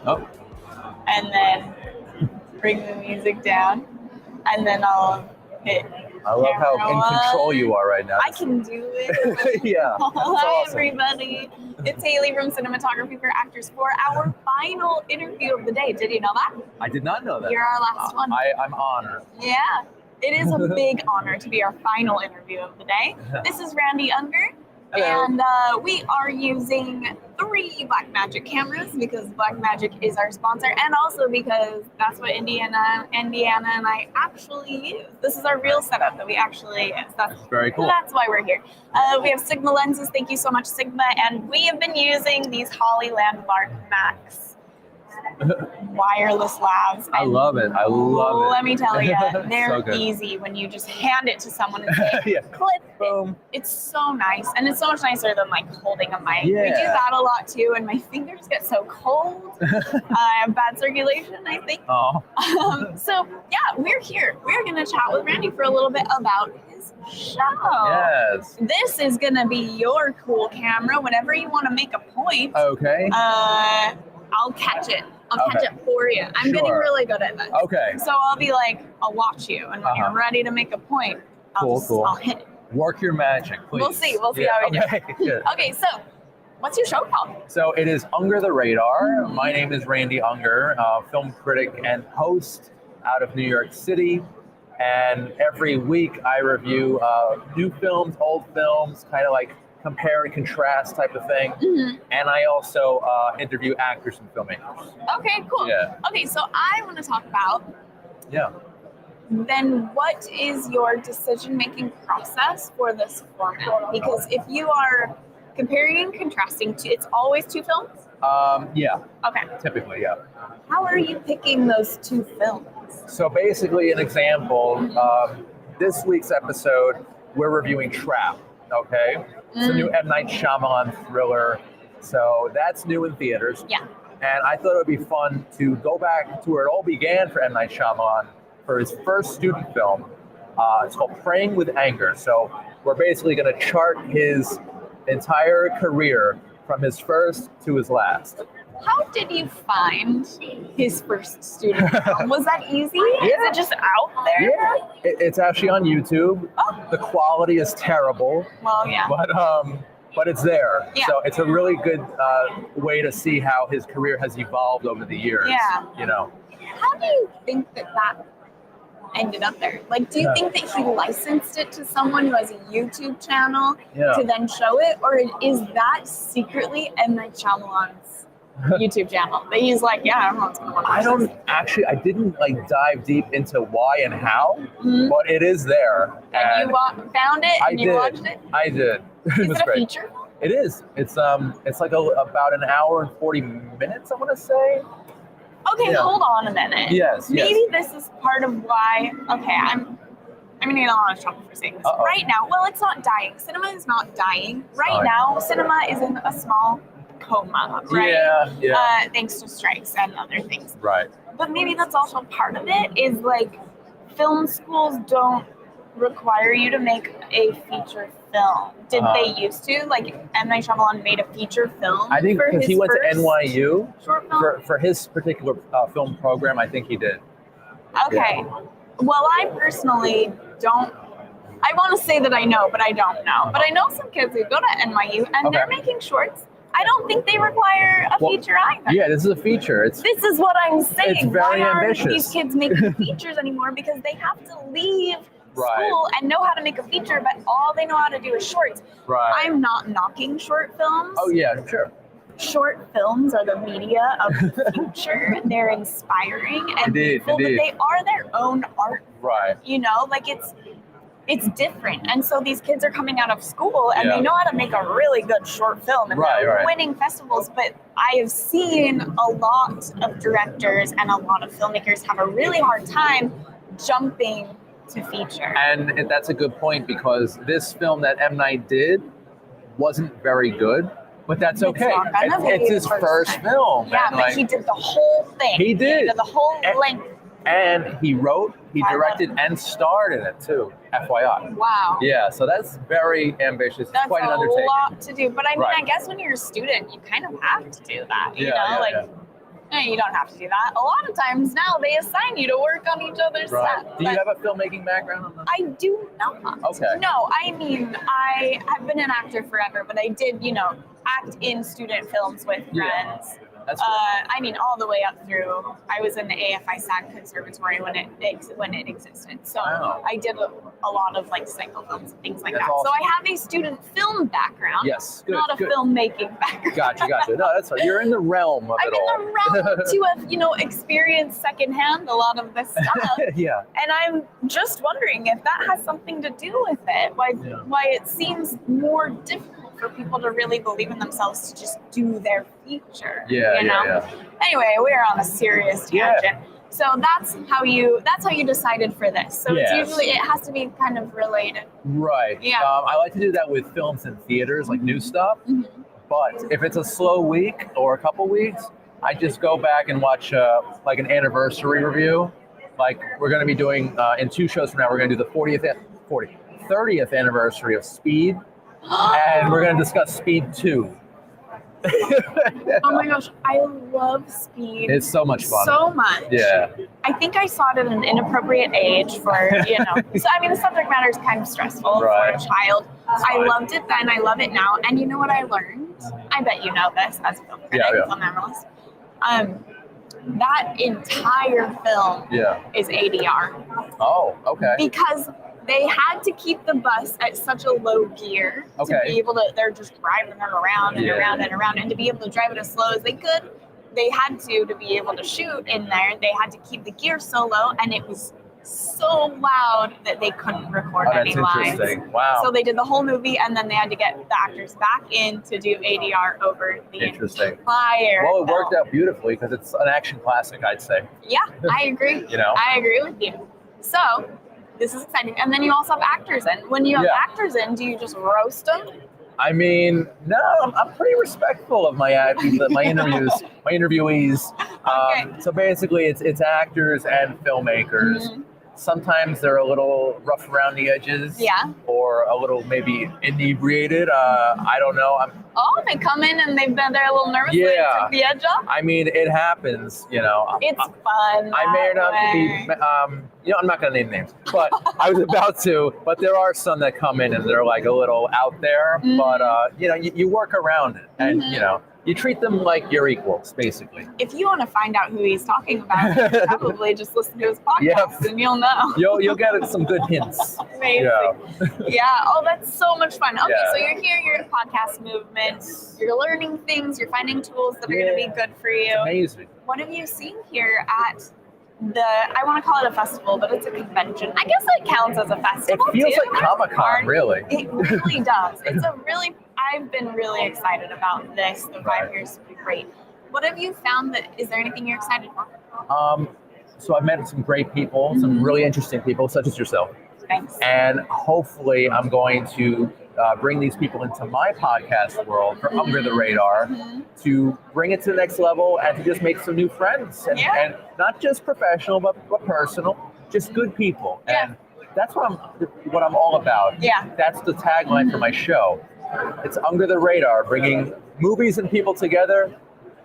Oh.
and then bring the music down, and then I'll hit.
I love how in
camera
control
one.
you are right now.
I can do it.
Yeah. That's
Hi,
awesome.
everybody. It's Haley from Cinematography for Actors for our final interview of the day. Did you know that?
I did not know that.
You're our last one.
I'm honored.
Yeah. It is a big honor to be our final interview of the day. This is Randy Unger.
Hello.
And we are using 3 Blackmagic cameras because Blackmagic is our sponsor, and also because that's what Indiana and I actually use. This is our real setup that we actually use. That's
very cool.
That's why we're here. We have Sigma lenses. Thank you so much, Sigma. And we have been using these Holly Landmark Max wireless labs.
I love it. I love it.
Let me tell you, they're
So good.
easy when you just hand it to someone and say,
Yeah.
clip.
Boom.
It's so nice, and it's so much nicer than like holding a mic.
Yeah.
We do that a lot too, and my fingers get so cold. I have bad circulation, I think.
Oh.
So yeah, we're here. We're gonna chat with Randy for a little bit about his show.
Yes.
This is gonna be your cool camera. Whenever you want to make a point,
Okay.
I'll catch it. I'll catch
Okay.
it for you. I'm getting
Sure.
really good at this.
Okay.
So I'll be like, I'll watch you, and when you're ready to make a point, I'll hit it.
Work your magic, please.
We'll see
Yeah,
how we
okay.
do.
Good.
Okay, so what's your show called?
So it is Unger the Radar. My name is Randy Unger, film critic and host out of New York City. And every week I review new films, old films, kind of like compare and contrast type of thing.
Mm-hmm.
And I also interview actors and filmmakers.
Okay, cool.
Yeah.
Okay, so I want to talk about
Yeah.
then what is your decision-making process for this format? Because if you are comparing and contrasting, it's always 2 films?
Yeah.
Okay.
Typically, yeah.
How are you picking those 2 films?
So basically, an example, this week's episode, we're reviewing Trap, okay? It's a new M. Night Shyamalan thriller. So that's new in theaters.
Yeah.
And I thought it would be fun to go back to where it all began for M. Night Shyamalan for his first student film. It's called Praying with Anger. So we're basically going to chart his entire career from his first to his last.
How did you find his first student film? Was that easy?
Yeah.
Is it just out there?
Yeah, it's actually on YouTube.
Oh.
The quality is terrible.
Well, yeah.
But it's there.
Yeah.
So it's a really good way to see how his career has evolved over the years.
Yeah.
You know.
How do you think that ended up there? Like, do you think that he licensed it to someone who has a YouTube channel to then show it? Or is that secretly M. Night Shyamalan's YouTube channel? That he's like, yeah, everyone's going to watch this.
I didn't like dive deep into why and how, but it is there.
And you found it and you watched it?
I did.
Is
was
it a
great.
feature?
It is. It's like about an hour and 40 minutes, I want to say.
Okay, hold on a minute.
Yes.
Maybe this is part of why. Okay, I'm gonna get a lot of trouble for saying this.
Uh-oh.
Right now, well, it's not dying. Cinema is not dying. Right now, cinema is in a small coma, right?
Yeah.
Thanks to strikes and other things.
Right.
But maybe that's also part of it. Is like film schools don't require you to make a feature film. Did they used to? Like M. Night Shyamalan made a feature film.
I think because he went to
first
NYU
short film?
for his particular film program. I think he did.
Okay. Well, I personally don't. I want to say that I know, but I don't know. But I know some kids who go to NYU and they're making shorts. I don't think they require a feature either.
Yeah, this is a feature.
This is what I'm saying.
It's very
Why aren't
ambitious.
these kids making features anymore? Because they have to leave school and know how to make a feature, but all they know how to do is shorts.
Right.
I'm not knocking short films.
Oh yeah, sure.
Short films are the media of the future. They're inspiring and beautiful, but they are their own art.
Right.
You know, like it's different. And so these kids are coming out of school and they know how to make a really good short film and they're winning festivals. But I have seen a lot of directors and a lot of filmmakers have a really hard time jumping to feature.
And that's a good point because this film that M. Night did wasn't very good, but that's okay. It's his first film.
Yeah, but he did the whole thing.
He did.
He did the whole length.
And he wrote, he directed, and starred in it too, FYI.
Wow.
Yeah, so that's very ambitious.
That's
quite an undertaking.
a lot to do. But I mean, I guess when you're a student, you kind of have to do that. You know, No, you don't have to do that. A lot of times now they assign you to work on each other's
Right.
set.
Do you have a filmmaking background on that?
I do not.
Okay.
No, I mean, I have been an actor forever, but I did, act in student films with friends.
That's cool.
I mean, all the way up through. I was in the AFI SAG Conservatory when it existed. So
Wow.
I did a lot of like cycle films and things like
That's
that.
awesome.
So I have a student film background.
Yes, good,
Not a
good.
filmmaking background.
Gotcha. No, that's right. You're in the realm of
I'm
it all.
in the realm to have, experienced secondhand a lot of this stuff.
Yeah.
And I'm just wondering if that has something to do with it. Why it seems more difficult for people to really believe in themselves to just do their feature.
Yeah.
Anyway, we're on a serious tangent.
Yeah.
So that's how you decided for this. So
Yes.
it's usually, it has to be kind of related.
Right.
Yeah.
I like to do that with films in theaters, like new stuff.
Mm-hmm.
But if it's a slow week or a couple weeks, I just go back and watch like an anniversary review. Like we're going to be doing in 2 shows from now, we're going to do the 30th anniversary of Speed, and we're going to discuss Speed 2.
Oh my gosh, I love Speed.
It's so much fun.
So much.
Yeah.
I think I saw it at an inappropriate age for, So, I mean, the subject matter is kind of stressful
Right.
for a child. I
fine.
loved it then, I love it now. And you know what I learned? I bet you know this as a film critic, film analyst. That entire film is ADR.
Oh, okay.
Because they had to keep the bus at such a low gear to be able to, they're just driving them around and around and around, and to be able to drive it as slow as they could, they had to be able to shoot in there, they had to keep the gear so low, and it was so loud that they couldn't record any lines.
Interesting. Wow.
So they did the whole movie, and then they had to get the actors back in to do ADR over the entire
Well, it worked
film.
out beautifully because it's an action classic, I'd say.
Yeah, I agree. I agree with you. So this is exciting. And then you also have actors in. When you have actors in, do you just roast them?
I mean, no, I'm pretty respectful of my interviewees. So basically, it's actors and filmmakers.
Mm-hmm.
Sometimes they're a little rough around the edges, or a little maybe inebriated. I don't know.
They come in and they've been there a little nervous. They took the edge off.
I mean, it happens.
It's fun.
I may not be. I'm not going to name names, but I was about to. But there are some that come in and they're like a little out there.
Mm-hmm.
But you work around it, and you treat them like your equals, basically.
If you want to find out who he's talking about, probably just listen to his podcast and you'll know.
You'll get some good hints.
Amazing. Yeah. Oh, that's so much fun. Okay,
Yeah.
so you're here, you're at Podcast Movement, you're learning things, you're finding tools that are going to be good for you.
It's amazing.
What have you seen here at I want to call it a festival, but it's a convention. I guess it counts as a festival.
It feels
too.
like Comic-Con, really.
It really does. I've been really excited about this. The 5 years have been great. What have you found is there anything you're excited for?
So I've met some great people, some really interesting people, such as yourself.
Thanks.
And hopefully I'm going to bring these people into my podcast world for Under the Radar to bring it to the next level and to just make some new friends. And not just professional, but personal, just good people. And that's what I'm all about.
Yeah.
That's the tagline for my show. It's Under the Radar, bringing movies and people together,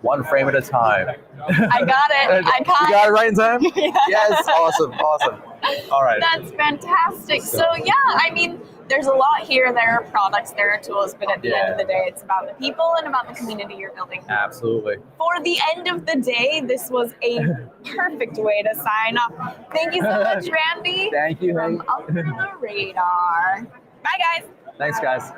one frame at a time.
I got it. I caught
You got it right in time?
Yes.
Awesome. All right.
That's fantastic. So I mean, there's a lot here. There are products, there are tools, but at the end of the day, it's about the people and about the community you're building.
Absolutely.
For the end of the day, this was a perfect way to sign off. Thank you so much, Randy.
Thank you,
From Under the Radar. Bye, guys.
Thanks, guys.